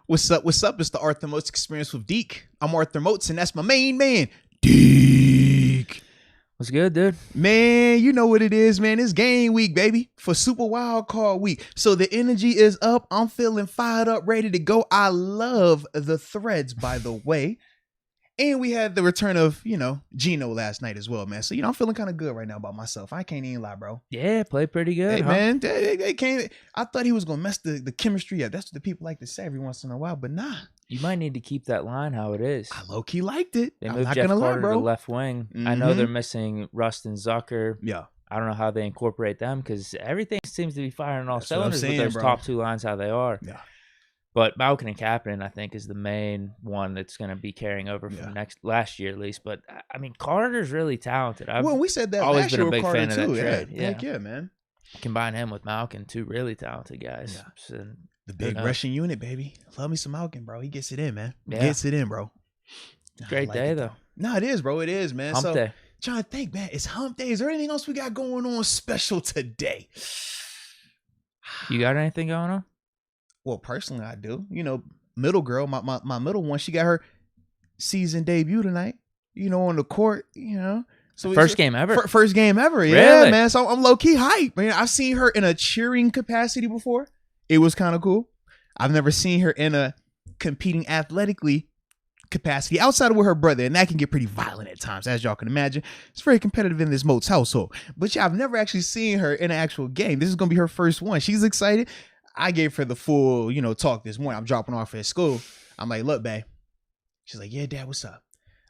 What's up? What's up? It's the Arthur Moats Experience with Deke. I'm Arthur Moats, and that's my main man, Deke. What's good, dude? Man, you know what it is, man. It's game week, baby, for Super Wild Card week. So the energy is up. I'm feeling fired up, ready to go. I love the threads, by the way. And we had the return of, Gino last night as well, man. So, I'm feeling kind of good right now about myself. I can't even lie, bro. Yeah, played pretty good, Hey, man, they came. I thought he was going to mess the chemistry up. That's what the people like to say every once in a while, but nah. You might need to keep that line how it is. I low-key liked it. They I'm moved not Jeff going to lie, Carter bro. to left wing. I know they're missing Rustin Zucker. Yeah. I don't know how they incorporate them because everything seems to be firing all cylinders with those bro. top two lines how they are. Yeah. But Malkin and Kapanen, I think, is the main one that's going to be carrying over from last year at least. But, I mean, Carter's really talented. We said that always last been year a big with Carter, fan of that too. trade. Yeah. Heck yeah, man. Combine him with Malkin, two really talented guys. Yeah. So, the big rushing unit, baby. Love me some Malkin, bro. He gets it in, man. Yeah. Gets it in, bro. Great day, though. No, it is, bro. It is, man. Hump day. Trying to think, man. It's hump day. Is there anything else we got going on special today? You got anything going on? Well, personally, I do. Middle girl, my middle one, she got her season debut tonight, on the court, So First game ever? First game ever, yeah, really? Man. So I'm low-key hyped, man. I've seen her in a cheering capacity before. It was kind of cool. I've never seen her in a competing athletically capacity outside of with her brother, and that can get pretty violent at times, as y'all can imagine. It's very competitive in this Moats household. But yeah, I've never actually seen her in an actual game. This is going to be her first one. She's excited. I gave her the full, talk this morning. I'm dropping off at school. I'm like, look, babe. She's like, yeah, Dad, what's up?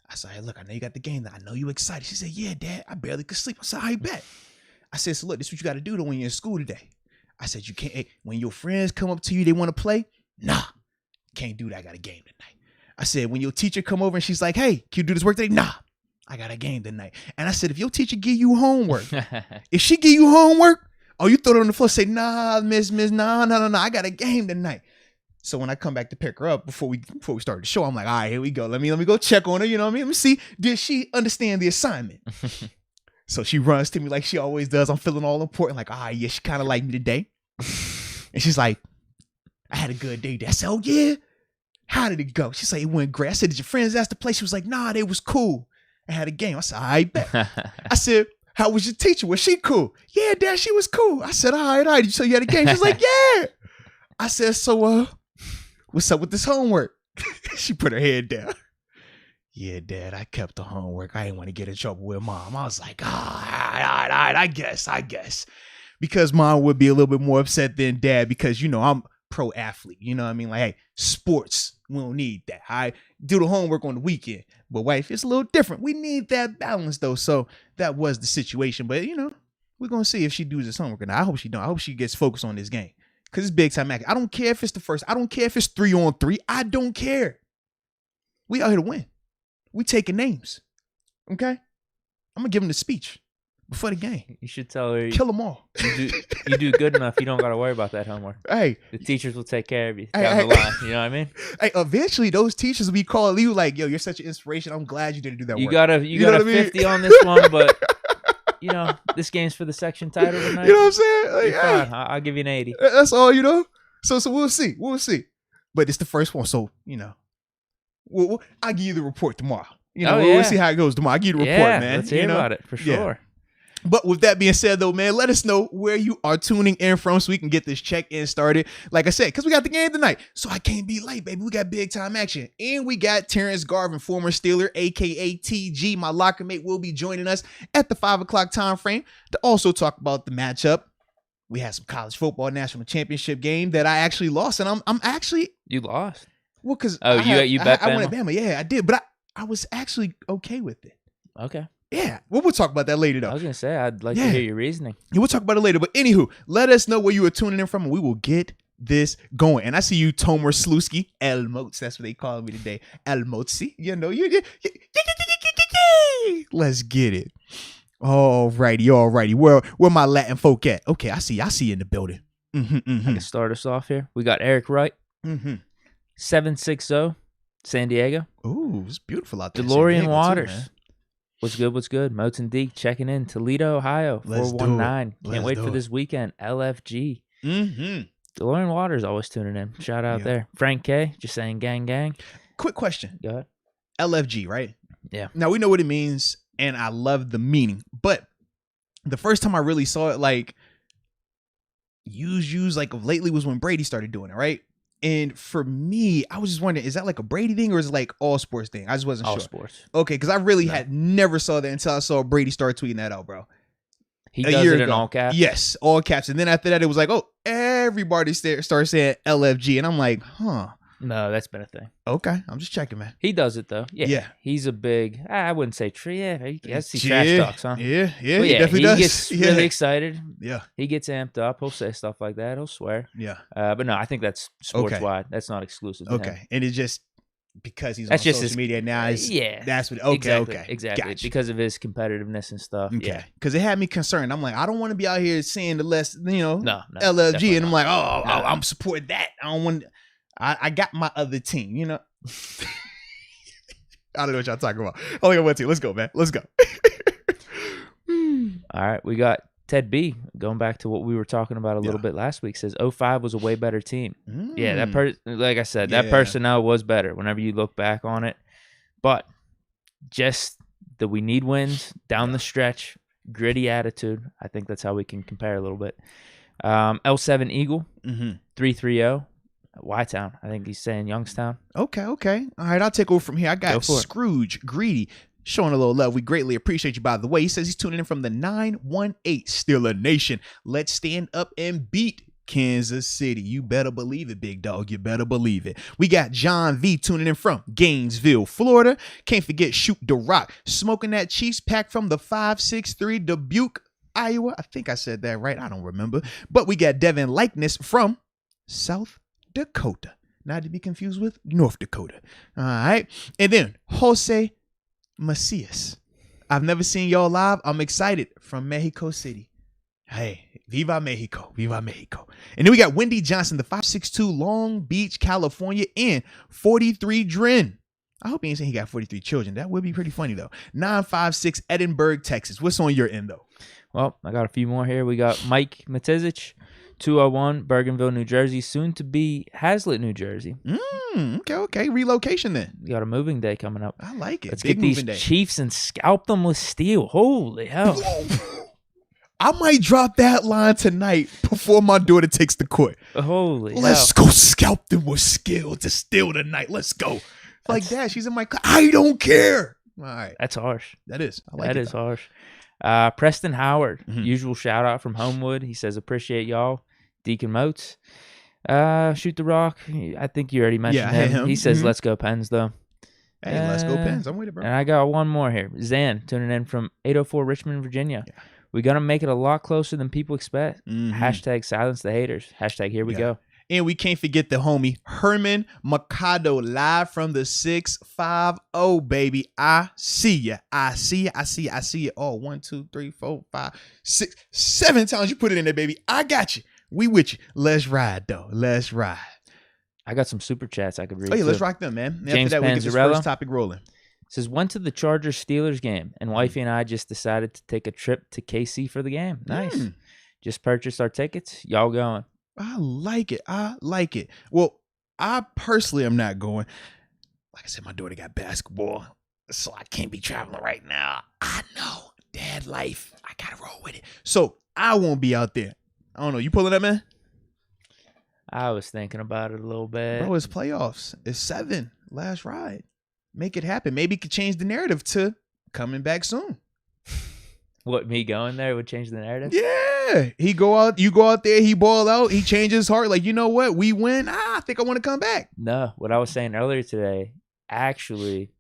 I said, hey, look, I know you got the game. I know you excited. She said, yeah, Dad, I barely could sleep. I said, I bet. I said, so look, this is what you got to do though when you're in school today. I said, you can't, hey, when your friends come up to you, they want to play? Nah, can't do that. I got a game tonight. I said, when your teacher come over and she's like, hey, can you do this work today? Nah, I got a game tonight. And I said, if your teacher give you homework, if she give you homework, oh, you throw it on the floor, say, nah, miss, no, I got a game tonight. So when I come back to pick her up before we start the show, I'm like, all right, here we go. Let me go check on her. You know what I mean? Let me see, did she understand the assignment? So she runs to me like she always does. I'm feeling all important. Like, yeah, she kind of liked me today. And she's like, I had a good day. I said, oh, yeah? How did it go? She said, it went great. I said, did your friends ask to play? She was like, nah, they was cool. I had a game. I said, I bet. I said, how was your teacher? Was she cool? Yeah, Dad, she was cool. I said, all right. So you had a game? She's like, yeah. I said, so, what's up with this homework? She put her head down. Yeah, Dad, I kept the homework. I didn't want to get in trouble with Mom. I was like, all right, I guess. Because Mom would be a little bit more upset than Dad because, I'm pro athlete. You know what I mean? Like, hey, sports, we don't need that. I do the homework on the weekend. But wife, it's a little different. We need that balance, though. So that was the situation. But, we're going to see if she does this homework or not. I hope she don't. I hope she gets focused on this game. Because it's big time action. I don't care if it's the first. I don't care if it's 3-on-3. I don't care. We out here to win. We taking names. Okay? I'm going to give them the speech before the game. You should tell her. Kill them all. You do good enough. You don't got to worry about that homework. Hey. The teachers will take care of you down the line. You know what I mean? Hey, eventually those teachers will be calling you like, yo, you're such an inspiration. I'm glad you didn't do that work. You got a 50 on this one, but this game's for the section title tonight. You know what I'm saying? Like, you're fine. I'll give you an 80. That's all, So we'll see. But it's the first one. So, I'll give you the report tomorrow. We'll see how it goes tomorrow. I'll give you the report, man. Let's hear about it for sure. Yeah. But with that being said, though, man, let us know where you are tuning in from so we can get this check-in started. Like I said, because we got the game tonight, so I can't be late, baby. We got big-time action. And we got Terence Garvin, former Steeler, a.k.a. TG. My locker mate will be joining us at the 5 o'clock time frame to also talk about the matchup. We had some college football national championship game that I actually lost, and I'm actually... You lost? Well, because you bet I went at Bama. Yeah, I did, but I was actually okay with it. Okay. Yeah, we'll talk about that later, though. I was going to say, I'd like to hear your reasoning. Yeah, we'll talk about it later. But anywho, let us know where you are tuning in from, and we will get this going. And I see you, Tomer Sluski, El Moats. That's what they call me today. El Moatsi. Let's get it. Alrighty. Where my Latin folk at? Okay, I see you in the building. I can start us off here. We got Eric Wright. 760, San Diego. Ooh, it's beautiful out there. DeLorean Waters. What's good? Moats and Deke checking in. Toledo, Ohio, 419. Can't wait for this weekend. LFG. DeLorean Waters always tuning in. Shout out there. Frank K, just saying gang, gang. Quick question. Go ahead. LFG, right? Yeah. Now, we know what it means, and I love the meaning. But the first time I really saw it, like, use, like, lately was when Brady started doing it, right? And for me, I was just wondering, is that like a Brady thing or is it like all sports thing? I just wasn't sure. All sports. Okay, because I really had never saw that until I saw Brady start tweeting that out, bro. He does it in all caps? Yes, all caps. And then after that, it was like, oh, everybody started saying LFG. And I'm like, huh. No, that's been a thing. Okay, I'm just checking, man. He does it, though. Yeah. He's a big, I wouldn't say tree. Yeah, I guess he trash talks, huh? Yeah, he definitely does. He gets really excited. Yeah. He gets amped up. He'll say stuff like that. He'll swear. Yeah. But no, I think that's sports-wide. That's not exclusive to him. And it's just because he's on social media now. That's what, Exactly. Gotcha. Because of his competitiveness and stuff. Okay. Yeah. Because it had me concerned. I'm like, I don't want to be out here saying the less, no, LFG. And I'm like, I'm supporting that. I don't want I got my other team, you know. I don't know what y'all talking about. Only got one team. Let's go, man. Let's go. All right. We got Ted B. Going back to what we were talking about a little bit last week. Says 05 was a way better team. Yeah, like I said, that personnel was better whenever you look back on it. But just that we need wins down the stretch, gritty attitude. I think that's how we can compare a little bit. L7 Eagle, 330. Y-Town. I think he's saying Youngstown. Okay. All right, I'll take over from here. I got Scrooge Greedy showing a little love. We greatly appreciate you, by the way. He says he's tuning in from the 918 Steeler Nation. Let's stand up and beat Kansas City. You better believe it, big dog. You better believe it. We got John V tuning in from Gainesville, Florida. Can't forget Shoot the Rock. Smoking that Chiefs pack from the 563 Dubuque, Iowa. I think I said that right. I don't remember. But we got Devin Likeness from South Dakota, not to be confused with North Dakota. All right. And then Jose Macias. I've never seen y'all live. I'm excited, from Mexico City. Hey, Viva Mexico. Viva Mexico. And then we got Wendy Johnson, the 562 Long Beach, California, and 43 Dren. I hope he ain't saying he got 43 children. That would be pretty funny, though. 956 Edinburgh, Texas. What's on your end, though? Well, I got a few more here. We got Mike Matizich, 201 Bergenville, New Jersey, soon to be Hazlitt, New Jersey. Okay. Relocation then. We got a moving day coming up. I like it. Let's get these Chiefs and scalp them with steel. Holy hell. I might drop that line tonight before my daughter takes the court. Holy Let's go scalp them with skill to steal tonight. Let's go. Like that. She's in my class. I don't care. All right. That's harsh. That is. I like that. That is harsh. Preston Howard, usual shout out from Homewood. He says, appreciate y'all. Deke and Moats. Shoot the Rock. I think you already mentioned him. He says, let's go Pens, though. Hey, let's go Pens. I'm with it, bro. And I got one more here. Zan, tuning in from 804 Richmond, Virginia. Yeah. We're going to make it a lot closer than people expect. Hashtag silence the haters. Hashtag here we go. And we can't forget the homie Herman Mercado, live from the 650, baby. I see ya. I see ya. Oh, 1, 2, 3, 4, 5, 6, 7 times you put it in there, baby. I got you. We with you. Let's ride, though. Let's ride. I got some super chats I could read. Oh, yeah, let's rock them, man. James After that, we get this first topic rolling. Says, went to the Chargers-Steelers game, and wifey and I just decided to take a trip to KC for the game. Nice. Just purchased our tickets. Y'all going? I like it. Well, I personally am not going. Like I said, my daughter got basketball, so I can't be traveling right now. I know. Dad life. I got to roll with it. So I won't be out there. I don't know. You pulling up, man? I was thinking about it a little bit. Bro, it's playoffs. It's 7. Last ride. Make it happen. Maybe it could change the narrative to coming back soon. What, me going there would change the narrative? Yeah. He go out, you go out there, he ball out, he changes his heart. Like, you know what? We win. I think I want to come back. No, what I was saying earlier today, actually,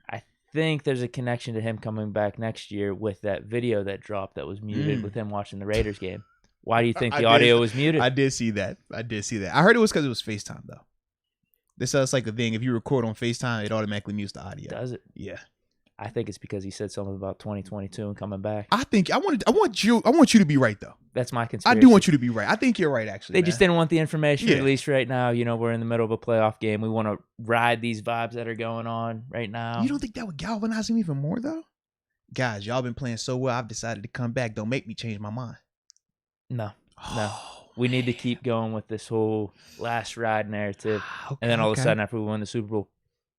I think there's a connection to him coming back next year with that video that dropped that was muted with him watching the Raiders game. Why do you think the audio was muted? I did see that. I heard it was because it was FaceTime, though. This is like a thing. If you record on FaceTime, it automatically mutes the audio. Does it? Yeah. I think it's because he said something about 2022 and coming back. I want you to be right, though. That's my conspiracy. I do want you to be right. I think you're right, actually. They just didn't want the information released right now. You know, we're in the middle of a playoff game. We want to ride these vibes that are going on right now. You don't think that would galvanize him even more, though? Guys, y'all been playing so well. I've decided to come back. Don't make me change my mind. No. Oh, we need to keep going with this whole last ride narrative. And then all of a sudden, after we win the Super Bowl,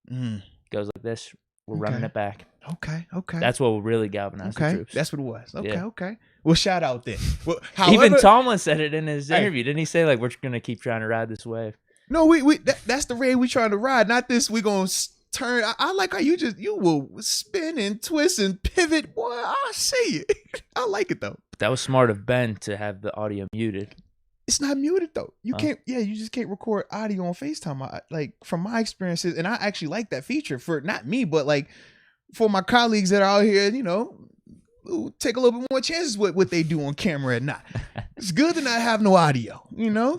it goes like this. We're running it back. Okay. That's what will really galvanize the troops. That's what it was. Okay. Well, shout out then. Well, even Tomlin said it in his interview. Didn't he say, like, we're going to keep trying to ride this wave? No, that's the wave we trying to ride. Not this we going to turn. I like how you will spin and twist and pivot. Boy, I see it. I like it, though. That was smart of Ben to have the audio muted. It's not muted, though. You can't. Yeah, you just can't record audio on FaceTime. Like, from my experiences, and I actually like that feature for not me, but like for my colleagues that are out here, who take a little bit more chances with what they do on camera and not. It's good to not have no audio,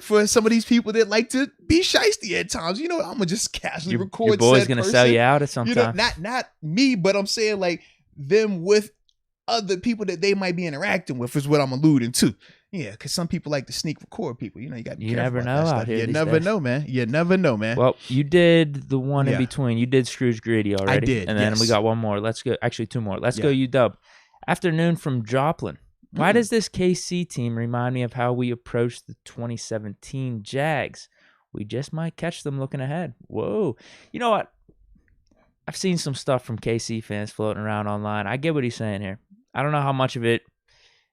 for some of these people that like to be shiesty at times. I'm going to just casually record. Your boy's going to sell you out at some time. Not me, but I'm saying like them with other people that they might be interacting with is what I'm alluding to. Yeah, because some people like to sneak record people. You got to be careful. Never know out here. You never know, man. You never know, man. Well, you did the one in between. You did Scrooge Greedy already. I did. And then we got one more. Let's go. Actually, two more. Let's go UW. Afternoon from Joplin. Why does this KC team remind me of how we approached the 2017 Jags? We just might catch them looking ahead. Whoa. You know what? I've seen some stuff from KC fans floating around online. I get what he's saying here. I don't know how much of it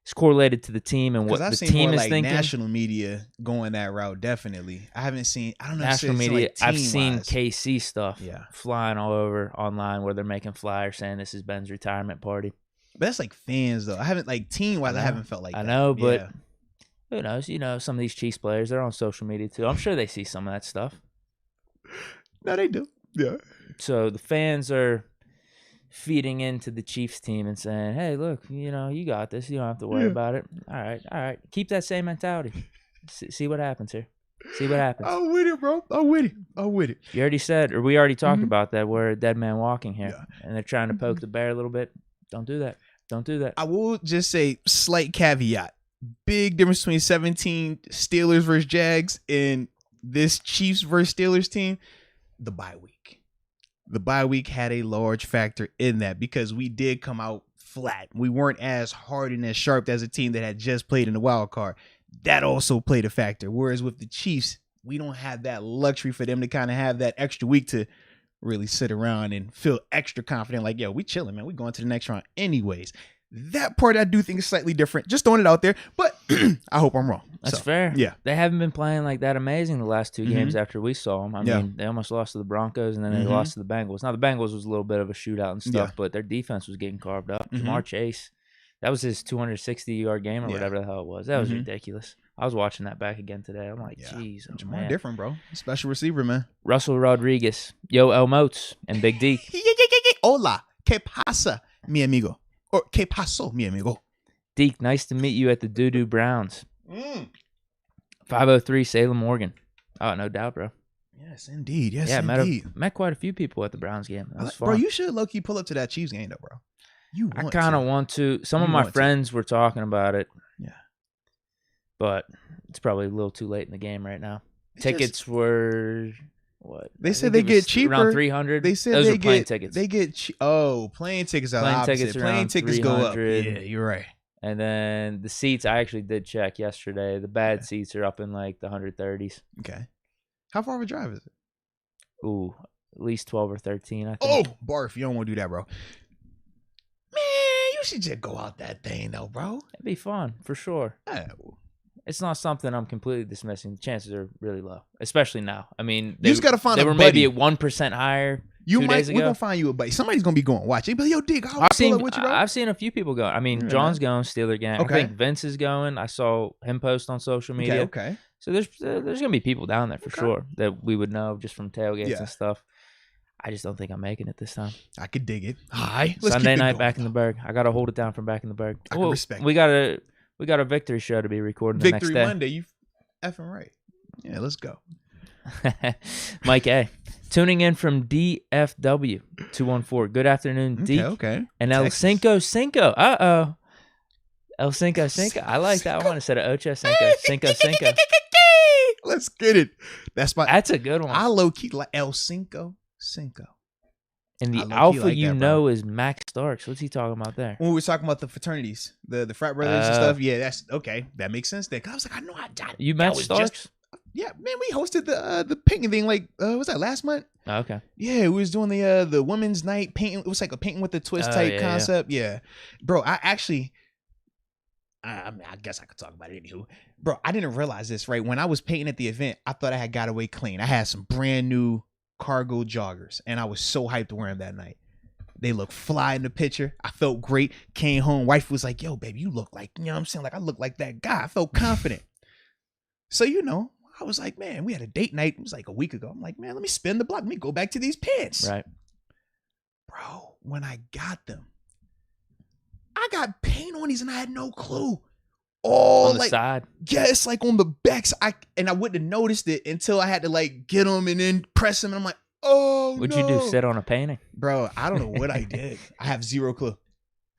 is correlated to the team and what the team is thinking. National media going that route, definitely. I haven't seen. I don't know. National media. I've seen KC stuff flying all over online where they're making flyers saying this is Ben's retirement party. But that's like fans, though. I haven't team-wise. I haven't felt like that. I know, but who knows? Some of these Chiefs players, they're on social media too. I'm sure they see some of that stuff. No, they do. Yeah. So the fans are feeding into the Chiefs team and saying, hey, look, you got this. You don't have to worry about it. All right. Keep that same mentality. See what happens here. See what happens. I'm with it, bro. I'm with it. You already said, or we already talked about that, we're a dead man walking here. Yeah. And they're trying to poke the bear a little bit. Don't do that. I will just say, slight caveat. Big difference between 17 Steelers versus Jags and this Chiefs versus Steelers team. The bye week. The bye week had a large factor in that because we did come out flat. We weren't as hard and as sharp as a team that had just played in the wild card. That also played a factor. Whereas with the Chiefs, we don't have that luxury for them to kind of have that extra week to really sit around and feel extra confident. Like, yo, we chilling, man. We going to the next round anyways. That part I do think is slightly different. Just throwing it out there, but I hope I'm wrong. That's fair. Yeah. They haven't been playing like that amazing the last two games after we saw them. I mean, they almost lost to the Broncos and then they lost to the Bengals. Now, the Bengals was a little bit of a shootout and stuff, but their defense was getting carved up. Jamar Chase, that was his 260-yard game or whatever the hell it was. That was ridiculous. I was watching that back again today. I'm like, geez, Jamar different, bro. Special receiver, man. Russell Rodriguez, El Moats, and Big Deke. Hola, ¿qué pasa, mi amigo? Or ¿qué pasó, mi amigo? Deke, nice to meet you at the Doo-Doo Browns. 503 Salem, Oregon. Oh, no doubt, bro. Yes, indeed. Yes, indeed. Met quite a few people at the Browns game. That was fun. Bro, you should low-key pull up to that Chiefs game, though, bro. I kind of want to. Some of my friends were talking about it. Yeah. But it's probably a little too late in the game right now. Tickets were what? They said they get cheaper. Around 300. They said those they are plane tickets. They get plane tickets are the opposite. Plane tickets go up. Yeah, you're right. And then the seats, I actually did check yesterday. The bad seats are up in like the 130s. Okay. How far of a drive is it? Ooh, at least 12 or 13, I think. Oh, barf. You don't want to do that, bro. Man, you should just go out that thing, though, bro. It'd be fun, for sure. Oh. It's not something I'm completely dismissing. The chances are really low, especially now. I mean, you just got to find they were maybe at 1% higher 2 days ago. We're going to find you a buddy. Somebody's going to be going watch. They be like, yo, Deke, I've seen a few people go. I mean, John's going, Steeler gang. Okay. I think Vince is going. I saw him post on social media. Okay. So there's going to be people down there for sure that we would know just from tailgates and stuff. I just don't think I'm making it this time. I could dig it. Hi. Sunday night back in the Berg. I got to hold it down from back in the Berg. I can respect We got a victory show to be recording the next day. Victory Monday. You effing right. Yeah, let's go. Mike A. Tuning in from DFW 214. Good afternoon, Deke. Okay. And El Cinco. Uh-oh. El Cinco. I like that one instead of Ocho Cinco. Cinco. Let's get it. That's a good one. I low-key like El Cinco. And the alpha is Max Starks. What's he talking about there? When we were talking about the fraternities, the frat brothers and stuff. Yeah, that's okay. That makes sense. Then I was like, I know you met Starks. Yeah, man, we hosted the painting thing. Like, was that last month? Oh, okay. Yeah, we was doing the women's night painting. It was like a painting with the twist type concept. Yeah, bro. I guess I could talk about it anywho. Bro, I didn't realize this, right? When I was painting at the event, I thought I had got away clean. I had some brand new cargo joggers, and I was so hyped to wear them that night. They look fly in the picture. I felt great. Came home, wife was like, yo, baby, you look like, you know what I'm saying? Like, I look like that guy. I felt confident. So, I was like, man, we had a date night. It was like a week ago. I'm like, man, let me spin the block. Let me go back to these pants. Right. Bro, when I got them, I got paint on these and I had no clue. Oh, on the side. Yeah, it's like on the backs. I wouldn't have noticed it until I had to like get them and then press them. And I'm like, oh, What'd you do? Sit on a painting? Bro, I don't know what I did. I have zero clue.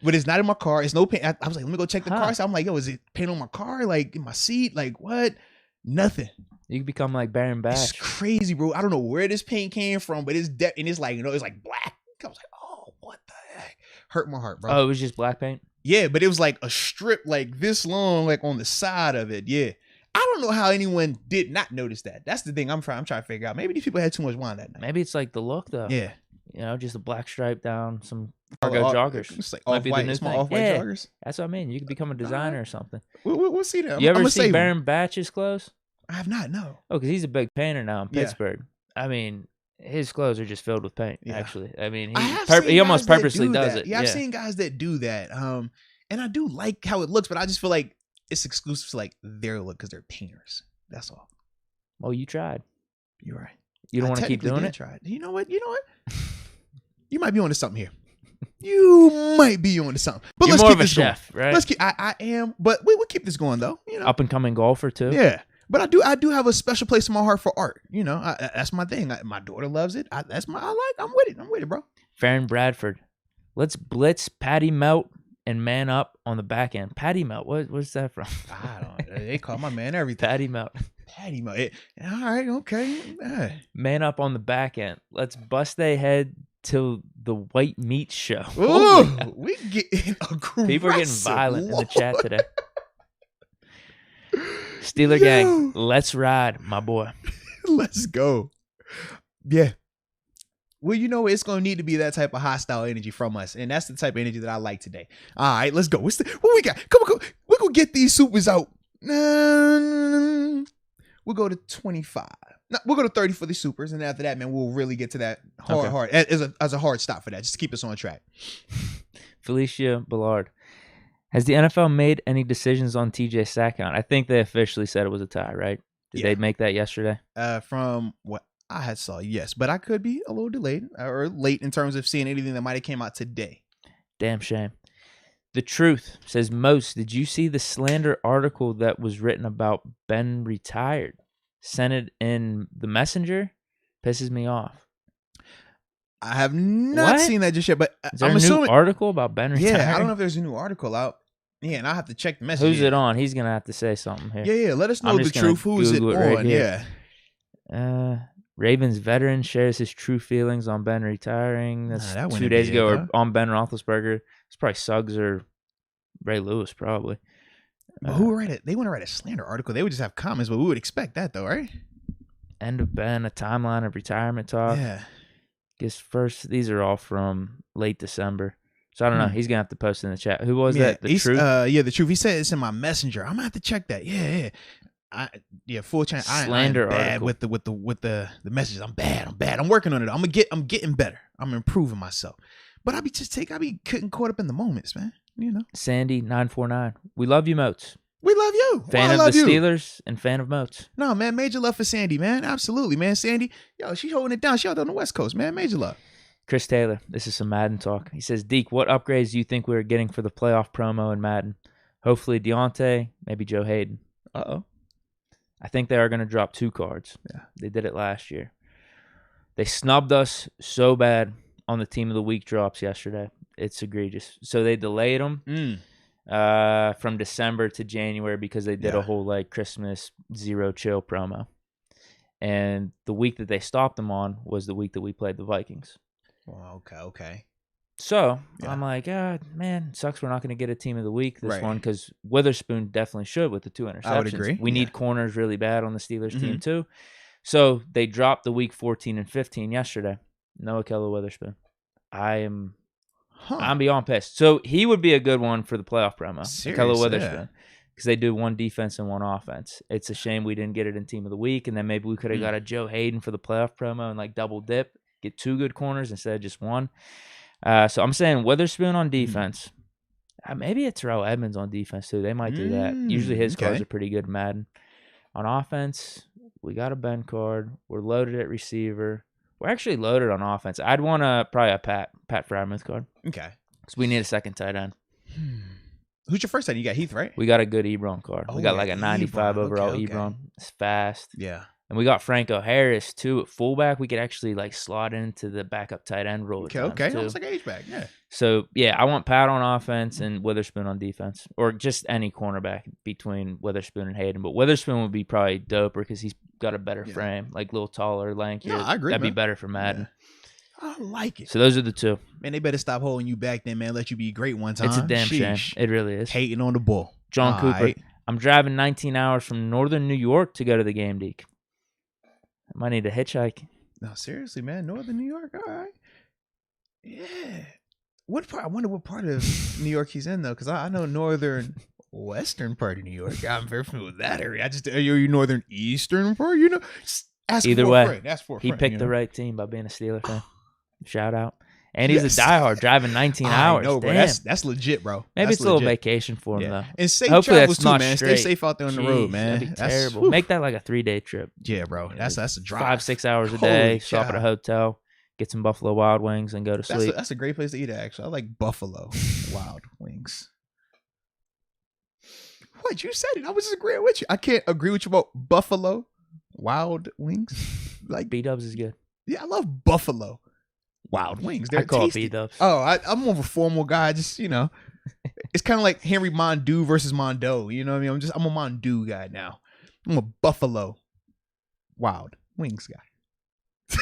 But it's not in my car. It's no paint. I was like, let me go check the car. So I'm like, yo, is it paint on my car? Like in my seat? Like what? Nothing. You can become like Baron Bash. It's crazy, bro. I don't know where this paint came from, but it's and it's like, it's like black. I was like, oh, what the heck? Hurt my heart, bro. Oh, it was just black paint? Yeah, but it was like a strip like this long, like on the side of it. Yeah. I don't know how anyone did not notice that. That's the thing I'm trying to figure out. Maybe these people had too much wine that night. Maybe it's like the look though. Yeah. Just a black stripe down some cargo joggers. It's like off-white, small off-white joggers. That's what I mean. You could become a designer or something. We'll see that. You ever see Baron Batch's clothes? I have not, no. Oh, because he's a big painter now in Pittsburgh. I mean, his clothes are just filled with paint, actually. I mean, he almost purposely does it. Yeah, I've seen guys that do that. And I do like how it looks, but I just feel like it's exclusive to like their look because they're painters. That's all. Well, you tried. You're right. You don't want to keep doing it? Tried. You know what? You might be onto something here. You might be onto something. But You're let's more keep of a this chef, going. right? Let's keep. I am, but we'll keep this going though. Up and coming golfer too. Yeah. But I do have a special place in my heart for art. That's my thing. My daughter loves it. I'm with it, bro. Farron Bradford. Let's blitz Patty Melt and man up on the back end. Patty Melt. What's that from? I don't know. They call my man everything. Patty Melt. Patty Melt. All right. Okay. Man up on the back end. Let's bust they head till the white meat show. Ooh, we getting aggressive. People are getting violent in the chat today. Steeler gang, let's ride, my boy. Let's go. Yeah. Well, it's going to need to be that type of hostile energy from us. And that's the type of energy that I like today. All right, let's go. What we got? Come on. We're going to get these supers out. We'll go to 25. No, we'll go to 30 for the supers. And after that, man, we'll really get to that hard as a hard stop for that. Just to keep us on track. Felicia Ballard. Has the NFL made any decisions on TJ sack count? I think they officially said it was a tie, right? Did they make that yesterday? From what I had saw, yes. But I could be a little delayed or late in terms of seeing anything that might have came out today. Damn shame. The Truth says, Moats, did you see the slander article that was written about Ben retired? Sent it in the Messenger? Pisses me off. I have not seen that just yet, but is there I'm assuming new article about Ben retiring? Yeah, I don't know if there's a new article out. Yeah, and I'll have to check the message. Who's it on? He's going to have to say something here. Yeah, let us know the truth. Who is it on? Yeah. Ravens veteran shares his true feelings on Ben retiring. That's 2 days ago. Or on Ben Roethlisberger. It's probably Suggs or Ray Lewis, probably. But who would write it? They wouldn't write a slander article. They would just have comments, but we would expect that, though, right? End of Ben, a timeline of retirement talk. Yeah. Guess first, these are all from late December. So I don't know. He's gonna have to post in the chat. Who was that? The Truth? The Truth. He said it's in my Messenger. I'm gonna have to check that. Yeah. Full chance. Slander I'm bad article. with the messages. I'm bad. I'm working on it. I'm getting better. I'm improving myself. But I be getting caught up in the moments, man. Sandy 949. We love you, Moats. We love you. Fan of the Steelers and fan of Moats. No, man. Major love for Sandy, man. Absolutely, man. Sandy, she's holding it down. She out on the West Coast, man. Major love. Chris Taylor, this is some Madden talk. He says, Deke, what upgrades do you think we're getting for the playoff promo in Madden? Hopefully Deontay, maybe Joe Hayden. Uh-oh. I think they are going to drop 2 cards. Yeah. They did it last year. They snubbed us so bad on the Team of the Week drops yesterday. It's egregious. So they delayed them from December to January because they did a whole Christmas zero chill promo. And the week that they stopped them on was the week that we played the Vikings. Well, okay. So I'm like, man, sucks we're not going to get a team of the week this one because Witherspoon definitely should with the 2 interceptions. I would agree. We need corners really bad on the Steelers team too. So they dropped the week 14 and 15 yesterday. No Ahkello Witherspoon. I'm beyond pissed. So he would be a good one for the playoff promo. Ahkello Witherspoon. Because they do one defense and one offense. It's a shame we didn't get it in team of the week, and then maybe we could have got a Joe Hayden for the playoff promo and like double dip, get 2 good corners instead of just one. So I'm saying Witherspoon on defense. Maybe a Terrell Edmonds on defense too. They might do that. Usually his cards are pretty good in Madden. On offense, we got a Ben card. We're loaded at receiver. We're actually loaded on offense. I'd want probably a Pat Freiermuth card. Okay. Because we need a second tight end. Who's your first tight end? You got Heath, right? We got a good Ebron card. We got like a 95 overall Ebron. It's fast. Yeah. And we got Franco Harris, too, at fullback. We could actually, like, slot into the backup tight end role. Okay. Almost like an H-back, yeah. So, yeah, I want Pat on offense and Witherspoon on defense. Or just any cornerback between Witherspoon and Hayden. But Witherspoon would be probably doper because he's got a better frame. Like, a little taller, lankier. No, I agree, That'd be better for Madden. Yeah. I like it. So those are the 2. Man, they better stop holding you back then, man. Let you be great one time. It's a damn shame. It really is. Hating on the bull. John Cooper. Right. I'm driving 19 hours from northern New York to go to the game, Deke. I might need a hitchhike. No, seriously, man. Northern New York, all right. Yeah. What part? I wonder what part of New York he's in, though, because I know northern western part of New York. I'm very familiar with that area. Are you northern eastern part? You know, either way, he picked the right team by being a Steeler fan. Shout out. And he's a diehard, driving 19 hours. No, bro. That's legit, bro. Maybe it's a little vacation for him, though. And safe hopefully travels that's not too, man. straight. Stay safe out there on the road, man. That'd be terrible. Make that like a 3-day trip. Yeah, bro. That's a drive. 5-6 hours a day. Stop at a hotel, get some Buffalo Wild Wings, and go to sleep. That's a great place to eat, actually. I like Buffalo Wild Wings. What? You said it. I was just agreeing with you. I can't agree with you about Buffalo Wild Wings. Like B-Dubs is good. Yeah, I love Buffalo Wild Wings. They're tasty. It B-Dubs. Oh, I'm more of a formal guy. Just, you know, it's kind of like Henry Mondeau versus Mondo. You know what I mean? I'm a Mondeau guy now. I'm a Buffalo Wild Wings guy.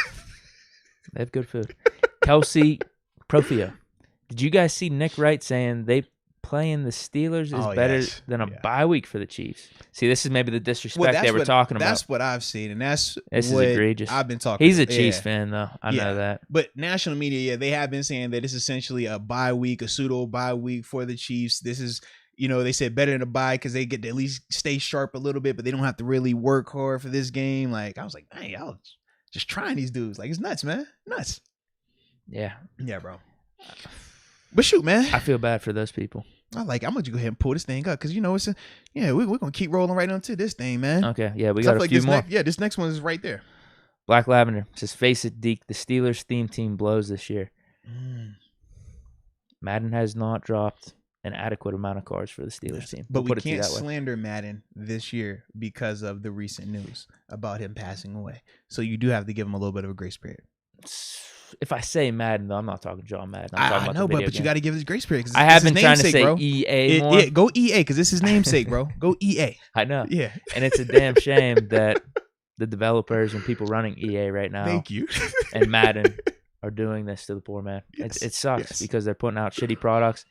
They have good food. Kelsey Profio. Did you guys see Nick Wright saying they playing the Steelers is better than a bye week for the Chiefs? See, this is maybe the disrespect they were talking about. That's what I've seen, and this is egregious. I've been talking. He's a Chiefs fan, though. I know that. But national media, they have been saying that it's essentially a bye week, a pseudo bye week for the Chiefs. This is, you know, they said better than a bye because they get to at least stay sharp a little bit, but they don't have to really work hard for this game. Like, I was like, man, y'all just trying these dudes. Like, it's nuts, man. Nuts. Yeah, bro. But shoot, man, I feel bad for those people. I'm gonna go ahead and pull this thing up because, you know, we're gonna keep rolling right onto this thing, man. Okay, yeah, we got a few more. This next one is right there. Black Lavender says, "Face it, Deke. The Steelers theme team blows this year. Madden has not dropped an adequate amount of cards for the Steelers team, but we can't slander Madden this year because of the recent news about him passing away. So you do have to give him a little bit of a grace period." If I say Madden, though, I'm not talking John Madden. I'm talking about the video but you got to give his grace period. I have been trying to say EA more. Go EA because it's his namesake, bro. Go EA. I know. Yeah. And it's a damn shame that the developers and people running EA right now Thank you. and Madden are doing this to the poor man. Yes. It sucks because they're putting out shitty products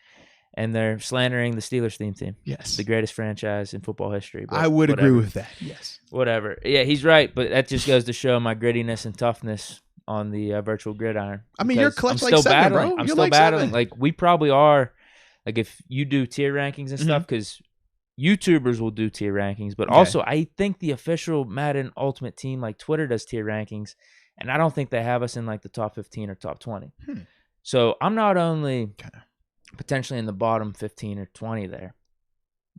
and they're slandering the Steelers theme team. Yes. The greatest franchise in football history. I would agree with that. Yes. Whatever. Yeah, he's right, but that just goes to show my grittiness and toughness on the virtual gridiron. I mean, you're clutch like 7, battling. bro. I'm you're still like battling. 7. Like, we probably are, like, if you do tier rankings and stuff, because YouTubers will do tier rankings, but also I think the official Madden Ultimate Team, like Twitter, does tier rankings, and I don't think they have us in, like, the top 15 or top 20. So I'm not only potentially in the bottom 15 or 20 there,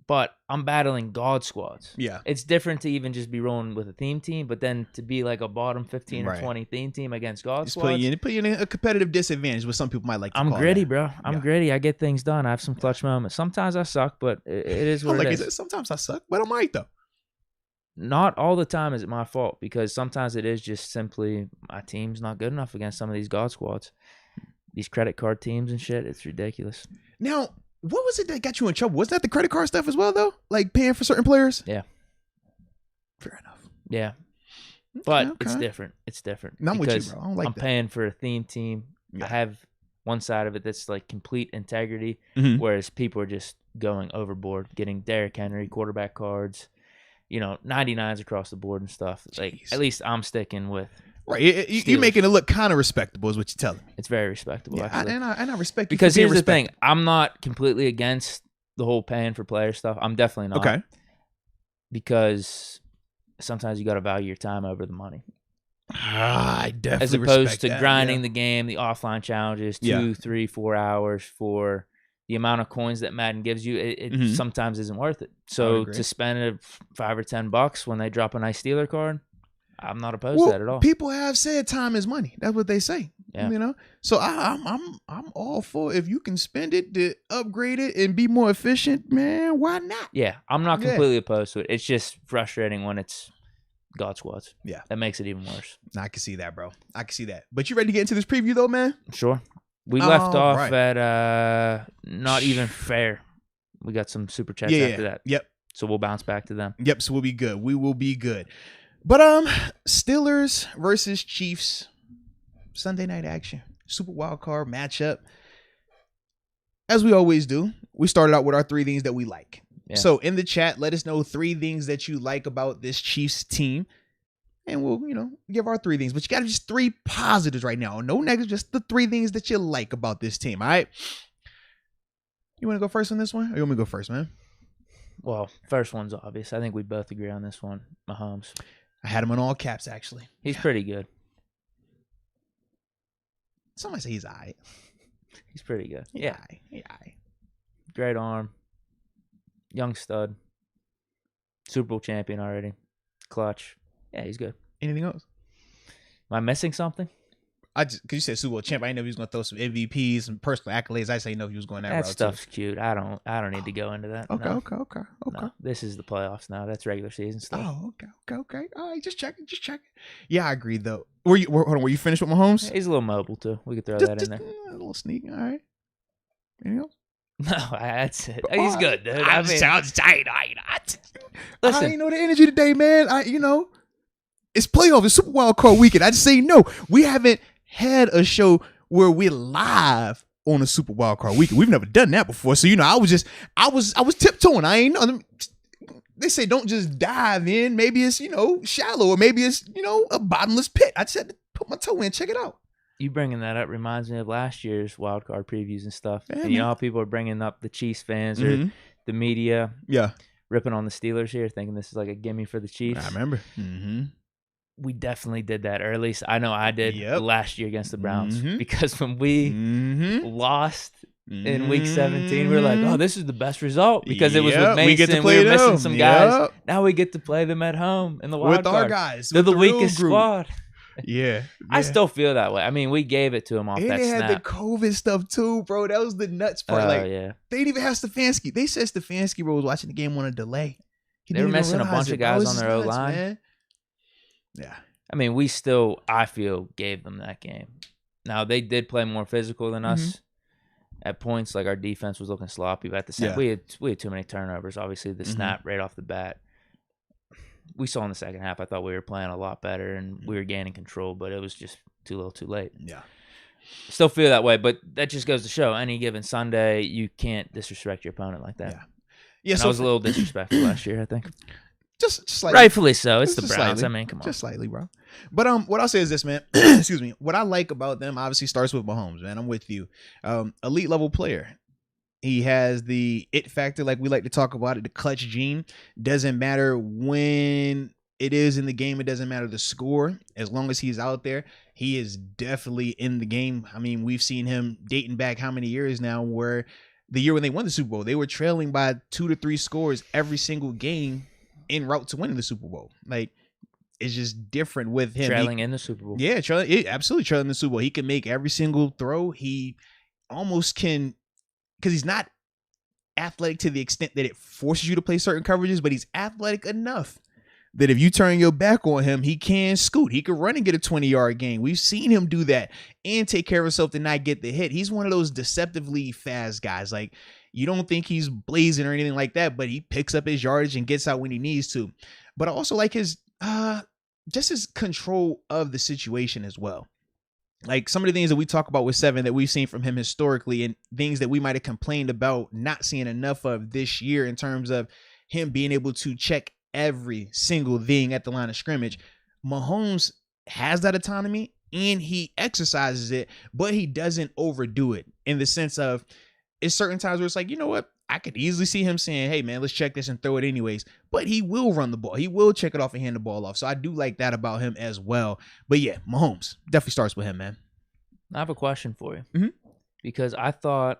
but I'm battling God squads. Yeah. It's different to even just be rolling with a theme team, but then to be like a bottom 15 or 20 theme team against God squads. Put you in a competitive disadvantage, what some people might like to call gritty, that. bro. I'm gritty. I get things done. I have some clutch moments. Sometimes I suck, but it is what it is. Sometimes I suck, but I'm right, though. Not all the time is it my fault, because sometimes it is just simply my team's not good enough against some of these God squads. These credit card teams and shit, it's ridiculous. Now, what was it that got you in trouble? Wasn't that the credit card stuff as well, though? Like paying for certain players? Yeah. Fair enough. Yeah. But it's different. It's different. I'm with you, bro. I don't like I'm paying for a theme team I have one side of it that's like complete integrity, whereas people are just going overboard, getting Derrick Henry quarterback cards, 99s across the board and stuff. Like, at least I'm sticking with. Right, you're making it look kind of respectable, is what you're telling me. It's very respectable, actually. And I respect you because here's the thing: I'm not completely against the whole paying for player stuff. I'm definitely not. Okay. Because sometimes you got to value your time over the money. I definitely as opposed respect to that, grinding the game, the offline challenges, 2, 3, 4 hours for the amount of coins that Madden gives you. It sometimes isn't worth it. So to spend $5 or $10 when they drop a nice Steeler card, I'm not opposed to that at all. People have said time is money. That's what they say. Yeah. So I'm all for, if you can spend it to upgrade it and be more efficient, man, why not? Yeah, I'm not completely opposed to it. It's just frustrating when it's God squads. Yeah. That makes it even worse. I can see that, bro. I can see that. But you ready to get into this preview though, man? Sure. We left off at not even fair. We got some super chats after that. Yep. So we'll bounce back to them. Yep, so we'll be good. We will be good. But Steelers versus Chiefs, Sunday night action, super wild card matchup. As we always do, we started out with our 3 things that we like. Yeah. So in the chat, let us know 3 things that you like about this Chiefs team, and we'll give our 3 things. But you got just 3 positives right now, no negatives, just the 3 things that you like about this team. All right, you want to go first on this one, or you want me to go first, man? Well, first one's obvious. I think we both agree on this one. Mahomes. I had him in all caps, actually. He's pretty good. Somebody say he's all right. He's pretty good. Yeah. Great arm. Young stud. Super Bowl champion already. Clutch. Yeah, he's good. Anything else? Am I missing something? Because you said Super Bowl champ, I didn't know he was going to throw some MVPs, some personal accolades. I say no, he was going that route. That stuff's cute. I don't need to go into that. Okay. No, this is the playoffs now. That's regular season stuff. Oh, okay. All right, just checking. Yeah, I agree though. Were you finished with Mahomes? He's a little mobile too. We could throw that in there. A little sneak. All right. Anything else? No, that's it. He's good, dude. Sounds tight. Listen, I ain't know the energy today, man. It's playoff. It's Super Wild Card weekend. I just say no. We haven't had a show where we're live on a Super Wild Card weekend. We've never done that before. So I was tiptoeing. I ain't know. They say don't just dive in. Maybe it's shallow, or maybe it's a bottomless pit. I just had to put my toe in, check it out. You bringing that up reminds me of last year's wild card previews and stuff. Yeah, and how people are bringing up the Chiefs fans or the media, ripping on the Steelers here, thinking this is like a gimme for the Chiefs. I remember. Mm-hmm. We definitely did that, or at least I know I did last year against the Browns, because when we lost in week 17, we were like, oh, this is the best result because it was with Mason. We were missing some guys. Now we get to play them at home in the wild card. With our guys. They're the weakest squad. Yeah. I still feel that way. I mean, we gave it to them off that snap. And they had the COVID stuff too, bro. That was the nuts part. They didn't even have Stefanski. They said Stefanski was watching the game on a delay. They were missing a bunch of guys on their O-line. Man. Yeah. I mean, I feel, gave them that game. Now, they did play more physical than us at points. Like, our defense was looking sloppy. But at the same, we had too many turnovers. Obviously, the snap right off the bat. We saw in the second half, I thought we were playing a lot better and we were gaining control, but it was just too little too late. Yeah. Still feel that way, but that just goes to show any given Sunday, you can't disrespect your opponent like that. Yeah. So I was a little disrespectful last year, I think. Just slightly. Rightfully so. It's the Browns. Slightly. I mean, come on. Just slightly, bro. But what I'll say is this, man. Excuse me. What I like about them obviously starts with Mahomes, man. I'm with you. Elite level player. He has the it factor, like we like to talk about it, the clutch gene. Doesn't matter when it is in the game. It doesn't matter the score. As long as he's out there, he is definitely in the game. I mean, we've seen him dating back how many years now, where the year when they won the Super Bowl, they were trailing by 2 to 3 scores every single game en route to winning the Super Bowl. Like, it's just different with him. Trailing in the Super Bowl. Yeah, absolutely trailing in the Super Bowl. He can make every single throw. He almost can, because he's not athletic to the extent that it forces you to play certain coverages, but he's athletic enough that if you turn your back on him, he can scoot. He could run and get a 20-yard gain. We've seen him do that and take care of himself to not get the hit. He's one of those deceptively fast guys. Like, you don't think he's blazing or anything like that, but he picks up his yardage and gets out when he needs to. But I also like his just his control of the situation as well. like some of the things that we talk about with Seven that we've seen from him historically and things that we might have complained about not seeing enough of this year in terms of him being able to check every single thing at the line of scrimmage. Mahomes has that autonomy and he exercises it, but he doesn't overdo it in the sense of it's certain times where it's like, you know what? I could easily see him saying, hey, man, let's check this and throw it anyways. But he will run the ball. He will check it off and hand the ball off. So I do like that about him as well. But yeah, Mahomes definitely starts with him, man. I have a question for you. Because I thought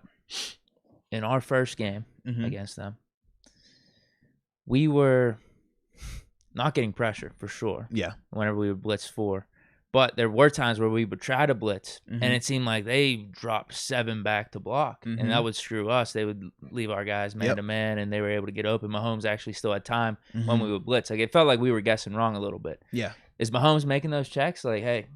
in our first game against them, we were not getting pressure for sure. Yeah. Whenever we would blitz 4. But there were times where we would try to blitz, and it seemed like they dropped 7 back to block, and that would screw us. They would leave our guys man-to-man, and they were able to get open. Mahomes actually still had time when we would blitz. Like, it felt like we were guessing wrong a little bit. Yeah. Is Mahomes making those checks? Like, hey,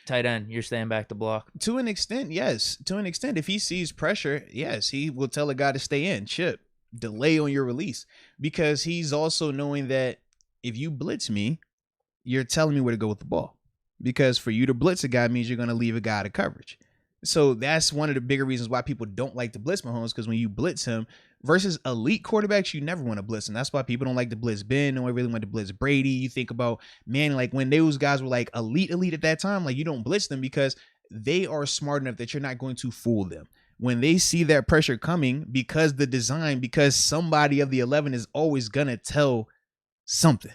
tight end, you're staying back to block. To an extent, yes. To an extent, if he sees pressure, yes, he will tell a guy to stay in, chip, delay on your release, because he's also knowing that if you blitz me, you're telling me where to go with the ball. Because for you to blitz a guy means you're going to leave a guy out of coverage. So that's one of the bigger reasons why people don't like to blitz Mahomes, because when you blitz him versus elite quarterbacks, you never want to blitz him. That's why people don't like to blitz Ben. No one really want to blitz Brady. You think about, man, like when those guys were like elite at that time, like you don't blitz them because they are smart enough that you're not going to fool them. When they see that pressure coming, because the design, because somebody of the 11 is always going to tell something.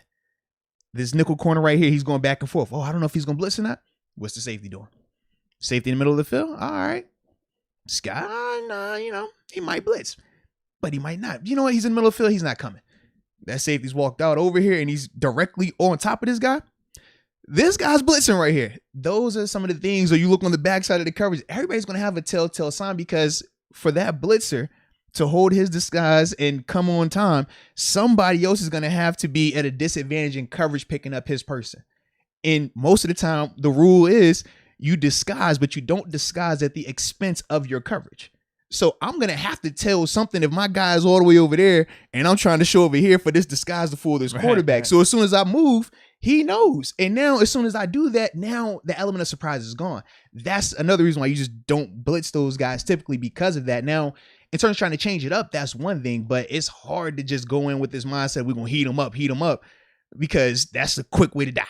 This nickel corner right here, he's going back and forth. Oh, I don't know if he's going to blitz or not. What's the safety doing? Safety in the middle of the field? All right. Sky, nah, you know, he might blitz, but he might not. You know what? He's in the middle of the field. He's not coming. That safety's walked out over here, and he's directly on top of this guy. This guy's blitzing right here. Those are some of the things where you look on the backside of the coverage. Everybody's going to have a telltale sign, because for that blitzer to hold his disguise and come on time, somebody else is going to have to be at a disadvantage in coverage picking up his person. And most of the time, the rule is you disguise, but you don't disguise at the expense of your coverage. So I'm going to have to tell something if my guy is all the way over there and I'm trying to show over here for this disguise to fool this quarterback. Right. So as soon as I move, he knows. And now as soon as I do that, now the element of surprise is gone. That's another reason why you just don't blitz those guys typically, because of that. Now, in terms of trying to change it up, that's one thing, but it's hard to just go in with this mindset, we're going to heat them up, because that's a quick way to die.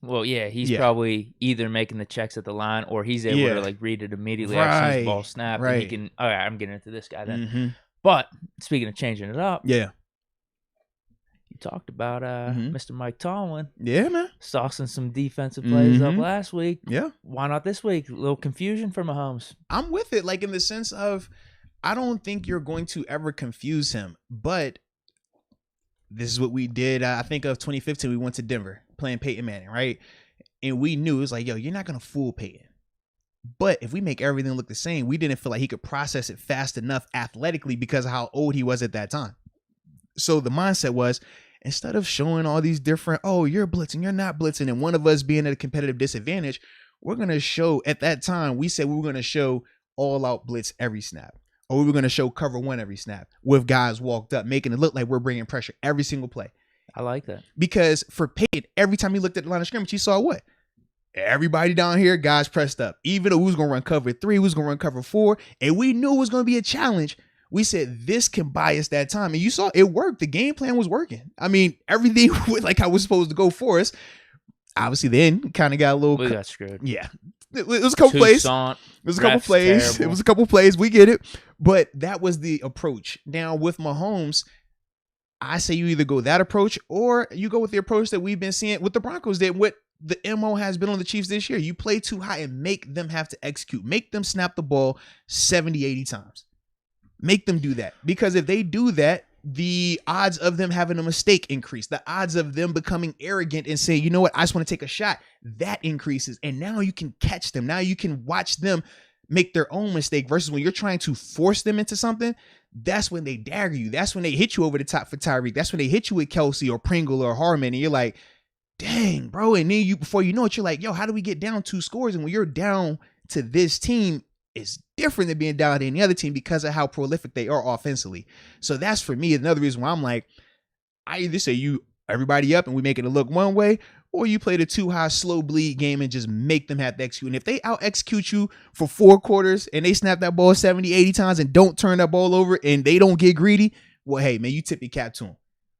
Well, yeah, he's probably either making the checks at the line or he's able to like read it immediately after his ball snap. And he can, all right, I'm getting into this guy then. But speaking of changing it up, you talked about Mr. Mike Tomlin. Yeah, man. Saucing some defensive plays up last week. Yeah. Why not this week? A little confusion for Mahomes. I'm with it, like in the sense of, I don't think you're going to ever confuse him, but this is what we did. I think of 2015, we went to Denver playing Peyton Manning, right? And we knew it was like, yo, you're not going to fool Peyton. But if we make everything look the same, we didn't feel like he could process it fast enough athletically because of how old he was at that time. So the mindset was, instead of showing all these different, oh, you're blitzing, you're not blitzing, and one of us being at a competitive disadvantage, we're going to show, at that time, we said we were going to show all out blitz every snap. Or we were going to show cover one every snap with guys walked up, making it look like we're bringing pressure every single play. I like that. Because for Peyton, every time he looked at the line of scrimmage, he saw what? Everybody down here, guys pressed up. Even though we was going to run cover 3, we was going to run cover 4, and we knew it was going to be a challenge. We said, this can buy us that time. And you saw it worked. The game plan was working. I mean, everything went like I was supposed to go for us. Obviously, then kind of got a little... We got screwed. Yeah. It was a couple plays. It was a couple plays. Terrible. It was a couple plays. We get it. But that was the approach. Now, with Mahomes, I say you either go that approach or you go with the approach that we've been seeing with the Broncos, that what the MO has been on the Chiefs this year. You play too high and make them have to execute. Make them snap the ball 70, 80 times. Make them do that. Because if they do that, the odds of them having a mistake increase. The odds of them becoming arrogant and saying, you know what, I just want to take a shot, that increases. And now you can catch them. Now you can watch them make their own mistake, versus when you're trying to force them into something, that's when they dagger you. That's when they hit you over the top for Tyreek. That's when they hit you with Kelsey or Pringle or Harmon. And you're like, dang, bro. And then before you know it, you're like, yo, how do we get down 2 scores? And when you're down to this team, it's different than being down to any other team because of how prolific they are offensively. So that's for me another reason why I'm like, I either say you everybody up and we making it look one way, or you play the too high, slow bleed game and just make them have to execute. And if they out execute you for 4 quarters and they snap that ball 70, 80 times and don't turn that ball over and they don't get greedy, well, hey, man, you tip your cap to them.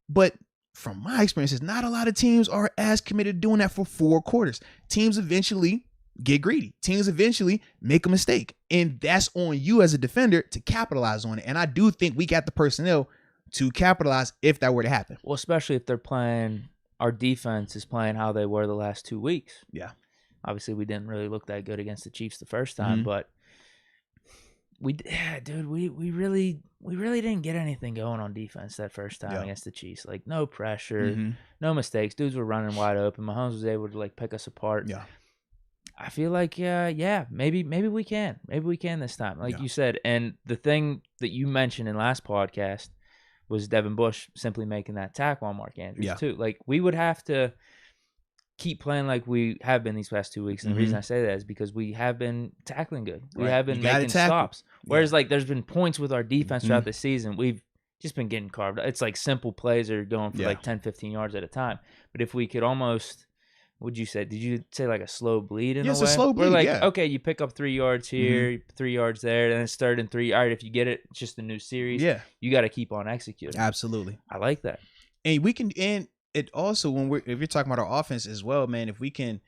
But from my experiences, not a lot of teams are as committed to doing that for 4 quarters. Teams eventually get greedy. Teams eventually make a mistake. And that's on you as a defender to capitalize on it. And I do think we got the personnel to capitalize if that were to happen. Well, especially if they're playing, our defense is playing how they were the last 2 weeks. Yeah. Obviously, we didn't really look that good against the Chiefs the first time, but we really didn't get anything going on defense that first time against the Chiefs. Like, no pressure, no mistakes. Dudes were running wide open. Mahomes was able to like pick us apart. Yeah. I feel like, maybe we can. Maybe we can this time, like you said. And the thing that you mentioned in last podcast was Devin Bush simply making that tackle on Mark Andrews too. Like, we would have to keep playing like we have been these past 2 weeks. And the reason I say that is because we have been tackling good. We have been making stops. Whereas, like, there's been points with our defense throughout the season. We've just been getting carved. It's like simple plays are going for like 10, 15 yards at a time. But if we could almost... What'd you say? Did you say like a slow bleed in a way? Yes, a slow bleed, We're like, okay, you pick up 3 yards here, 3 yards there, then it's 3rd and 3. All right, if you get it, it's just a new series. Yeah. You got to keep on executing. Absolutely. I like that. And we can, and it also, if you're talking about our offense as well, man, if we can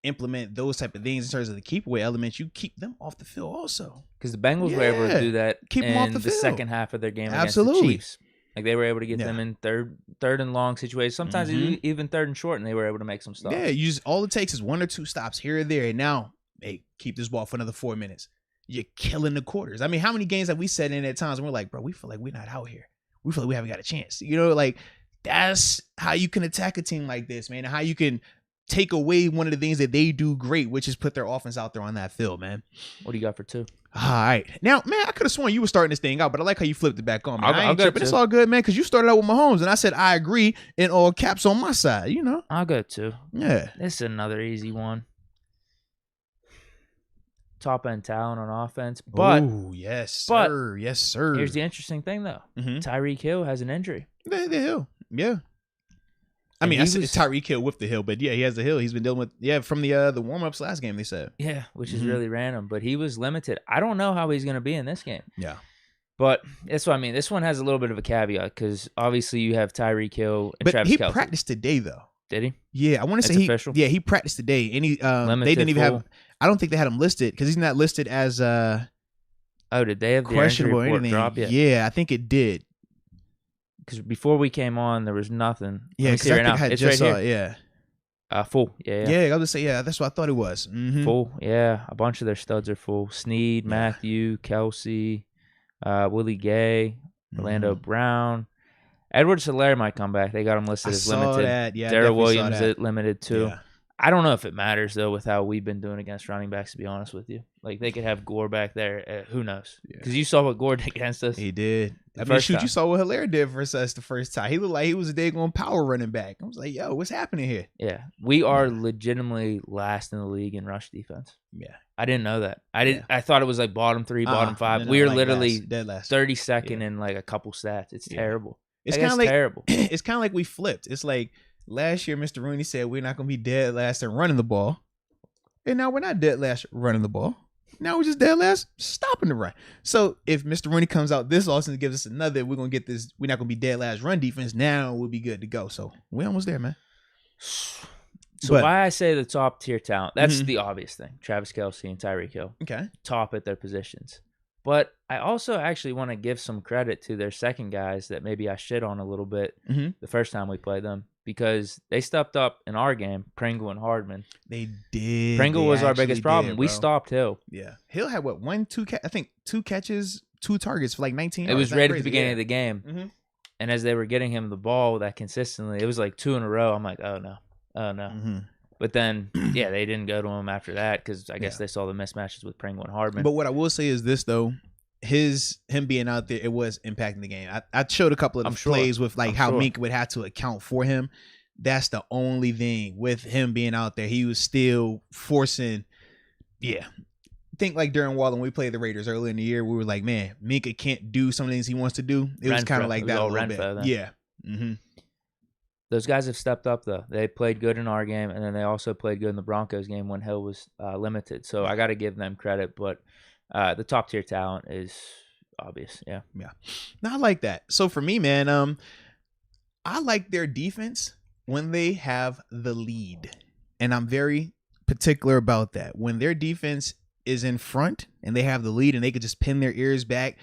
implement those type of things in terms of the keep away elements, you keep them off the field also. Because the Bengals were able to do that keep them off the field. Second half of their game against the Chiefs. Like, they were able to get them in third and long situations. Sometimes even 3rd and short, and they were able to make some stops. Yeah, all it takes is 1 or 2 stops here or there. And now, hey, keep this ball for another 4 minutes. You're killing the quarters. I mean, how many games have we sat in at times and we're like, bro, we feel like we're not out here. We feel like we haven't got a chance. You know, like, that's how you can attack a team like this, man. And how you can take away one of the things that they do great, which is put their offense out there on that field, man. What do you got for 2? All right. Now, man, I could have sworn you were starting this thing out, but I like how you flipped it back on, man. I'll go 2. It's all good, man, because you started out with Mahomes, and I said I agree in all caps on my side, you know? I'll go 2. Yeah. This is another easy one. Top-end talent on offense. But, oh, yes, sir. Yes, sir. Here's the interesting thing, though. Tyreek Hill has an injury. The Hill. Yeah. I mean, it's Tyreek Hill with the Hill, but yeah, he has the Hill. He's been dealing with, from the warm-ups last game, they said. Yeah, which is really random, but he was limited. I don't know how he's going to be in this game. Yeah. But that's what I mean. This one has a little bit of a caveat because obviously you have Tyreek Hill and Travis Kelce. But he practiced today, though. Did he? Yeah, I want to say official? Yeah, he practiced today, and they didn't even have. I don't think they had him listed because he's not listed as oh, did they have the questionable injury report drop yet? Yeah, I think it did. Because before we came on, there was nothing. Yeah, because I think I just saw it. Yeah. Full. Yeah. Yeah, I was gonna say that's what I thought it was. Full. Yeah, a bunch of their studs are full. Snead, Matthew, Kelsey, Willie Gay, Orlando Brown. Edwards-Helaire might come back. They got him listed as limited. That. Yeah, Darrell Williams is limited too. Yeah. I don't know if it matters though with how we've been doing against running backs. To be honest with you, like they could have Gore back there. Who knows? Because you saw what Gore did against us. He did. I mean, shoot, you saw what Helaire did for us the first time. He looked like he was a daggone power running back. I was like, yo, what's happening here? Yeah, we are legitimately last in the league in rush defense. Yeah, I didn't know that. I thought it was like bottom 3, bottom 5. We are literally dead last. 32nd in like a couple stats. It's terrible. It's kind of like terrible. It's kind of like we flipped. It's like last year, Mr. Rooney said we're not going to be dead last in running the ball, and now we're not dead last running the ball. Now we're just dead last stopping the run. So if Mr. Rooney comes out this offseason and gives us another, we're going to get this. We're not going to be dead last run defense. Now we'll be good to go. So we're almost there, man. So why I say the top tier talent, that's the obvious thing. Travis Kelce and Tyreek Hill. Okay. Top at their positions. But I also actually want to give some credit to their second guys that maybe I shit on a little bit the first time we played them. Because they stepped up in our game, Pringle and Hardman. They did. Pringle was our biggest problem. We stopped Hill. Yeah. Hill had what, 2 catches, 2 targets for like 19 yards. It was right at the beginning of the game. And as they were getting him the ball that consistently, it was like 2 in a row. I'm like, oh no. But then, they didn't go to him after that because I guess they saw the mismatches with Pringle and Hardman. But what I will say is this, though. Him being out there, it was impacting the game. I showed a couple of the plays with like how Mink would have to account for him. That's the only thing with him being out there. He was still forcing. Yeah. Think like during Wall when we played the Raiders earlier in the year, we were like, man, Minka can't do some things he wants to do. It was kind of like that a little bit. Yeah. Those guys have stepped up, though. They played good in our game, and then they also played good in the Broncos game when Hill was limited. So I got to give them credit, but the top-tier talent is obvious. Yeah. Yeah. Now, I like that. So for me, man, I like their defense when they have the lead. And I'm very particular about that. When their defense is in front and they have the lead and they could just pin their ears back,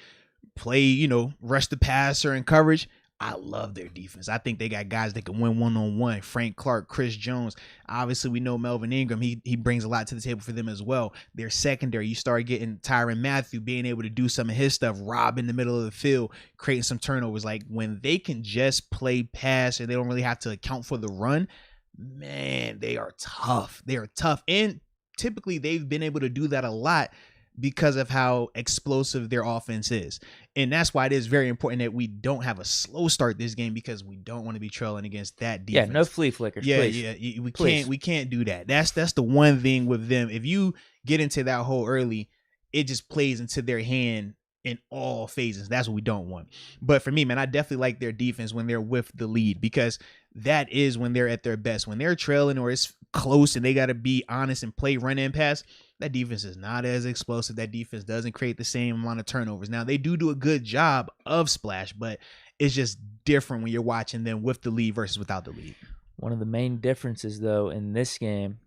play, rush the passer and coverage, I love their defense. I think they got guys that can win one-on-one. Frank Clark, Chris Jones. Obviously, we know Melvin Ingram. He brings a lot to the table for them as well. Their secondary, you start getting Tyrann Mathieu being able to do some of his stuff, rob in the middle of the field, creating some turnovers. Like, when they can just play pass and they don't really have to account for the run, man, they are tough. They are tough. And typically, they've been able to do that a lot because of how explosive their offense is. And that's why it is very important that we don't have a slow start this game, because we don't want to be trailing against that defense. Yeah, no flea flickers, please. Yeah, we can't do that. That's the one thing with them. If you get into that hole early, it just plays into their hand in all phases. That's what we don't want. But for me, man, I definitely like their defense when they're with the lead, because that is when they're at their best. When they're trailing or it's close and they got to be honest and play run and pass, that defense is not as explosive. That defense doesn't create the same amount of turnovers. Now, they do a good job of splash, but it's just different when you're watching them with the lead versus without the lead. One of the main differences, though, in this game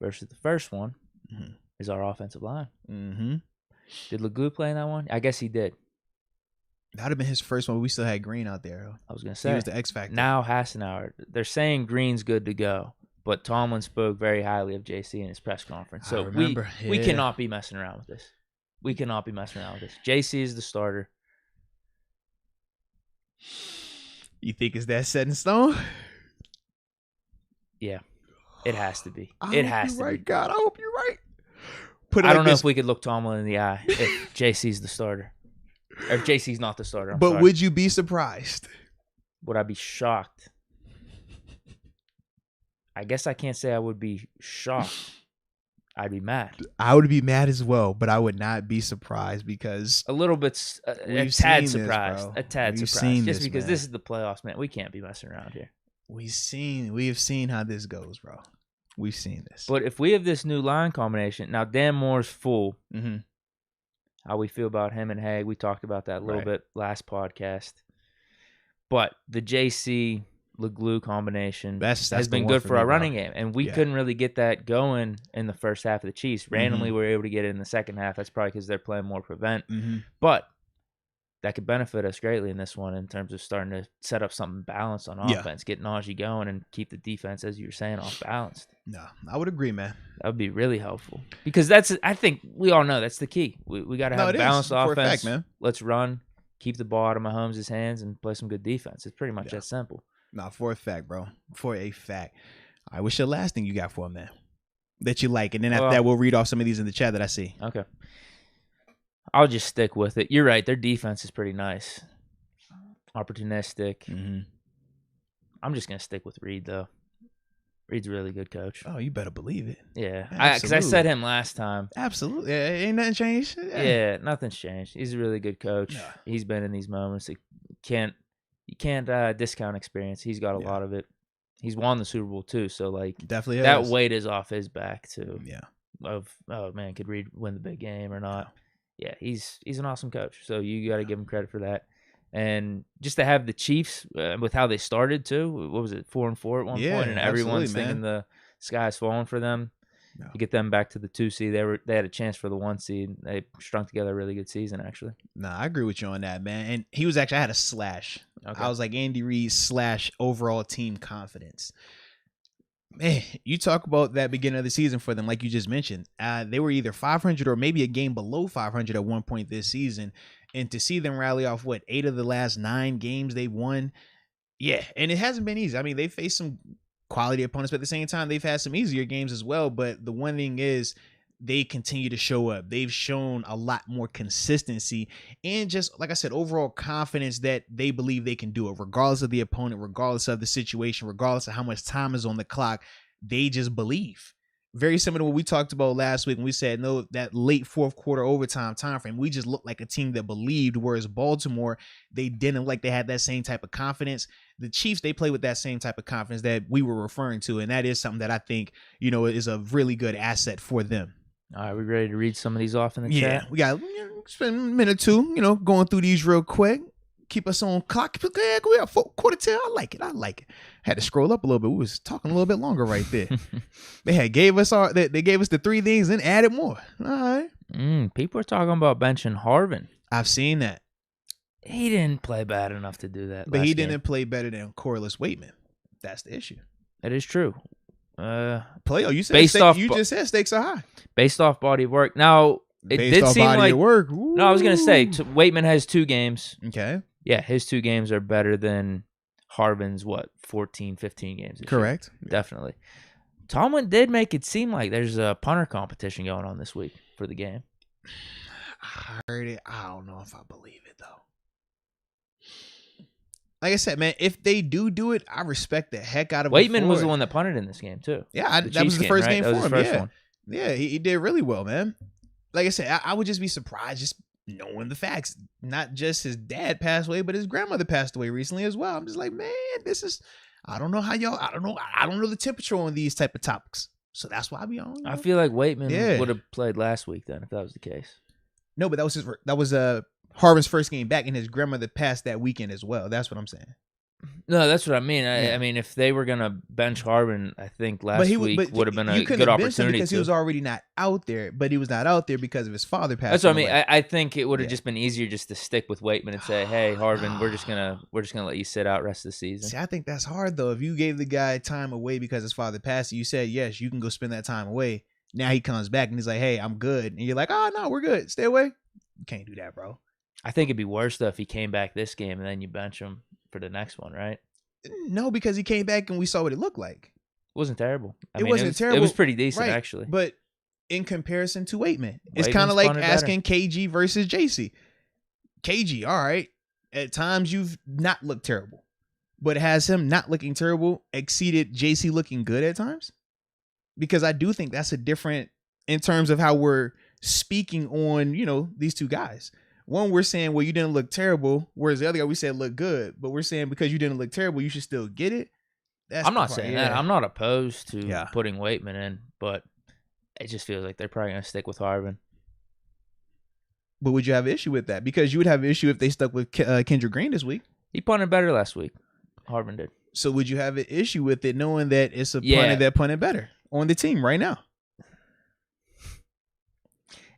versus the first one is our offensive line. Mm-hmm. Did Leglue play in that one? I guess he did. That would have been his first one. We still had Green out there. I was going to say. He was the X factor. Now Hassenauer. They're saying Green's good to go, but Tomlin spoke very highly of JC in his press conference. So we cannot be messing around with this. We cannot be messing around with this. JC is the starter. You think it's that set in stone? Yeah, it has to be. It has to be. God, I hope you're right. I don't know if we could look Tomlin in the eye if JC's the starter. Or if JC's not the starter. I'm sorry. Would you be surprised? Would I be shocked? I guess I can't say I would be shocked. I'd be mad. I would be mad as well, but I would not be surprised, because a little bit, a tad surprised. A tad surprised. Just because this is the playoffs, man. We can't be messing around here. We have seen how this goes, bro. We've seen this. But if we have this new line combination, now Dan Moore's full. Mm-hmm. How we feel about him and Haig, we talked about that a little bit last podcast. But the JC Leglue combination that's has been good for our running game, and we couldn't really get that going in the first half of the Chiefs. Randomly, we were able to get it in the second half. That's probably because they're playing more prevent. Mm-hmm. But that could benefit us greatly in this one in terms of starting to set up something balanced on offense, get Najee going, and keep the defense, as you were saying, off balanced. No, I would agree, man. That would be really helpful, because I think we all know that's the key. We got to have a balanced offense. For a fact, man. Let's run, keep the ball out of Mahomes' hands, and play some good defense. It's pretty much that simple. No, for a fact, bro. For a fact. All right, what's your last thing you got for him, man, that you like? And then after that, we'll read off some of these in the chat that I see. Okay. I'll just stick with it. You're right. Their defense is pretty nice. Opportunistic. Mm-hmm. I'm just going to stick with Reed, though. Reed's a really good coach. Oh, you better believe it. Yeah. Because I said him last time. Absolutely. Ain't nothing changed. Yeah, nothing's changed. He's a really good coach. Yeah. He's been in these moments. You can't discount experience. He's got a lot of it. He's won the Super Bowl, too. So, definitely that weight is off his back, too. Yeah. Oh, man, could Reed win the big game or not? Yeah, he's an awesome coach. So you got to give him credit for that. And just to have the Chiefs with how they started too. What was it, 4-4 at one point, and everyone's thinking the sky's falling for them. No. To get them back to the 2 seed, they had a chance for the 1 seed. They strung together a really good season, actually. No, I agree with you on that, man. And he was actually, I had a slash. Okay. I was like Andy Reid / overall team confidence. Man, you talk about that beginning of the season for them, like you just mentioned. They were either 500 or maybe a game below 500 at one point this season. And to see them rally off, 8 of the last 9 games they won. Yeah, and it hasn't been easy. I mean, they faced some quality opponents, but at the same time, they've had some easier games as well. But the one thing is, they continue to show up. They've shown a lot more consistency and just, like I said, overall confidence that they believe they can do it, regardless of the opponent, regardless of the situation, regardless of how much time is on the clock. They just believe. very similar to what we talked about last week when we said, no, that late fourth quarter overtime time frame, we just looked like a team that believed, whereas Baltimore, they didn't like they had that same type of confidence. The Chiefs, they play with that same type of confidence that we were referring to, and that is something that I think, is a really good asset for them. All right, we ready to read some of these off in the chat? Yeah, we got spend a minute or two, going through these real quick. Keep us on clock. Yeah, we have 4:45. I like it. Had to scroll up a little bit. We was talking a little bit longer right there. They gave us the 3 things and added more. All right. People are talking about benching Harvin. I've seen that. He didn't play bad enough to do that. But he didn't play better than Corliss Waitman. That's the issue. That is true. You just said stakes are high. Based off body of work. Now, it did seem like work. No, I was gonna say Waitman has 2 games. Okay. Yeah, his 2 games are better than Harvin's 14, 15 games. Correct. Year. Definitely. Tomlin did make it seem like there's a punter competition going on this week for the game. I heard it. I don't know if I believe it though. Like I said, man, if they do it, I respect the heck out of Waitman was the one that punted in this game too. Yeah, that was the first game for him. One. Yeah, he did really well, man. Like I said, I would just be surprised just knowing the facts. Not just his dad passed away, but his grandmother passed away recently as well. I'm just like, man, I don't know how y'all, I don't know the temperature on these type of topics. So that's why I be on. I feel like Waitman would have played last week then if that was the case. No, but that was Harvin's first game back, and his grandmother passed that weekend as well. That's what I'm saying. No, that's what I mean. I mean, if they were gonna bench Harvin, I think last week would have been a good opportunity because he was already not out there. But he was not out there because of his father passing. That's what I mean. I think it would have just been easier just to stick with Waitman and say, "Hey, Harvin, we're just gonna let you sit out rest of the season." See, I think that's hard though. If you gave the guy time away because his father passed, you said yes, you can go spend that time away. Now he comes back and he's like, "Hey, I'm good," and you're like, "Oh no, we're good. Stay away." You can't do that, bro. I think it'd be worse though if he came back this game and then you bench him for the next one, right? No, because he came back and we saw what it looked like. It wasn't terrible. It wasn't terrible. It was pretty decent, right, actually. But in comparison to Waitman, it's kind of like asking KG versus JC. KG, all right, at times you've not looked terrible, but has him not looking terrible exceeded JC looking good at times? Because I do think that's a different in terms of how we're speaking on, these two guys. One, we're saying, well, you didn't look terrible, whereas the other guy, we said look good. But we're saying because you didn't look terrible, you should still get it. I'm not saying that. I'm not opposed to putting Waitman in, but it just feels like they're probably going to stick with Harvin. But would you have an issue with that? Because you would have an issue if they stuck with Kendrick Green this week. He punted better last week. Harvin did. So would you have an issue with it knowing that it's a punter that punted better on the team right now?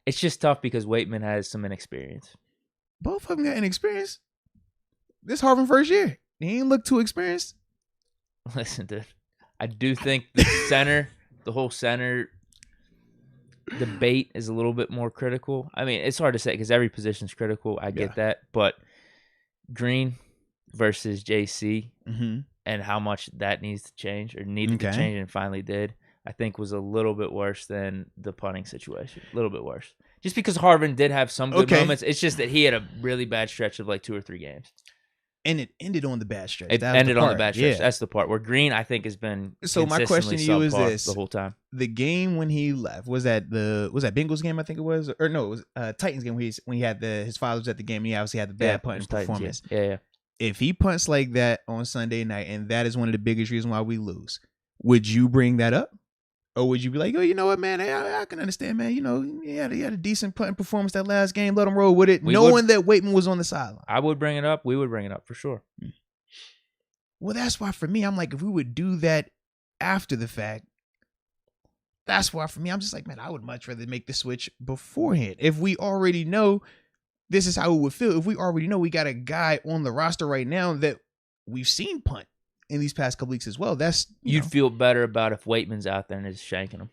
It's just tough because Waitman has some inexperience. Both of them got inexperience. This Harvin first year. He ain't look too experienced. Listen, dude. I do think the whole center debate is a little bit more critical. I mean, it's hard to say because every position is critical. I get that. But Green versus JC and how much that needs to change or needed to change and finally did, I think was a little bit worse than the punting situation. A little bit worse. Just because Harvin did have some good moments. It's just that he had a really bad stretch of like 2 or 3 games. And it ended on the bad stretch. It ended on the bad stretch. Yeah. That's the part where Green, I think, has been so my question to you is this: the whole time. The game when he left was that Bengals game? I think it was, or no, it was Titans game when he had his father was at the game and he obviously had the bad punting performance. Yeah. If he punts like that on Sunday night, and that is one of the biggest reasons why we lose, would you bring that up? Or would you be like, oh, you know what, man? I can understand, man. He had a decent punting performance that last game. Let him roll with it, knowing that Waitman was on the sideline. I would bring it up. We would bring it up for sure. Well, that's why for me, I'm like, if we would do that after the fact, that's why for me, I'm just like, man, I would much rather make the switch beforehand. If we already know this is how it would feel, if we already know we got a guy on the roster right now that we've seen punt in these past couple weeks as well, you'd feel better about if Waitman's out there and is shanking him.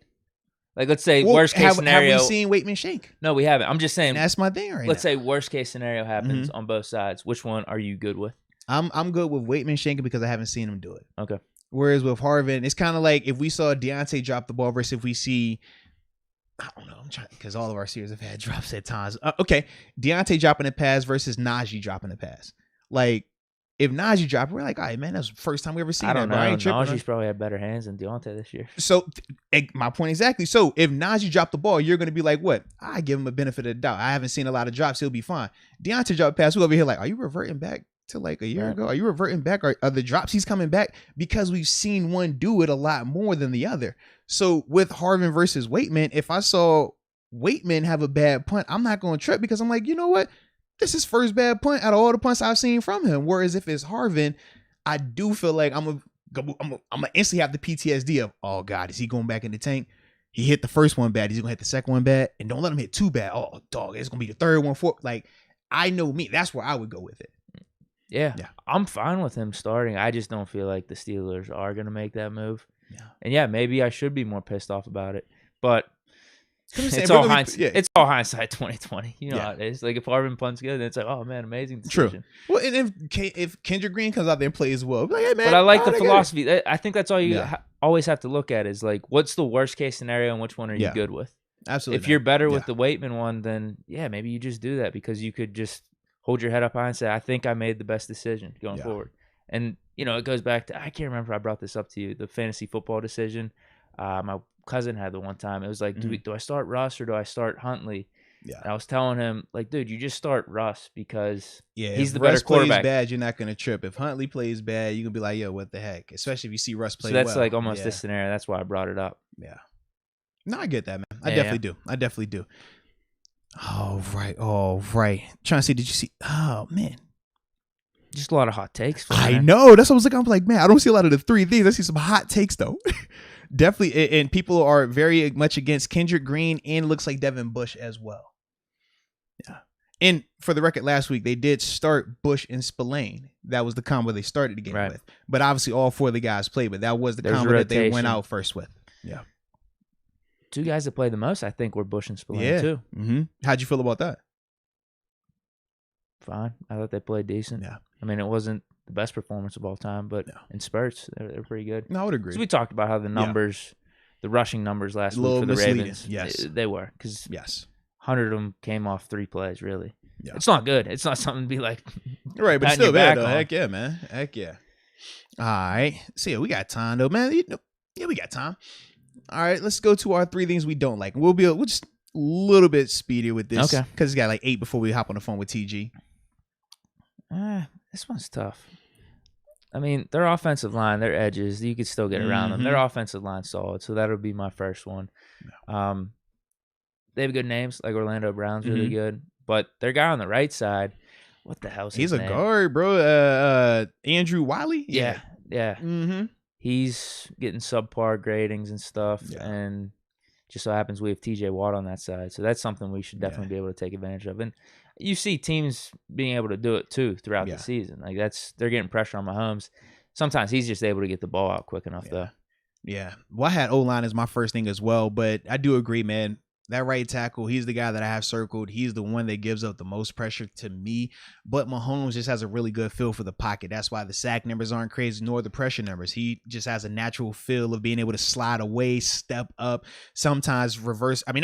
Like, let's say worst case scenario. Have we seen Waitman shank? No, we haven't. I'm just saying. That's my thing right now. Let's say worst case scenario happens on both sides. Which one are you good with? I'm good with Waitman shanking because I haven't seen him do it. Okay. Whereas with Harvin, it's kind of like if we saw Deontay drop the ball versus if we see, I don't know, I'm trying because all of our series have had drops at times. Okay, Deontay dropping a pass versus Najee dropping a pass. Like, if Najee dropped, we're like, all right, man, that's the first time we ever seen that. I don't know. I ain't tripping. Najee's probably had better hands than Deontay this year. So my point exactly. So if Najee dropped the ball, you're going to be like, what? I give him a benefit of the doubt. I haven't seen a lot of drops. He'll be fine. Deontay dropped pass. We over here like, are you reverting back to like a year ago? Are you reverting back? Are the drops he's coming back? Because we've seen one do it a lot more than the other. So with Harvin versus Waitman, if I saw Waitman have a bad punt, I'm not going to trip because I'm like, you know what? This is first bad punt out of all the punts I've seen from him. Whereas if it's Harvin, I do feel like I'm gonna instantly have the PTSD of, oh God, is he going back in the tank? He hit the first one bad. He's gonna hit the second one bad, and don't let him hit too bad. Oh dog, it's gonna be the third one, fourth. Like I know me, that's where I would go with it. Yeah, I'm fine with him starting. I just don't feel like the Steelers are gonna make that move. Yeah, and yeah, maybe I should be more pissed off about it, but. It's all hindsight. It's all hindsight 2020. You know how it is. Like if Harvin punts good, then it's like, oh man, amazing decision. True. Well, and if Kendrick Green comes out there and plays well, like, hey, man, but I like the philosophy. I think that's all you always have to look at is like, what's the worst case scenario and which one are you good with? Absolutely. If you're better with the Waitman one, then maybe you just do that because you could just hold your head up high and say, I think I made the best decision going forward. And it goes back to, I can't remember if I brought this up to you, the fantasy football decision. My cousin had the one time. It was like, do I start Russ or do I start Huntley? Yeah. And I was telling him, like, dude, you just start Russ because he's the better quarterback. If Russ plays bad, you're not going to trip. If Huntley plays bad, you're going to be like, yo, what the heck? Especially if you see Russ play well. So that's like almost this scenario. That's why I brought it up. Yeah. No, I get that, man. I definitely do. All right. Trying to see, did you see? Oh, man. Just a lot of hot takes. I know. That's what I was looking. I'm like, man, I don't see a lot of the three things. I see some hot takes, though. Definitely, and people are very much against Kendrick Green and looks like Devin Bush as well. Yeah. And for the record, last week they did start Bush and Spillane. That was the combo they started the game with. But obviously all four of the guys played, but that was the combo that they went out first with. Yeah. Two guys that played the most, I think, were Bush and Spillane too. Mm-hmm. How'd you feel about that? Fine. I thought they played decent. Yeah. I mean, it wasn't the best performance of all time, but in spurts, they're pretty good. No, I would agree. So we talked about how the numbers, the rushing numbers last week for the Ravens, they were. Because 100 of them came off 3 plays, really. Yeah. It's not good. It's not something to be like, right, but still bad, though. Heck yeah, man. Heck yeah. All right. See, we got time, though, man. Yeah, we got time. All right, let's go to our 3 things we don't like. We'll just a little bit speedier with this. Okay. Because it's got like 8 before we hop on the phone with TG. This one's tough. I mean, their offensive line, their edges, you could still get around them. Their offensive line's solid, so that'll be my first one. They have good names, like Orlando Brown's really good, but their guy on the right side, what the hell's his name? He's a guard, bro. Andrew Wiley? Yeah. Mm-hmm. He's getting subpar gradings and stuff, and just so happens we have TJ Watt on that side, so that's something we should definitely be able to take advantage of. And you see teams being able to do it too throughout the season. Like they're getting pressure on Mahomes. Sometimes he's just able to get the ball out quick enough though. Yeah. Well, I had O-line as my first thing as well, but I do agree, man. That right tackle, he's the guy that I have circled. He's the one that gives up the most pressure to me. But Mahomes just has a really good feel for the pocket. That's why the sack numbers aren't crazy, nor the pressure numbers. He just has a natural feel of being able to slide away, step up, sometimes not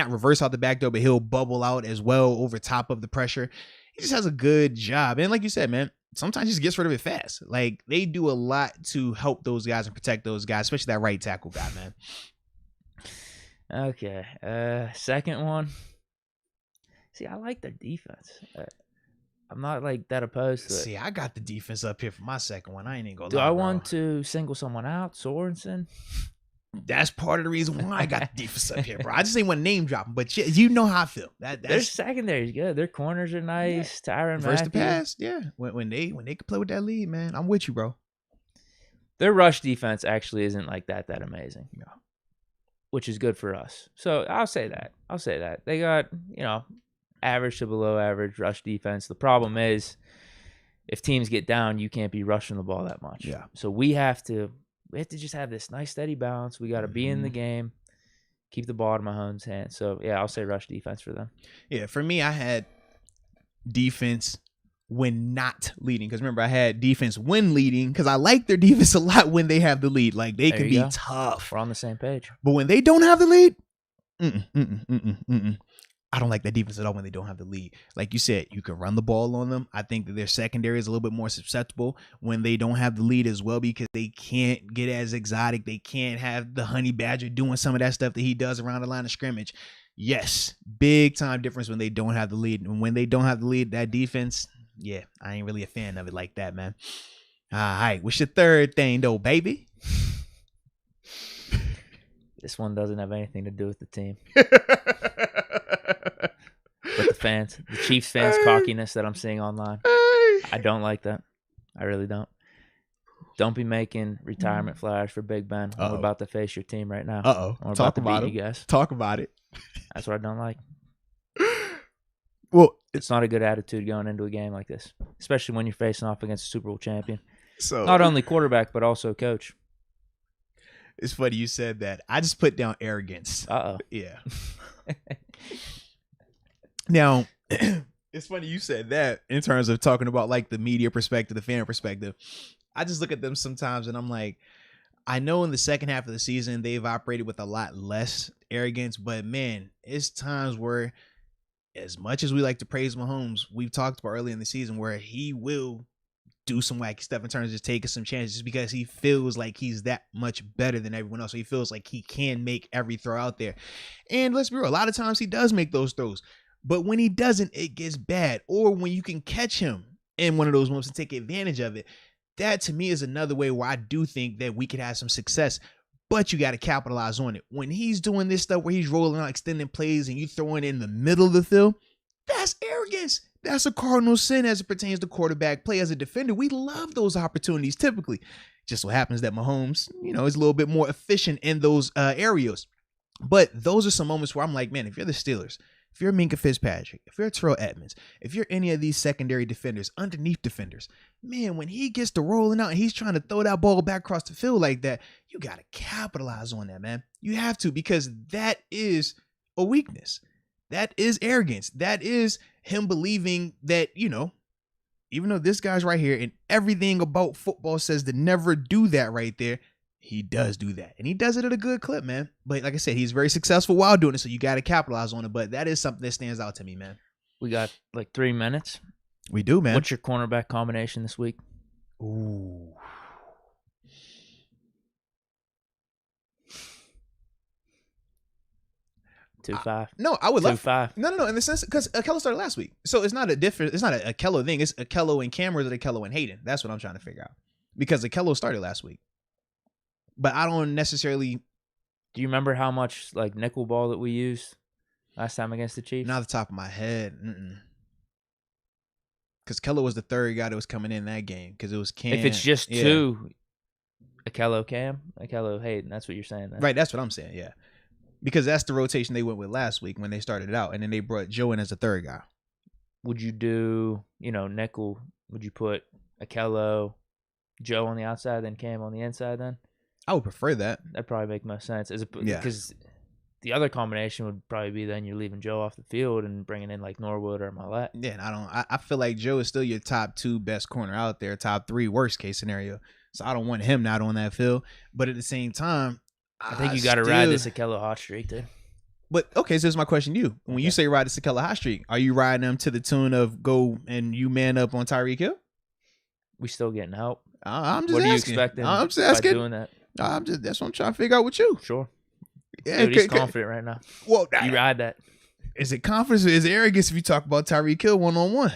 reverse out the back door, but he'll bubble out as well over top of the pressure. He just has a good job. And like you said, man, sometimes he just gets rid of it fast. Like they do a lot to help those guys and protect those guys, especially that right tackle guy, man. Okay. Second one. See, I like their defense. I'm not like that opposed to it. See, I got the defense up here for my second one. I ain't even gonna lie. Do I want to single someone out? Sorensen? That's part of the reason why I got the defense up here, bro. I just ain't want to name drop them, but you know how I feel. Their secondary's good. Their corners are nice. Tyrann Mathieu. First to pass, when they can play with that lead, man, I'm with you, bro. Their rush defense actually isn't like that amazing. No. Which is good for us. So I'll say that. They got, average to below average rush defense. The problem is if teams get down, you can't be rushing the ball that much. Yeah. So we have to just have this nice steady balance. We got to be in the game, keep the ball in Mahomes' hands. So yeah, I'll say rush defense for them. Yeah, for me, I had defense when not leading. Because remember, I had defense when leading because I like their defense a lot when they have the lead. Like, they can be tough. We're on the same page. But when they don't have the lead, I don't like that defense at all when they don't have the lead. Like you said, you can run the ball on them. I think that their secondary is a little bit more susceptible when they don't have the lead as well, because they can't get as exotic. They can't have the honey badger doing some of that stuff that he does around the line of scrimmage. Yes, big time difference when they don't have the lead. And when they don't have the lead, that defense, yeah, I ain't really a fan of it like that, man. All right, what's your third thing though, baby? This one doesn't have anything to do with the team. But the fans, the Chiefs fans' cockiness that I'm seeing online. I don't like that. I really don't. Don't be making retirement flyers for Big Ben when we're about to face your team right now. We're Talk about to about beat it. you guys. Talk about it. That's what I don't like. Well, it's not a good attitude going into a game like this, especially when you're facing off against a Super Bowl champion. So not only quarterback, but also coach. It's funny you said that. I just put down arrogance. Yeah. Now, it's funny you said that in terms of talking about like the media perspective, the fan perspective. I just look at them sometimes and I'm like, I know in the second half of the season, they've operated with a lot less arrogance, but man, it's times where as much as we like to praise Mahomes, we've talked about early in the season where he will do some wacky stuff in terms of just taking some chances just because he feels like he's that much better than everyone else. So he feels like he can make every throw out there. And let's be real, a lot of times he does make those throws. But when he doesn't, it gets bad. Or when you can catch him in one of those moments and take advantage of it, that to me is another way where I do think that we could have some success. But you got to capitalize on it. When he's doing this stuff where he's rolling out extending plays and you throwing it in the middle of the field, that's arrogance. That's a cardinal sin as it pertains to quarterback play. As a defender, we love those opportunities typically. Just so happens that Mahomes, is a little bit more efficient in those areas. But those are some moments where I'm like, man, if you're the Steelers, if you're Minkah Fitzpatrick, if you're Terrell Edmonds, if you're any of these secondary defenders, underneath defenders, man, when he gets to rolling out and he's trying to throw that ball back across the field like that, you got to capitalize on that, man. You have to, because that is a weakness. That is arrogance. That is him believing that, even though this guy's right here and everything about football says to never do that right there, he does do that. And he does it at a good clip, man. But like I said, he's very successful while doing it, so you got to capitalize on it. But that is something that stands out to me, man. We got like 3 minutes. We do, man. What's your cornerback combination this week? Ooh. 2-5. No, I would love 2-5. No. In the sense, because Akello started last week, so it's not a different. It's not a Akello thing. It's Akello and Cameron, or Akello and Hayden. That's what I'm trying to figure out. Because Akello started last week, but I don't necessarily. Do you remember how much like nickel ball that we used last time against the Chiefs? Not off the top of my head. Because Keller was the third guy that was coming in that game. Because it was Cam. If it's just two, Akello Cam, Akello Hayden. That's what you're saying. Then. Right. That's what I'm saying. Yeah. Because that's the rotation they went with last week when they started it out. And then they brought Joe in as the third guy. Would you do, nickel? Would you put Akello, Joe on the outside, then Cam on the inside then? I would prefer that. That'd probably make most sense. Because the other combination would probably be then you're leaving Joe off the field and bringing in like Norwood or Millette. Yeah, and I feel like Joe is still your top 2 best corner out there, top 3 worst case scenario. So I don't want him not on that field. But at the same time, I think you got to ride this Akello hot streak, dude. But okay, so this is my question to you. When you say ride the Akello hot streak, are you riding them to the tune of go and you man up on Tyreek Hill? We still getting help. I'm just what asking. are you expecting? I'm just asking. By doing that. That's what I'm trying to figure out with you. Sure. Yeah, dude, he's confident right now. Well, you ride that. Is it confidence or is it arrogance if you talk about Tyreek Hill one-on-one?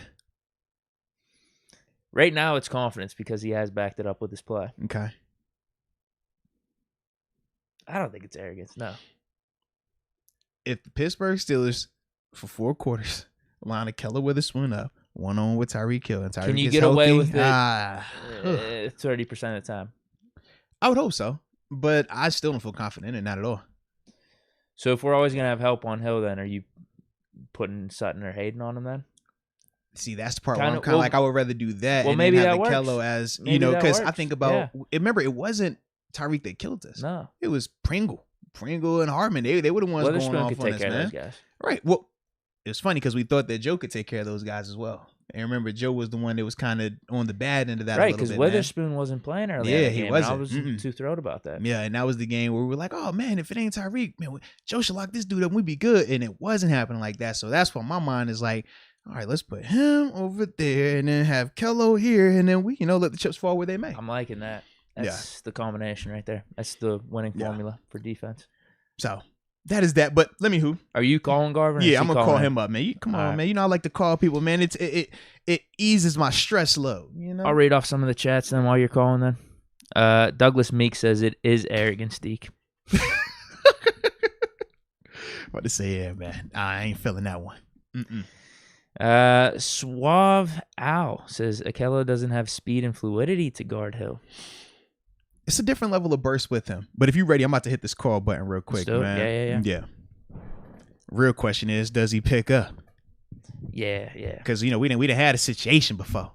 Right now, it's confidence because he has backed it up with his play. Okay. I don't think it's arrogance, no. If the Pittsburgh Steelers, for 4 quarters, line Akello Witherspoon up, one-on-one with Tyreek Hill, and Tyreek can you gets get healthy, away with it 30% of the time? I would hope so, but I still don't feel confident in it, not at all. So if we're always going to have help on Hill, then are you putting Sutton or Hayden on him then? See, that's the part where I'm kind of like, I would rather do that and maybe then have that Akello works. as, because I think about, remember, it wasn't Tyreek that killed us. No. It was Pringle and Harmon. They were the ones going off on us, man. Right. Well, it's funny because we thought that Joe could take care of those guys as well. And remember, Joe was the one that was kind of on the bad end of that, right? Because Witherspoon wasn't playing earlier. Yeah, he wasn't. I wasn't too thrilled about that. Yeah, and that was the game where we were like, "Oh man, if it ain't Tyreek, man, Joe should lock this dude up. We'd be good." And it wasn't happening like that. So that's why my mind is like, "All right, let's put him over there, and then have Kello here, and then we, let the chips fall where they may." I'm liking that. That's the combination right there. That's the winning formula for defense. So that is that. But let me who? Are you calling Garvin? Yeah, I'm gonna call him up, man. Come on, man. I like to call people, man. It eases my stress load. I'll read off some of the chats then while you're calling. Then, Douglas Meek says it is arrogance, Deke. About to say, yeah, man. I ain't feeling that one. Suave Owl says Akello doesn't have speed and fluidity to guard Hill. It's a different level of burst with him. But if you're ready, I'm about to hit this call button real quick, man. Yeah. Real question is, does he pick up? Yeah. Because, we didn't had a situation before.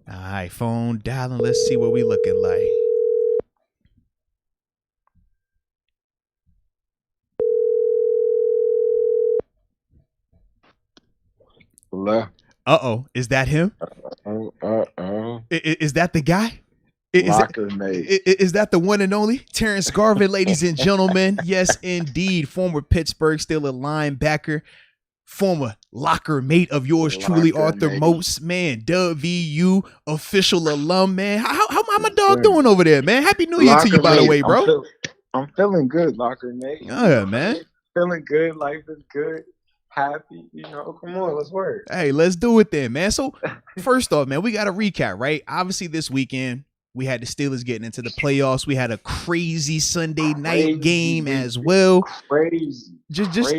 All right, phone dialing. Let's see what we looking like. Hello? Uh-oh. Is that him? Is that the guy? Is that the one and only Terence Garvin, ladies and gentlemen? Yes, indeed. Former Pittsburgh Steelers linebacker, former locker mate of yours truly, Arthur Moats, man. WVU official alum, man. How my dog doing over there, man? Happy New Year to you, by the way, bro. I'm feeling good, locker mate. Yeah, man. Feeling good. Life is good. Happy, come on, let's work. Hey, let's do it then, man. So first off, man, we got to recap, right? Obviously this weekend, we had the Steelers getting into the playoffs. We had a crazy Sunday night game as well. Crazy. Just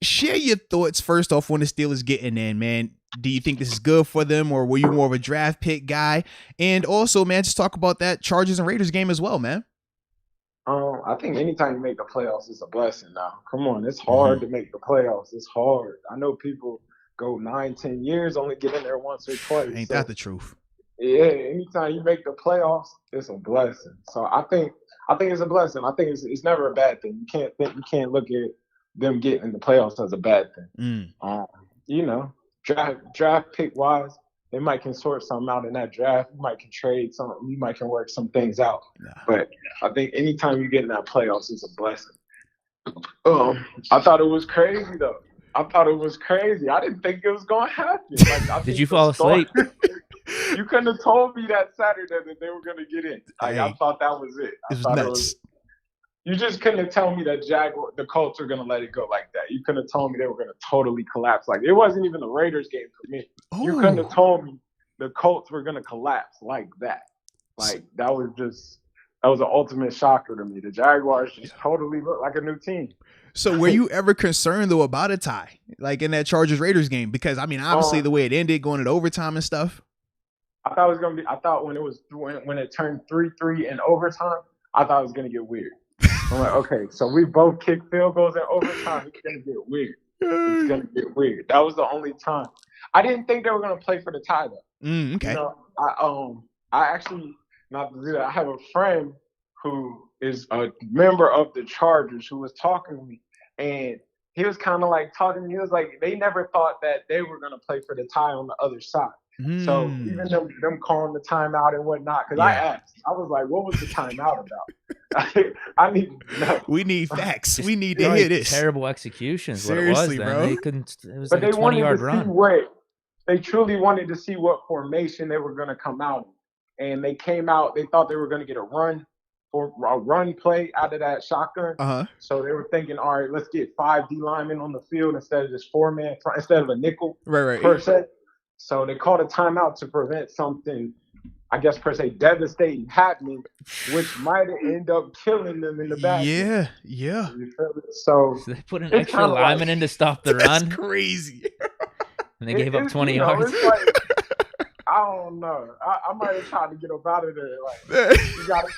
share your thoughts first off on the Steelers getting in, man. Do you think this is good for them, or were you more of a draft pick guy? And also, man, just talk about that Chargers and Raiders game as well, man. I think anytime you make the playoffs, it's a blessing now. Come on, it's hard to make the playoffs. It's hard. I know people go 9-10 years, only get in there once or twice. Ain't that the truth? Yeah, anytime you make the playoffs, it's a blessing. So I think it's a blessing. I think it's never a bad thing. You can't look at them getting in the playoffs as a bad thing. Draft pick wise, they might can sort something out in that draft. You might can trade something. You might can work some things out. But I think anytime you get in that playoffs, it's a blessing. I thought it was crazy though. I didn't think it was going to happen. Did you fall asleep? You couldn't have told me that Saturday that they were going to get in. I thought that was it. It was nuts. You just couldn't have told me that the Colts were going to let it go like that. You couldn't have told me they were going to totally collapse. Like, it wasn't even the Raiders game for me. Ooh. You couldn't have told me the Colts were going to collapse like that. Like, that was an ultimate shocker to me. The Jaguars just totally looked like a new team. So were you ever concerned, though, about a tie, like in that Chargers-Raiders game? Because, obviously the way it ended, going into overtime and stuff. I thought it was going to be – I thought when it turned 3-3 in overtime, I thought it was going to get weird. I'm like, okay, so we both kick field goals in overtime. It's going to get weird. That was the only time. I didn't think they were going to play for the tie, though. Okay. I actually, not to do that, I have a friend who is a member of the Chargers who was talking to me, and he was kind of like talking to me. He was like, they never thought that they were going to play for the tie on the other side. So even them calling the timeout and whatnot, because I asked, I was like, what was the timeout about? I need to know. We need facts. We need to hear this. Terrible executions. Seriously, what it was, bro. They couldn't. It was like a 20-yard run. They truly wanted to see what formation they were going to come out in. And they came out, they thought they were going to get a run play out of that shotgun. So they were thinking, all right, let's get 5 D linemen on the field instead of just 4-man, instead of a nickel per se. So they called a timeout to prevent something, I guess, per se, devastating happening, which might have ended up killing them in the back. Yeah. You feel it? So they put an extra lineman in to stop the run. That's crazy. And they gave up 20 yards. It's like, I don't know. I might have tried to get up out of there. Like,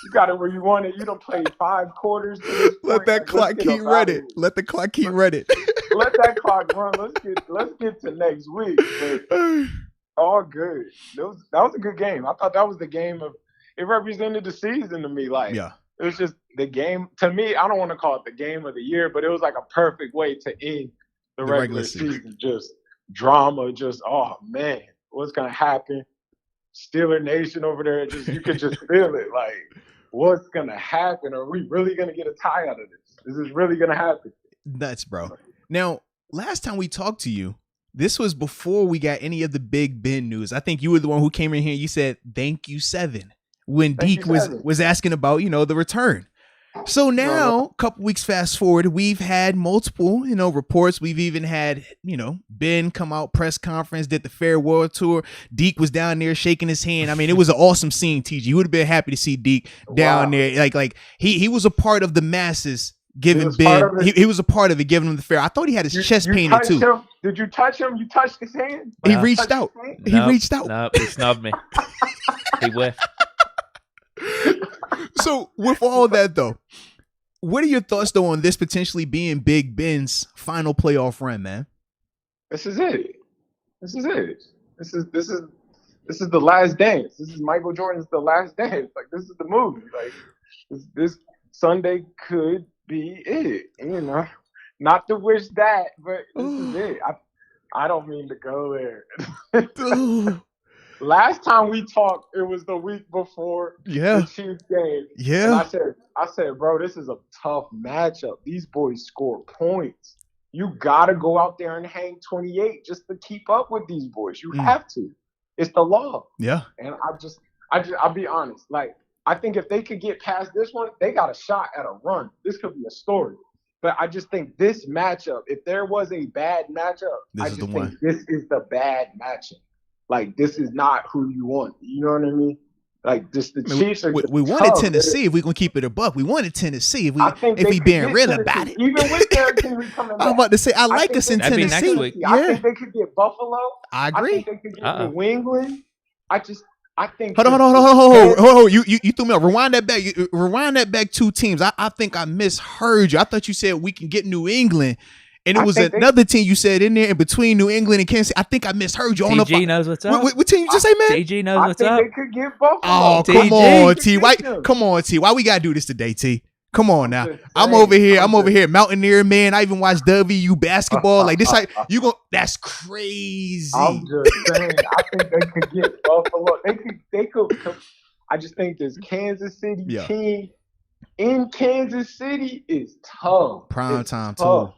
you got it where you want it. You don't play 5 quarters. Let that clock keep running. Let the clock keep running. Let that clock run. Let's get to next week. But all good. That was a good game. I thought that was the game of it represented the season to me. Like, it was just the game to me. I don't want to call it the game of the year, but it was like a perfect way to end the regular season. Just drama. Just, oh man, what's gonna happen? Steeler Nation over there, you could just feel it. Like, what's gonna happen? Are we really gonna get a tie out of this? Is this really gonna happen? Nuts, bro. Now, last time we talked to you, this was before we got any of the Big Ben news. I think you were the one who came in here. You said, "Thank you, 7," when Deke was asking about, the return. So now, a couple weeks fast forward, we've had multiple, reports. We've even had, Ben come out, press conference, did the farewell tour. Deke was down there shaking his hand. I mean, it was an awesome scene, TG. You would have been happy to see Deke down there. Like he was a part of the masses giving Ben. He was a part of it, giving him the fair. I thought he had his chest painted too. Him? Did you touch him? You touched his hand? He reached out. He reached out. No, he snubbed me. He whiffed. So with all that though, what are your thoughts though on this potentially being Big Ben's final playoff run, man? This is it. This is the last dance. This is Michael Jordan's The Last Dance. Like, this is the movie. Like, this Sunday could be it. Not to wish that, but this is it. I don't mean to go there. Last time we talked, it was the week before the Chiefs game. Yeah. And I said, bro, this is a tough matchup. These boys score points. You got to go out there and hang 28 just to keep up with these boys. You have to. It's the law. Yeah. And I'll be honest. Like, I think if they could get past this one, they got a shot at a run. This could be a story. But I just think this matchup, if there was a bad matchup, this is the bad matchup. Like, this is not who you want. You know what I mean? Like, just the Chiefs are we wanted Tennessee if we can keep it a buck. We wanted Tennessee if we being real about it. Even with Derrick Henry coming back. I'm about to say, I like us in Tennessee. I think they could get Buffalo. I agree. I think they could get New England. I think. Hold on. You threw me off. Rewind that back. Rewind that back 2 teams. I think I misheard you. I thought you said we can get New England. And it was another team you said in there in between New England and Kansas City. I think I misheard you. TG knows what's up. What team you just say, man? TG knows what's up. They could get Buffalo. Oh, come on, T. Come on, T. Why we gotta do this today, T? Come on now. I'm over here, Mountaineer, man. I even watch WVU basketball. Like this, that's crazy. I'm just saying. I think they could get Buffalo. They could. I just think this Kansas City team in Kansas City is tough. Prime time too.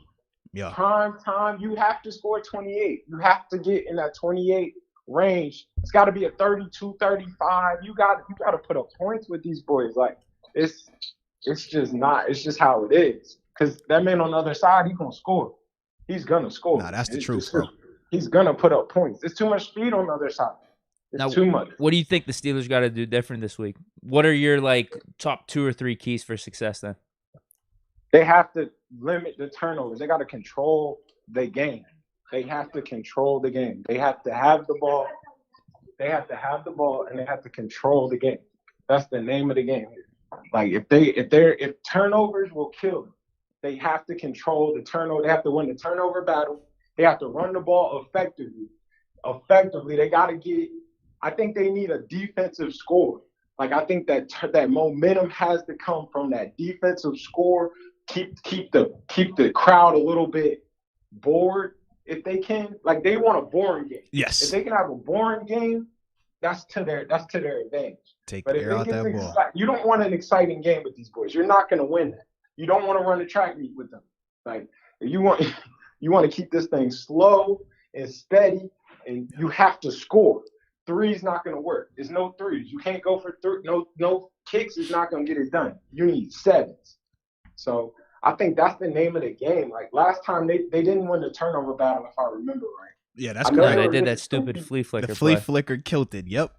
Yeah. Prime time, you have to score 28. You have to get in that 28 range. It's got to be a 32, 35. You got to put up points with these boys. Like, it's just how it is. Because that man on the other side, he's going to score. He's going to score. Nah, that's the truth, bro. He's going to put up points. There's too much speed on the other side. It's too much. What do you think the Steelers got to do different this week? What are your, top 2 or 3 keys for success then? They have to limit the turnovers. They got to control the game. They have to control the game. They have to have the ball. They have to have the ball, and they have to control the game. That's the name of the game. Like, if turnovers will kill them, they have to control the turnover. They have to win the turnover battle. They have to run the ball effectively. They got to get. I think they need a defensive score. Like, I think that momentum has to come from that defensive score. Keep the crowd a little bit bored if they can. Like, they want a boring game. Yes. If they can have a boring game, that's to their advantage. Take the air out that ball. You don't want an exciting game with these boys. You're not going to win that. You don't want to run a track meet with them. Like, you want to keep this thing slow and steady, and you have to score. 3's not going to work. There's no 3s. You can't go for 3. No kicks is not going to get it done. You need 7s. So I think that's the name of the game. Like, last time they didn't win the turnover battle, if I remember right. Yeah, that's correct. They did that stupid flea flicker. The flea flicker killed it. Yep.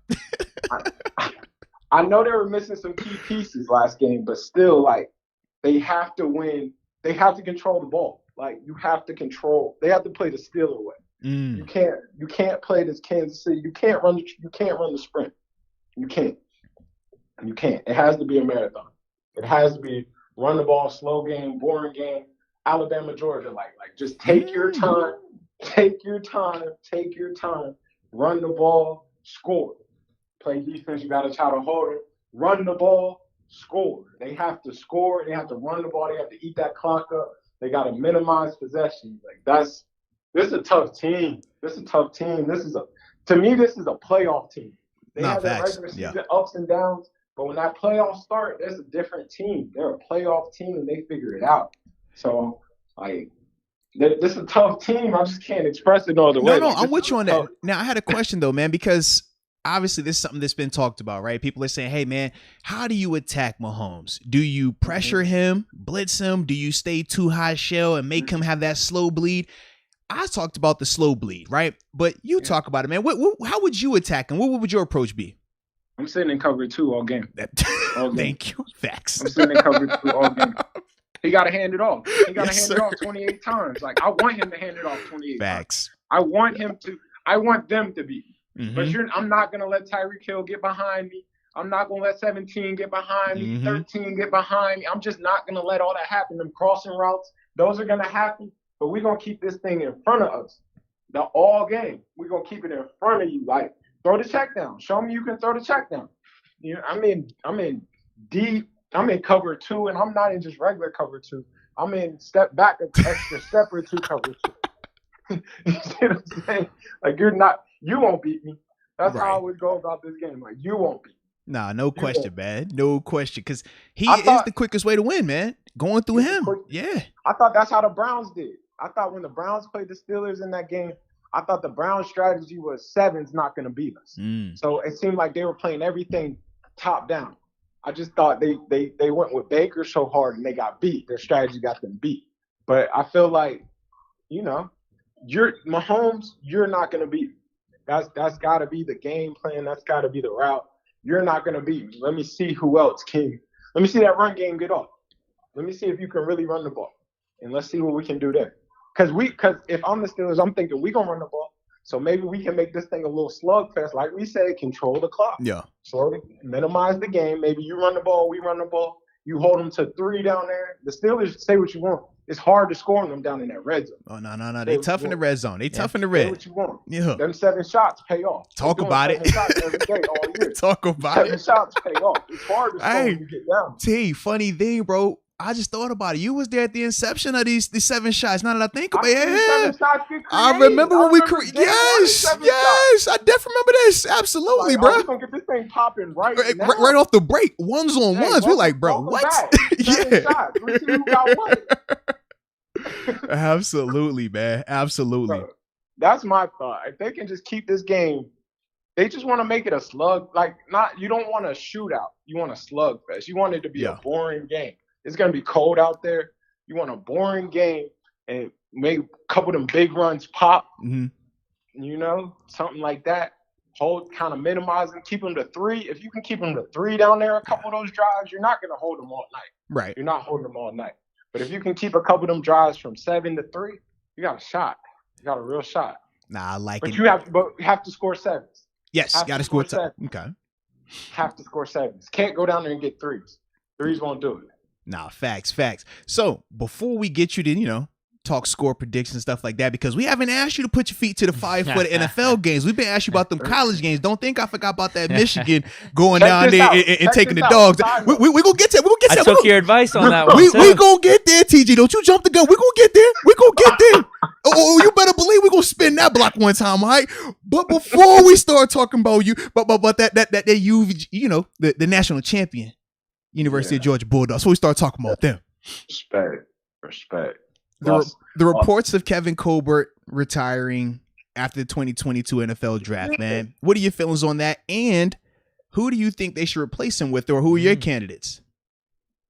I know they were missing some key pieces last game, but still, like, they have to win. They have to control the ball. Like, you have to control. They have to play the Steeler way. You can't play this Kansas City. You can't run the sprint. You can't. It has to be a marathon. It has to be run the ball, slow game, boring game. Alabama, Georgia, like just take your time. Take your time. Run the ball, score. Play defense. You got to try to hold it. Run the ball, score. They have to score. They have to run the ball. They have to eat that clock up. They got to minimize possessions. Like, This is a tough team. To me, this is a playoff team. They have their regular season ups and downs, but when that playoff start, there's a different team. They're a playoff team, and they figure it out. So, like, this is a tough team. I just can't express it no other way. No, I'm with you on that. Now, I had a question, though, man, because obviously this is something that's been talked about, right? People are saying, hey, man, how do you attack Mahomes? Do you pressure him, blitz him? Do you stay too high shell and make him have that slow bleed? I talked about the slow bleed, right? But you talk about it, man. How would you attack him? What would your approach be? I'm sitting in cover 2 all game. Thank you. Facts. I'm sitting in cover 2 all game. He got to hand it off. He got to hand it off 28 times. Like, I want him to hand it off 28 Facts. times. I want them to beat me. But I'm not going to let Tyreek Hill get behind me. I'm not going to let 17 get behind me, 13 get behind me. I'm just not going to let all that happen. Them crossing routes, those are going to happen. But we're going to keep this thing in front of us. The all game. We're going to keep it in front of you. Like, throw the check down. Show me you can throw the check down. You know, I'm in deep. I'm in cover 2, and I'm not in just regular cover 2. I'm in step back, extra step or 2 cover 2. You see what I'm saying? Like, you won't beat me. That's how I would go about this game. Like, you won't beat me. Nah, no question, man. No question. Because he is the quickest way to win, man. Going through him. Yeah. I thought that's how the Browns did. I thought when the Browns played the Steelers in that game, I thought the Browns' strategy was 7's not going to beat us. So it seemed like they were playing everything top down. I just thought they went with Baker so hard and they got beat. Their strategy got them beat. But I feel like, you know, Mahomes, you're not going to beat me. That's got to be the game plan. That's got to be the route. You're not going to beat me. Let me see who else can. Let me see that run game get off. Let me see if you can really run the ball. And let's see what we can do there. Because if I'm the Steelers, I'm thinking we're going to run the ball. So maybe we can make this thing a little slugfest. Like we said, control the clock. Yeah. Slowly minimize the game. Maybe you run the ball, we run the ball. You hold them to 3 down there. The Steelers, say what you want. It's hard to score them down in that red zone. Oh, no. They tough in the red zone. They tough in the red. Say what you want. Yeah. Them 7 shots pay off. Talk about it. 7 shots every day, all year. Talk about 7 shots pay off. It's hard to score when you get down. T, funny thing, bro. I just thought about it. You was there at the inception of these 7 shots. Now that I think about it, I remember when we created. Yes, I definitely remember this. Absolutely, bro. We're gonna get this thing popping right now. Right off the break, ones on ones. We're like, bro, what? 7 shots. We see who got what. Absolutely, man. Absolutely. Bro, that's my thought. If they can just keep this game, they just want to make it a slug. Like, you don't want a shootout. You want a slugfest. You want it to be a boring game. It's going to be cold out there. You want a boring game and make a couple of them big runs pop. You know, something like that. Hold, kind of minimize them. Keep them to 3. If you can keep them to 3 down there, a couple of those drives, you're not going to hold them all night. Right. You're not holding them all night. But if you can keep a couple of them drives from 7 to 3, you got a shot. You got a real shot. Nah, I like but it. You have to score 7s. Yes, got to score 7. Okay. Have to score 7s. Can't go down there and get 3s. 3s won't do it. Nah, facts. So before we get you to, talk score predictions and stuff like that, because we haven't asked you to put your feet to the fire for the NFL games. We've been asking you about them college games. Don't think I forgot about that Michigan going down there and taking the dogs. We gonna get there. I took your advice on that one. We gonna get there, TG. Don't you jump the gun. We gonna get there. Oh, you better believe we're gonna spin that block one time, all right? But before we start talking about you, but that the national champion, University of Georgia Bulldogs. So we start talking about them. Respect. The reports of Kevin Colbert retiring after the 2022 NFL draft, man. What are your feelings on that? And who do you think they should replace him with, or who are your candidates?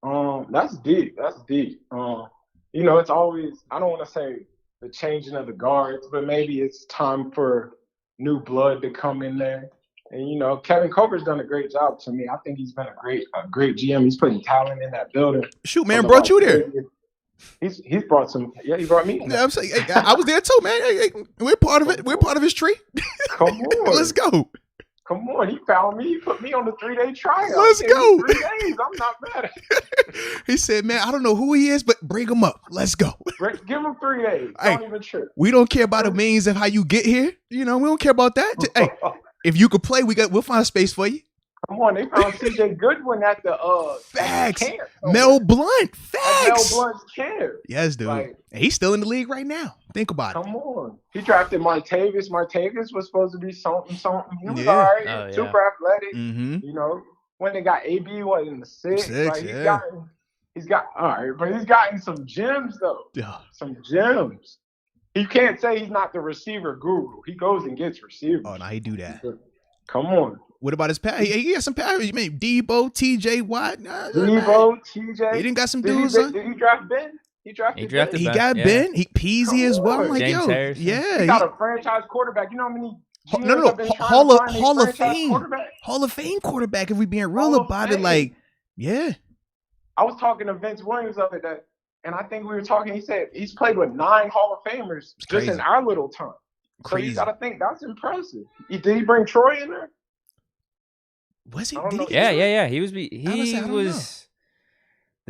That's deep. It's always, I don't want to say the changing of the guards, but maybe it's time for new blood to come in there. And, Kevin Colbert's done a great job to me. I think he's been a great GM. He's putting talent in that building. Shoot, man, brought you there. He's brought some. Yeah, he brought me. Yeah, I'm saying, I was there too, man. Hey, we're part of it. We're part of his tree. Come on. Let's go. Come on. He found me. He put me on the 3-day trial. Let's go. 3 days. I'm not mad at it. He said, man, I don't know who he is, but bring him up. Let's go. Give him 3 days. Don't even trip. We don't care about the means of how you get here. We don't care about that. Hey, if you could play, we'll find a space for you. Come on, they found C.J. Goodwin at the Facts. camp. Mel Blunt. Facts. At Mel Blunt's camp. Yes, dude. Like, he's still in the league right now. Think about it. Come on. He drafted Martavis. Martavis was supposed to be something. He was all right. Super athletic. Mm-hmm. You know, when they got AB in the sixth. Like, he's gotten some gems though. Yeah. Some gems. You can't say he's not the receiver guru. He goes and gets receivers. Oh no, he do that. Come on. What about his pass? He got some pass. You mean Debo, TJ Watt? Debo, TJ. He didn't got some dudes. Did he draft Ben? He drafted Ben. He got Ben. He Peasy as well. I'm like, James Harrison. Yeah. He got a franchise quarterback. You know how many? Hall of Fame. Hall of Fame quarterback. If we being real about it, like, yeah. I was talking to Vince Williams of it, and I think we were talking. He said he's played with 9 Hall of Famers just in our little time. So you got to think that's impressive. Did he bring Troy in there? Was he? Yeah. He was the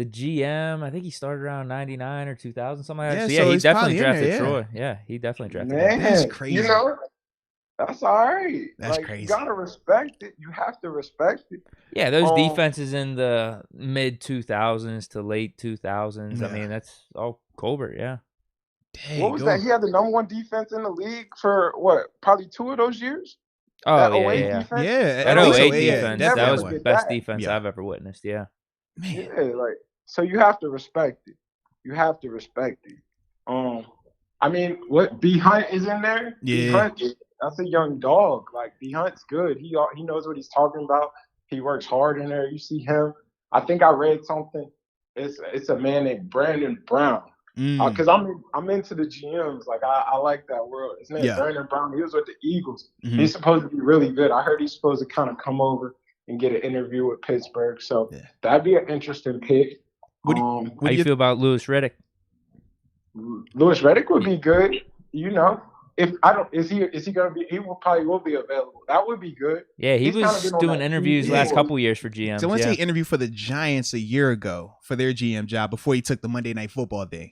GM. I think he started around 99 or 2000, something like that. Yeah, so he definitely drafted Troy. Yeah, he definitely drafted him. That's crazy. You know, that's all right. That's crazy. You gotta respect it. You have to respect it. Yeah, those defenses in the mid 2000s to late 2000s. I mean, that's all Colbert. Yeah. Dang, what was that? He had the #1 defense in the league for probably 2 of those years. Oh, that yeah. Defense? Yeah, that 08 defense. Yeah, that was the best defense I've ever witnessed. Yeah. Man. Yeah, so you have to respect it. I mean, what B Hunt is in there? Yeah. B Hunt, that's a young dog. Like, B Hunt's good. He knows what he's talking about. He works hard in there. You see him. I think I read something. It's a man named Brandon Brown. Because I'm into the GMs. Like, I like that world. His name's Brandon Brown. He was with the Eagles. Mm-hmm. He's supposed to be really good. I heard he's supposed to kind of come over and get an interview with Pittsburgh. So that'd be an interesting pick. How you feel about Louis Riddick? Louis Riddick would be good. You know, is he gonna be? He will be available. That would be good. Yeah, he was doing interviews last couple years for GMs. So once he interviewed for the Giants a year ago for their GM job before he took the Monday Night Football thing.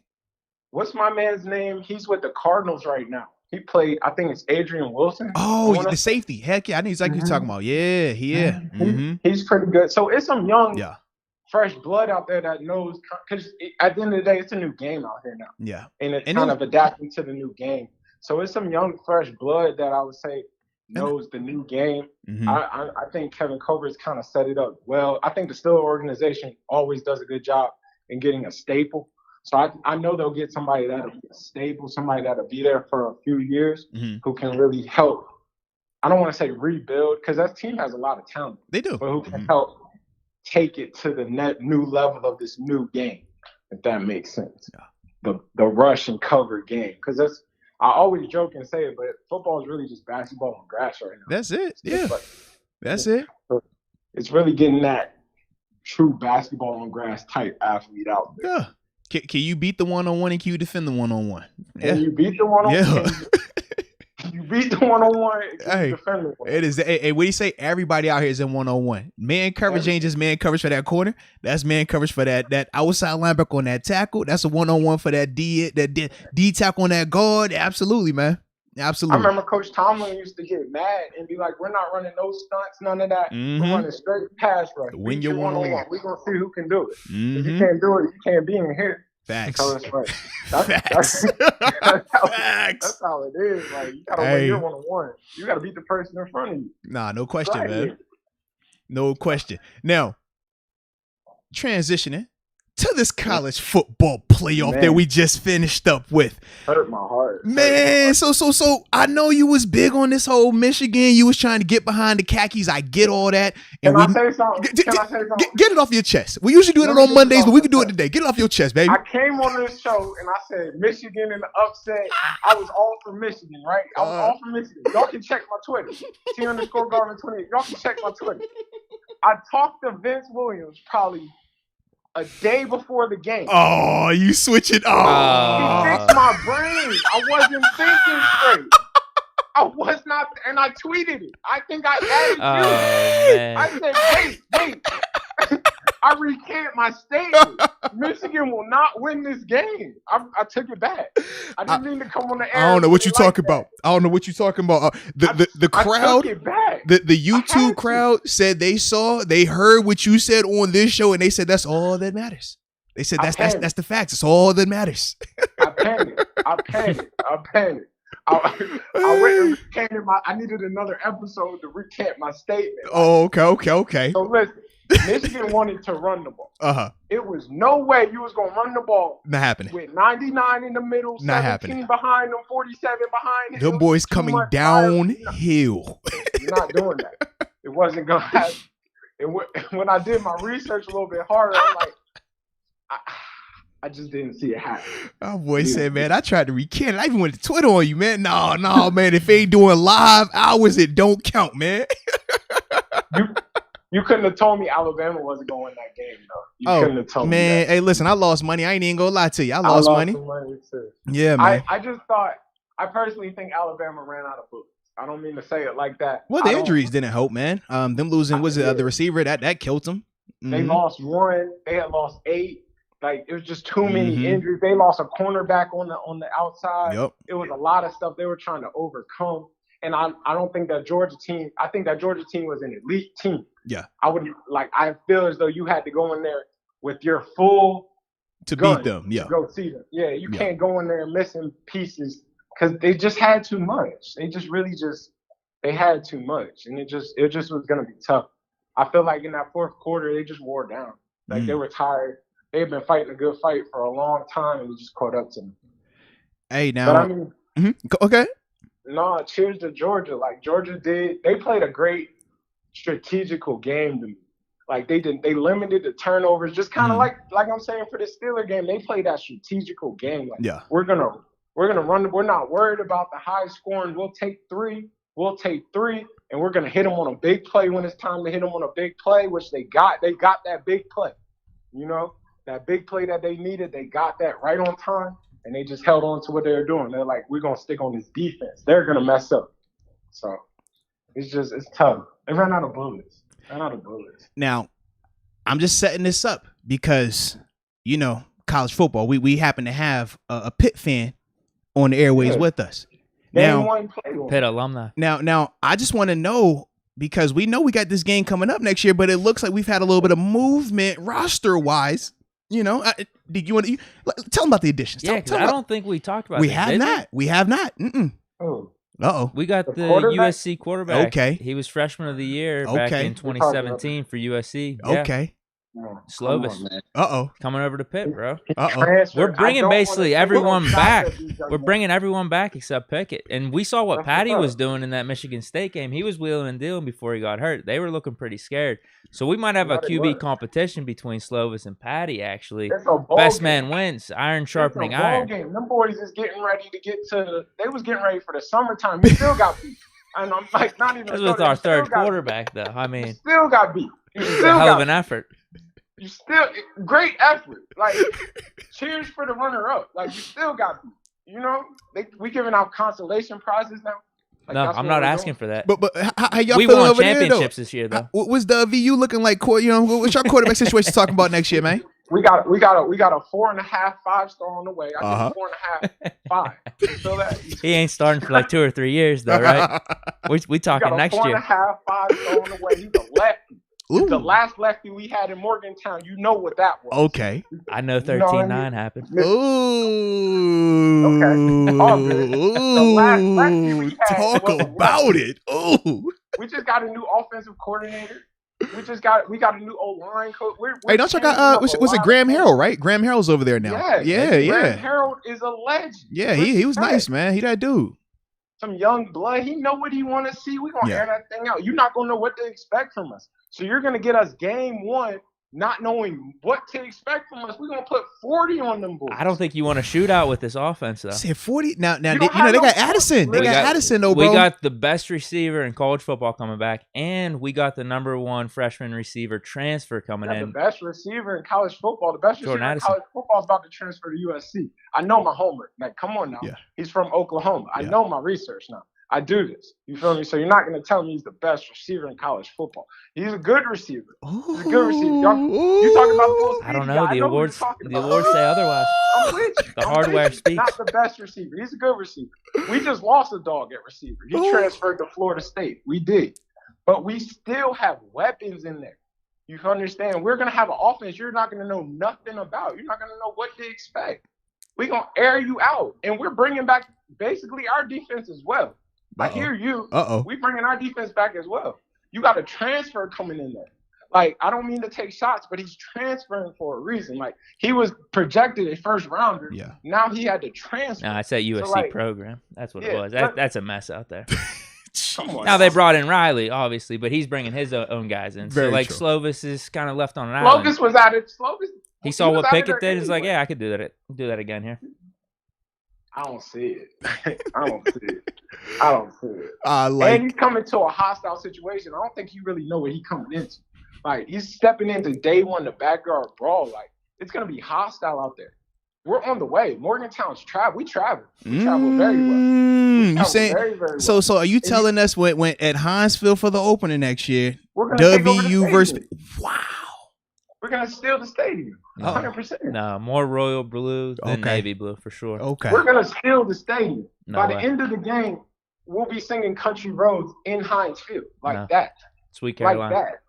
What's my man's name? He's with the Cardinals right now. He played, I think it's Adrian Wilson. Oh, the safety. Heck yeah, I know exactly what you're talking about. Yeah. Mm-hmm. He's pretty good. So it's some young, fresh blood out there that knows, because at the end of the day, it's a new game out here now. Yeah. And it's kind of adapting to the new game. So it's some young, fresh blood that I would say knows the new game. Mm-hmm. I think Kevin Colbert's kind of set it up well. I think the Steelers organization always does a good job in getting a staple. So I know they'll get somebody that'll be stable, somebody that'll be there for a few years who can really help. I don't want to say rebuild, because that team has a lot of talent. They do. But who can help take it to the new level of this new game, if that makes sense. Yeah. The rush and cover game. Because I always joke and say it, but football is really just basketball on grass right now. That's it. Yeah. That's it. So it's really getting that true basketball on grass type athlete out there. Yeah. Can you beat the one-on-one and can you defend the one-on-one? Can you beat the one-on-one? Yeah. You beat the one-on-one and can you defend the one-on-one? It is. Hey, what do you say? Everybody out here is in one-on-one. Man coverage ain't just man coverage for that corner. That's man coverage for that outside linebacker on that tackle. That's a one-on-one for that D tackle on that guard. Absolutely, man. Absolutely. I remember Coach Tomlin used to get mad and be like, "We're not running no stunts, none of that. We're running straight pass rush. Win your one-on-one. We're going to see who can do it. If you can't do it, you can't be in here." Facts. So it's like, that's how it is. Like, you got to win your one-on-one. You got to beat the person in front of you. Nah, no question, man. No question. Now, transitioning to this college football playoff that we just finished up with. Hurt my heart. Man, so I know you was big on this whole Michigan. You was trying to get behind the khakis. I get all that. And Can I say something? Get it off your chest. We usually do it on Mondays, but we can do it today. Get it off your chest, baby. I came on this show and I said Michigan in the upset. I was all for Michigan, right? I was all for Michigan. Y'all can check my Twitter. T_Garvin28. Y'all can check my Twitter. I talked to Vince Williams probably a day before the game. Oh, you switch it. He fixed my brain. I wasn't thinking straight. I was not, and I tweeted it. I think I added you. Man. I said, wait. I recant my statement. Michigan will not win this game. I took it back. I didn't mean to come on the air. I don't know what you're talking about. I don't know what you're talking about. The crowd, I took it back. the YouTube crowd said they heard what you said on this show, and they said that's all that matters. They said that's the facts. It's all that matters. I panicked. I went and recanted I needed another episode to recant my statement. Oh, okay. So listen, Michigan wanted to run the ball. It was no way you was gonna run the ball. Not happening. With 99 in the middle, not 17 happening. Behind them, 47 behind them. Them boys coming downhill. You're not doing that. It wasn't gonna happen. And when I did my research a little bit harder, I'm like, I just didn't see it happen. Oh boy said, man, I tried to recant it. I even went to Twitter on you, man. No, man. If they ain't doing live hours, it don't count, man. You couldn't have told me Alabama wasn't going to win that game, though. You couldn't have told me that. Hey, listen, I lost money. I ain't even gonna lie to you. I lost money. Some money too. Yeah, man. I personally think Alabama ran out of bullets. I don't mean to say it like that. Well, the injuries didn't help, man. Them losing the receiver that killed them. Mm-hmm. They lost one. They had lost 8. Like, it was just too many injuries. They lost a cornerback on the outside. Yep. It was a lot of stuff they were trying to overcome. And I don't think that Georgia team. I think that Georgia team was an elite team. Yeah. I feel as though you had to go in there with your full to beat them. Yeah. To go see them. Yeah. You can't go in there missing pieces because they just had too much. They just really they had too much, and it just was gonna be tough. I feel like in that fourth quarter they just wore down. Like they were tired. They had been fighting a good fight for a long time, and it just caught up to them. Hey, now. But I mean, okay. No, cheers to Georgia. Like Georgia they played a great strategical game to me. Like they limited the turnovers, just kind of like I'm saying for the Steeler game, they played that strategical game. Like, we're gonna run. We're not worried about the high scoring. We'll take three, and we're gonna hit them on a big play when it's time to hit them on a big play, which they got. They got that big play. You know, that big play that they needed, they got that right on time. And they just held on to what they were doing. They're like, we're going to stick on this defense. They're going to mess up. So it's tough. They ran out of bullets. Now, I'm just setting this up because, college football, we happen to have a Pitt fan on the airways with us. Now, Pitt alumni. Now, I just want to know, because we know we got this game coming up next year, but it looks like we've had a little bit of movement roster-wise. Did you want to tell them about the additions? Yeah, because I don't think we talked about it. We have not. Oh. Uh-oh. We got the USC quarterback. Okay. He was freshman of the year back in 2017 for USC. Yeah. Okay. Slovis. Uh-oh. Coming over to Pitt, bro. Uh-oh. We're bringing basically everyone back. We're bringing everyone back except Pickett. And we saw what Patty was doing in that Michigan State game. He was wheeling and dealing before he got hurt. They were looking pretty scared. So we might have a QB competition between Slovis and Patty, actually. Best man wins. Iron sharpening iron. Them boys is getting ready to they was getting ready for the summertime. We still got beat. And I'm like, not even. That's with our third quarterback, though. I mean. Still got beat. It's a hell of an effort. You still great effort. Like, cheers for the runner-up. Like, you still got beat. We giving out consolation prizes now. Like, no, I'm not asking for that. But how y'all we feeling won over championships this year, though. What's the VU looking like? What's your quarterback situation talking about next year, man? We got a 4.5 5-star on the way. I think 4.5 5. You feel that? He ain't starting for like 2 or 3 years, though, right? we talking next year. 4.5 5-star on the way. He's a lefty. The last lefty we had in Morgantown, you know what that was. Okay. I know 13-9 happened. Ooh. Okay. All good. The last lefty we had talk about it. Ooh. We just got a new offensive coordinator. We got a new O-line coach. Hey, don't check out was it Graham Harrell, right? Graham Harrell's over there now. Yeah. Graham Harrell is a legend. Yeah, he was nice, man. He that dude. Some young blood. He know what he want to see. We gonna air that thing out. You're not gonna know what to expect from us. So you're gonna get us game one, not knowing what to expect from us. We're gonna put 40 on them boys. I don't think you want to shoot out with this offense, though. Say 40 now. They got Addison. They got Addison, though, bro. We got the best receiver in college football coming back, and we got the #1 freshman receiver transfer coming in. The best receiver in college football. The best receiver in college football is about to transfer to USC. I know my homework. Like, come on now. Yeah. He's from Oklahoma. I know my research now. I do this. You feel me? So you're not going to tell me he's the best receiver in college football. He's a good receiver. He's a good receiver. You talking about the most I don't know. The awards say otherwise. I'm with you. The hardware speaks. Not the best receiver. He's a good receiver. We just lost a dog at receiver. He transferred to Florida State. We did. But we still have weapons in there. You understand? We're going to have an offense you're not going to know nothing about. You're not going to know what to expect. We're going to air you out. And we're bringing back basically our defense as well. I hear you. We bringing our defense back as well. You got a transfer coming in there. Like, I don't mean to take shots, but he's transferring for a reason. Like, he was projected a first rounder. Yeah. Now he had to transfer. No, it's that USC program. That's what it was. That's a mess out there. Now they brought in Riley, obviously, but he's bringing his own guys in. So, like, Slovis is kind of left on an island. Slovis was at it. He saw what Pickett did. He's like, yeah, I could do that again here. I don't see it. I don't see it. And he's coming to a hostile situation. I don't think he really know what he's coming into. Like, he's stepping into day one, the backyard brawl. Like, it's going to be hostile out there. We're on the way. Morgantown's travel. We travel. We travel very well. You saying very, very well. So are you telling us when at Hinesville for the opener next year, WVU versus wow. We're going to steal the stadium, 100%. No, more royal blue than navy blue for sure. Okay. We're going to steal the stadium. By the end of the game, we'll be singing Country Roads in Hinesville like that. Sweet Carolina. Like that.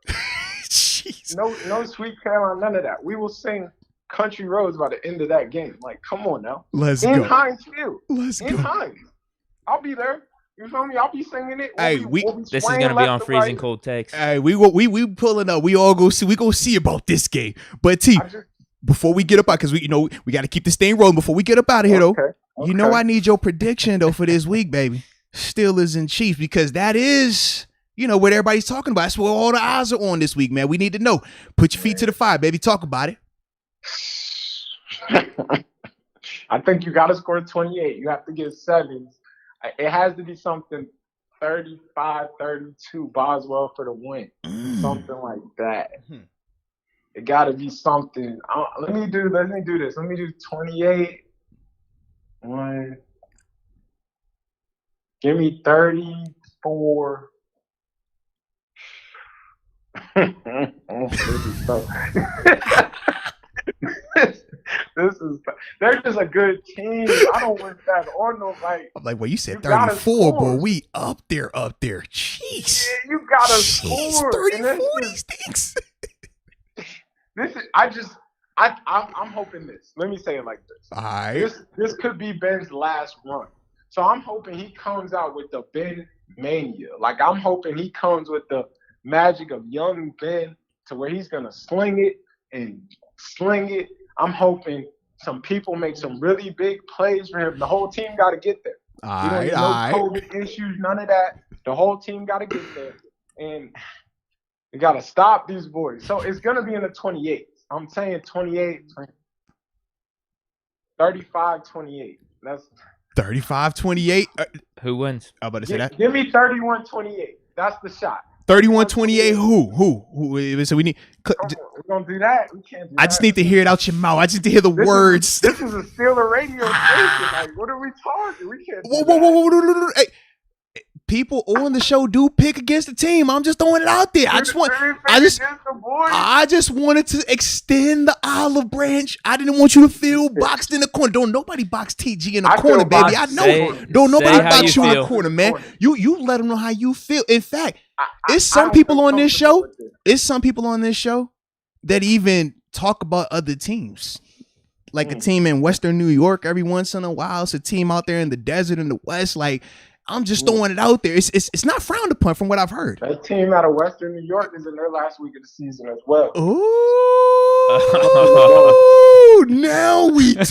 No Sweet Carolina, none of that. We will sing Country Roads by the end of that game. Like, come on now. Let's go. In Hinesville. Let's go. In Hines. I'll be there. You feel me? I'll be singing it. This is gonna be on freezing cold takes. Hey, we pulling up. We all go see. We go see about this game. But T, before we get up out, because we got to keep this thing rolling. Before we get up out of here, though, I need your prediction though for this week, baby. Steelers and Chiefs, because that is what everybody's talking about. That's where all the eyes are on this week, man. We need to know. Put your feet to the fire, baby. Talk about it. I think you got to score 28. You have to get 7. It has to be something 35-32 Boswell for the win. Something like that. It got to be something. Let me do this. Let me do 28. 1. Give me 34. They're just a good team. I don't want that or nobody. I'm like, well, you said 34, boy. We up there. Jeez. Yeah, you gotta score. 34 these things. I'm hoping this. Let me say it like this. All right. This could be Ben's last run. So I'm hoping he comes out with the Ben mania. Like, I'm hoping he comes with the magic of young Ben to where he's gonna sling it. I'm hoping some people make some really big plays for him. The whole team got to get there. No COVID issues, none of that. The whole team got to get there. And you got to stop these boys. So it's going to be in the 28. I'm saying 28, 35-28. That's 35-28. Who wins? I'm about to say that. Give me 31-28. That's the shot. 31-28. Who? So we need. We're gonna do that. We can't do that. I just need to hear it out your mouth. I just need to hear the words. This is a Steeler radio station. Like, what are we talking? We can't. Whoa. Hey, people on the show do pick against the team. I'm just throwing it out there. I just wanted to extend the olive branch. I didn't want you to feel boxed in the corner. Don't nobody box TG in the corner, baby. I know. Don't nobody box you in the corner, man. You let them know how you feel. In fact, it's some people on this show. It's some people on this show that even talk about other teams. Like a team in Western New York every once in a while. It's a team out there in the desert in the West. Like, I'm just throwing it out there. It's not frowned upon from what I've heard. That team out of Western New York is in their last week of the season as well. Ooh, now we. I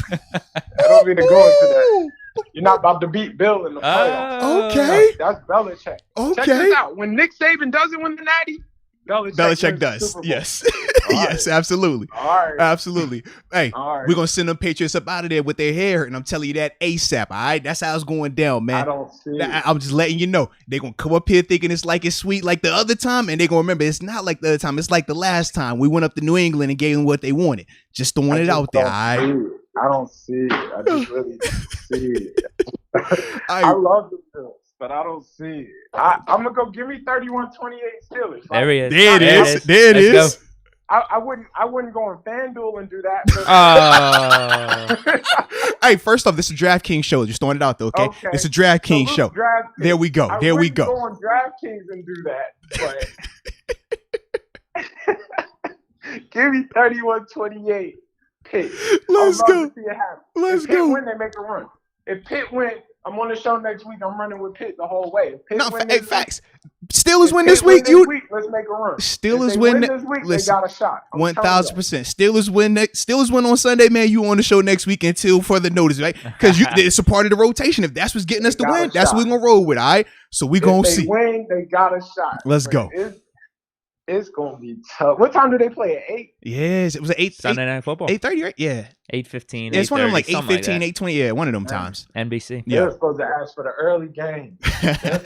don't mean to go into that. You're not about to beat Bill in the playoffs. Okay. That's Belichick. Okay. Check this out. When Nick Saban doesn't win the Natty, Belichick does. Yes. Yes, absolutely. All right. Absolutely. Hey, we're going to send them Patriots up out of there with their hair, and I'm telling you that ASAP, all right? That's how it's going down, man. I don't see it. I'm just letting you know. They're going to come up here thinking it's like it's sweet like the other time, and they're going to remember it's not like the other time. It's like the last time we went up to New England and gave them what they wanted. Just throwing it out there, all right? I don't see it. I just really don't see it. I love the Bills. but I don't see it. I'm gonna go. Give me 31-28 Steelers. There he is. There it is. I wouldn't go on FanDuel and do that. Hey, first off, this is a DraftKings show. Just throwing it out, though. Okay, it's a DraftKings show. There we go. There we go. Go on DraftKings and do that, but give me 31-28 Pitt. Let's go. If Pitt win, they make a run. If Pitt win, I'm on the show next week. I'm running with Pitt the whole way. Facts. Steelers win this week. Let's make a run. Steelers win this week. They got a shot. 1,000%. Steelers win on Sunday, man. You on the show next week until further notice, right? Because it's a part of the rotation. If that's what's getting us the win, that's what we're gonna roll with. All right. So we gonna see. If they win, they got a shot. Let's go. It's gonna be tough. What time do they play? At 8? Yes, it was at 8. Sunday Night Football. 8:30, right? Yeah. 8:15. Yeah, it's one of them like 8:15, 8:20. Yeah, one of them times. NBC. Yeah. They're supposed to ask for the early game. They're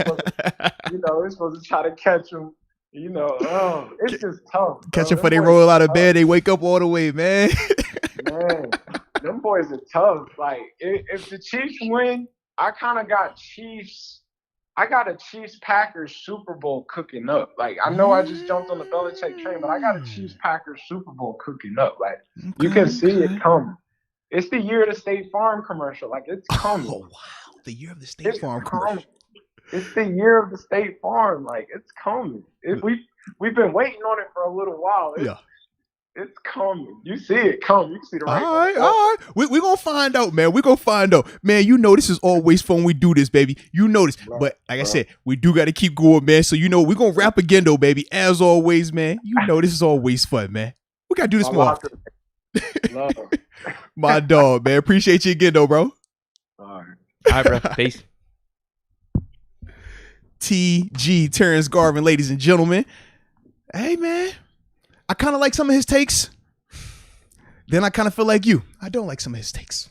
supposed to try to catch them. It's just tough. Catch them before they roll out of bed. They wake up all the way, man. Man, them boys are tough. Like if the Chiefs win, I kind of got Chiefs. I got a Chiefs-Packers Super Bowl cooking up. Like, I know I just jumped on the Belichick train, but I got a Chiefs-Packers Super Bowl cooking up. Like, you can see it coming. It's the year of the State Farm commercial. Like, it's coming. Oh, wow. The year of the State Farm commercial. It's the year of the State Farm. Like, it's coming. We've been waiting on it for a little while. It's coming. You see it coming. You see the right. All right. We're going to find out, man. We're going to find out. Man, this is always fun when we do this, baby. This. But like I said, we do got to keep going, man. So, we're going to wrap again, though, baby. As always, man. This is always fun, man. We got to do this more often. My dog, man. Appreciate you again, though, bro. All right, bro. Peace. TG, Terence Garvin, ladies and gentlemen. Hey, man. I kind of like some of his takes. Then I kind of feel like you. I don't like some of his takes.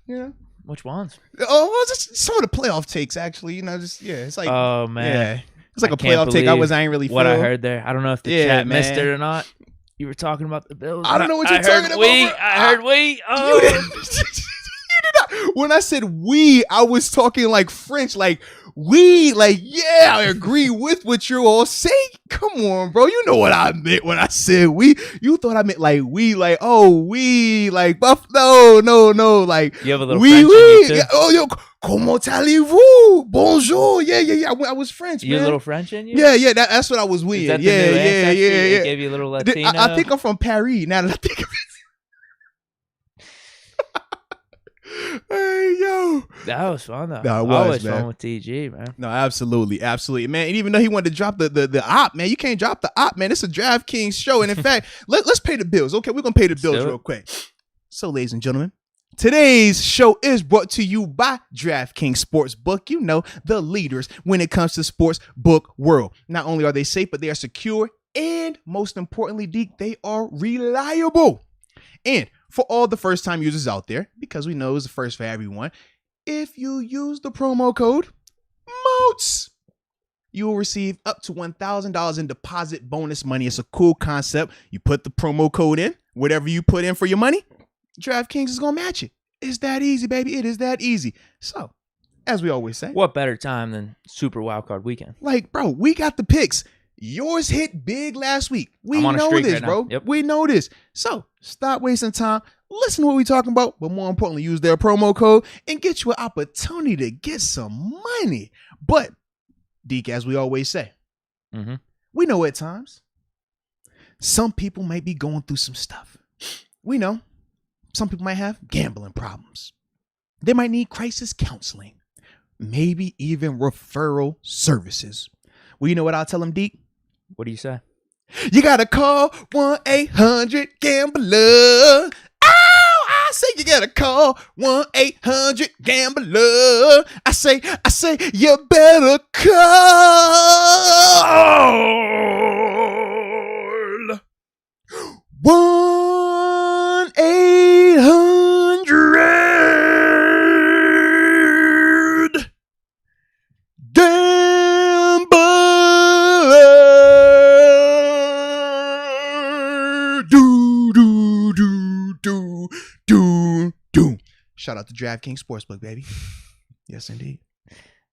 Yeah. Which ones? Oh, just some of the playoff takes, actually. It's like. Oh, man. Yeah. It's like a playoff take. I ain't really what I heard there. I don't know if the chat missed it or not. You were talking about the Bills. I don't know what you're talking about. I heard we. Oh. You did not. When I said we, I was talking like French, like we, like, yeah, I agree with what you're all saying. Come on, bro. You know what I meant when I said we. You thought I meant like we, like, oh, we, like, no, like, you have a little French in you too? Oh, yo, comment allez-vous? Bonjour. Yeah. I was French, man. You a little French in you? Yeah, that's what I was with. Yeah. It gave you a little Latino. I think I'm from Paris, now that I think of it. Hey, yo. That was fun, though. No, it was, always man. Fun with TG, man. No, absolutely, man. And even though he wanted to drop the op, man, you can't drop the op, man. It's a DraftKings show. And in fact, let's pay the bills. Okay, we're going to pay the bills real quick. So, ladies and gentlemen, today's show is brought to you by DraftKings Sportsbook. The leaders when it comes to sports book world. Not only are they safe, but they are secure. And most importantly, Deke, they are reliable. And for all the first-time users out there, because we know it's the first for everyone, if you use the promo code Moats, you will receive up to $1,000 in deposit bonus money. It's a cool concept. You put the promo code in, whatever you put in for your money, DraftKings is going to match it. It's that easy, baby. It is that easy. So, as we always say. What better time than Super Wildcard Weekend? Like, bro, we got the picks. Yours hit big last week. We know this, bro. Yep. We know this. So stop wasting time. Listen to what we're talking about, but more importantly, use their promo code and get you an opportunity to get some money. But, Deke, as we always say, we know at times some people might be going through some stuff. We know some people might have gambling problems. They might need crisis counseling, maybe even referral services. Well, you know what I'll tell them, Deke? What do you say? You gotta call 1-800-GAMBLER. I say you gotta call 1-800-GAMBLER. I say you better call 1-800-GAMBLER. Shout out to DraftKings Sportsbook, baby. Yes, indeed.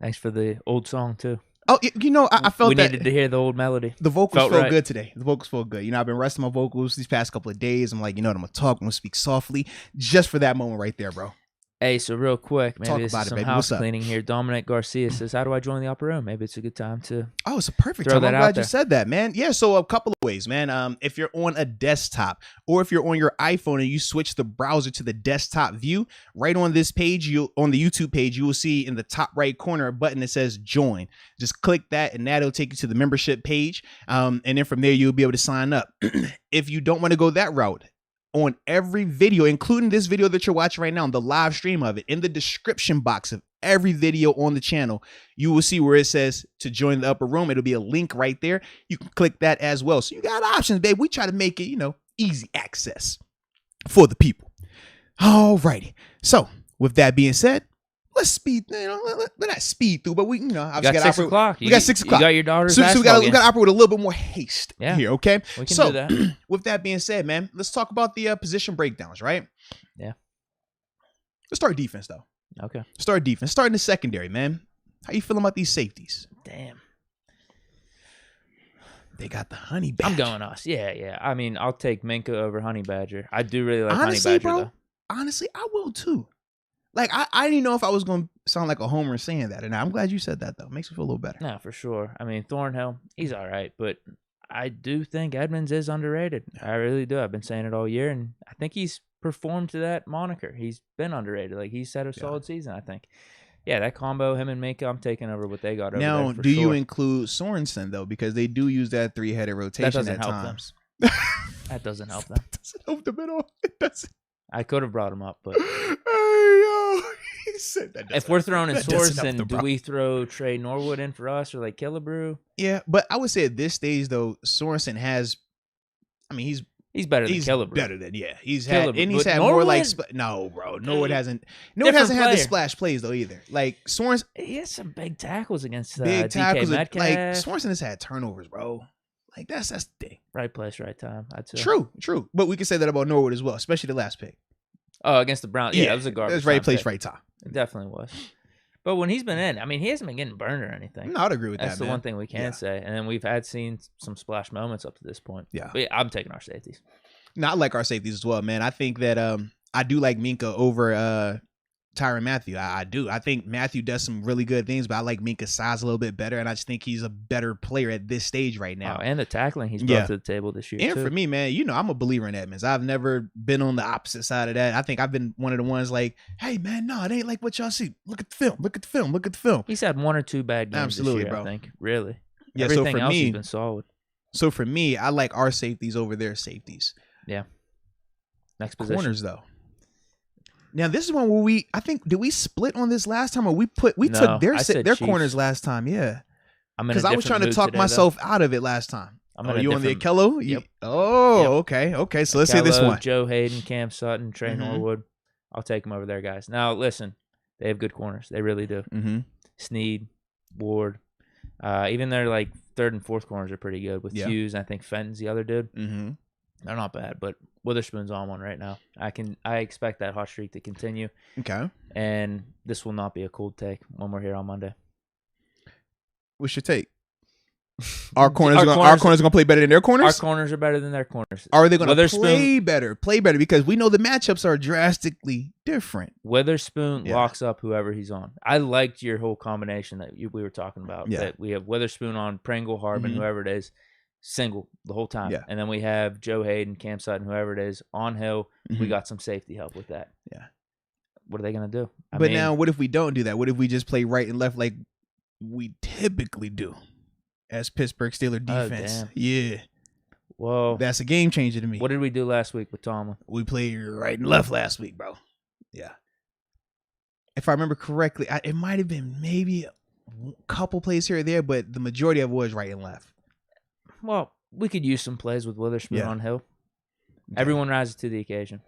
Thanks for the old song too. Oh, I felt we that needed to hear the old melody. The vocals felt good today. The vocals felt good. I've been resting my vocals these past couple of days. I'm like, I'm gonna talk. I'm gonna speak softly, just for that moment right there, bro. Hey, so real quick, maybe Talk this about is it, some baby. house What's up? cleaning here. Dominic Garcia says, "How do I join the upper room?" Maybe it's a good time to. Oh, it's a perfect throw time. that I'm out glad there. you said that, man. Yeah, so a couple of ways, man. If you're on a desktop or if you're on your iPhone and you switch the browser to the desktop view, right on this page, on the YouTube page, you will see in the top right corner a button that says join. Just click that and that'll take you to the membership page. And then from there, you'll be able to sign up. If you don't want to go that route, on every video, including this video that you're watching right now, the live stream of it, in the description box of every video on the channel, you will see where it says to join the upper room. It'll be a link right there. You can click that as well. So you got options, babe. We try to make it, easy access for the people. All righty. So with that being said, let's speed. We're not speed through, but we, obviously got 6 o'clock. We got 6 o'clock. You got your daughter's so we got to operate with a little bit more haste Yeah. here, okay? We can do that. With that being said, man, let's talk about the position breakdowns, right? Yeah. Let's start defense, though. Okay. Start defense. Start in the secondary, man. How you feeling about these safeties? Damn. They got the honey badger. I'm going us. Yeah. I mean, I'll take Minka over honey badger. I do really like honestly, honey badger, bro, though. Honestly, I will, too. Like, I didn't know if I was going to sound like a homer saying that. And I'm glad you said that, though. Makes me feel a little better. No, for sure. I mean, Thornhill, he's all right. But I do think Edmonds is underrated. I really do. I've been saying it all year. And I think he's performed to that moniker. He's been underrated. Like, he's had a solid season, I think. Yeah, that combo, him and Minka, I'm taking over what they got over now, there for do sure. you include Sorensen, though? Because they do use that three-headed rotation at times. That doesn't help them. That doesn't help them at all. It doesn't. I could have brought him up, but he said that. If we're throwing in Sorensen, do we throw Trey Norwood in for us or like Killebrew? Yeah, but I would say at this stage though, Sorensen has. I mean, he's better than Killebrew. Better than he's Killebrew. had But more Norwood, like no, bro. Norwood hasn't. Norwood hasn't had the splash plays though either. Like Sorensen, he has some big tackles against big tackles. DK Metcalf. Like Sorensen has had turnovers, bro. Like that's the thing. Right place, right time. I'd say. True. But we can say that about Norwood as well, especially the last pick. Oh, against the Browns. Yeah, that was a garbage. That's right place, right time. It definitely was. But when he's been in, I mean, he hasn't been getting burned or anything. No, I'd agree with that. That's the one thing we can say. And then we've seen some splash moments up to this point. Yeah. But I'm taking our safeties. No, I like our safeties as well, man. I think that I do like Minka over Tyrann Mathieu. I do. I think Mathieu does some really good things, but I like Minka's size a little bit better, and I just think he's a better player at this stage right now. Oh, and the tackling he's brought to the table this year, and too. for me, man, I'm a believer in Edmonds. I've never been on the opposite side of that. I think I've been one of the ones like, hey, man, no, it ain't like what y'all see. Look at the film. Look at the film. Look at the film. He's had 1 or 2 bad games this year, bro. I think. Really. Yeah, Everything so for else me, has been solid. So for me, I like our safeties over their safeties. Yeah. Next position. Corners, though. Now this is one where did we split on this last time, or we took their corners last time? Yeah, because I was trying to talk myself out of it last time. You on the Akello? Yep. Oh, yep. Okay. So let's say this one: Joe Hayden, Cam Sutton, Trey Norwood. I'll take them over there, guys. Now listen, they have good corners. They really do. Mm-hmm. Snead, Ward, even their like third and fourth corners are pretty good with Hughes. And I think Fenton's the other dude. Mm-hmm. They're not bad, but Witherspoon's on one right now. I expect that hot streak to continue. Okay. And this will not be a cold take when we're here on Monday. What's your take? Our corners are going to play better than their corners? Our corners are better than their corners. Are they going to play better? Play better because we know the matchups are drastically different. Witherspoon locks up whoever he's on. I liked your whole combination that we were talking about. Yeah. That we have Witherspoon on Pringle, Harbin, whoever it is. Single the whole time. Yeah. And then we have Joe Hayden, Cam Sutton, whoever it is, on Hill. We got some safety help with that. Yeah. What are they going to do? But now, what if we don't do that? What if we just play right and left like we typically do as Pittsburgh Steelers defense? Oh, damn. Yeah. Well, that's a game changer to me. What did we do last week with Tomlin? We played right and left last week, bro. Yeah. If I remember correctly, it might have been maybe a couple plays here or there, but the majority of it was right and left. Well, we could use some plays with Witherspoon on Hill. Okay. Everyone rises to the occasion.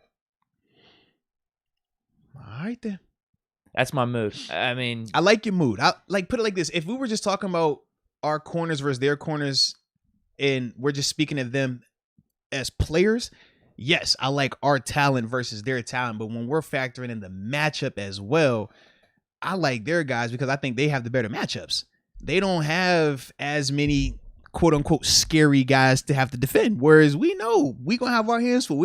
All right, then. That's my mood. I mean, I like your mood. I like put it like this. If we were just talking about our corners versus their corners and we're just speaking of them as players, yes, I like our talent versus their talent. But when we're factoring in the matchup as well, I like their guys because I think they have the better matchups. They don't have as many quote unquote scary guys to have to defend. Whereas we know we gonna have our hands full.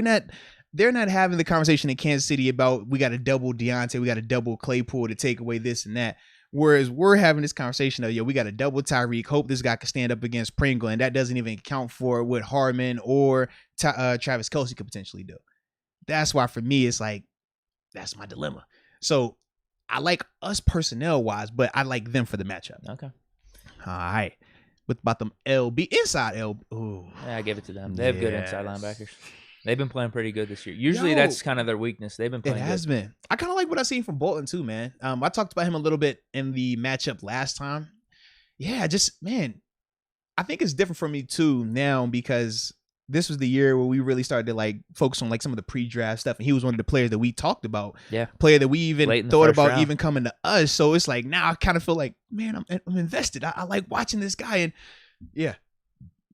They're not having the conversation in Kansas City about we got to double Deontay, we got to double Claypool to take away this and that. Whereas we're having this conversation of, we got to double Tyreek, hope this guy can stand up against Pringle, and that doesn't even account for what Hardman or Travis Kelce could potentially do. That's why for me, it's like, that's my dilemma. So I like us personnel-wise, but I like them for the matchup. Okay. All right. What about them LB? Inside LB. Ooh. Yeah, I give it to them. They have good inside linebackers. They've been playing pretty good this year. Usually that's kind of their weakness. They've been playing good. It has been. I kind of like what I've seen from Bolton too, man. I talked about him a little bit in the matchup last time. Yeah, I think it's different for me too now because this was the year where we really started to like focus on like some of the pre-draft stuff, and he was one of the players that we talked about. Yeah, player that we even thought about even coming to us. So it's like now I kind of feel like, man, I'm invested. I like watching this guy, and yeah.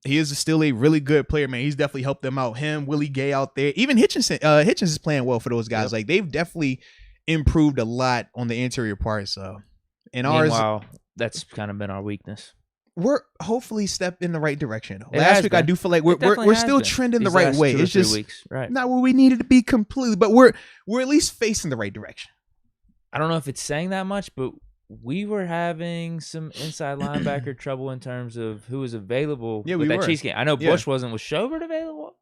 He is still a really good player, man. He's definitely helped them out. Him, Willie Gay out there. Even Hitchens is playing well for those guys. Yep. Like, they've definitely improved a lot on the interior part. So, meanwhile, that's kind of been our weakness. We're hopefully step in the right direction. Last week, I do feel like we're still trending the right way. It's just not where we needed to be completely, but we're at least facing the right direction. I don't know if it's saying that much, but we were having some inside linebacker trouble in terms of who was available with that Chiefs game. I know Bush wasn't. Was Schobert available?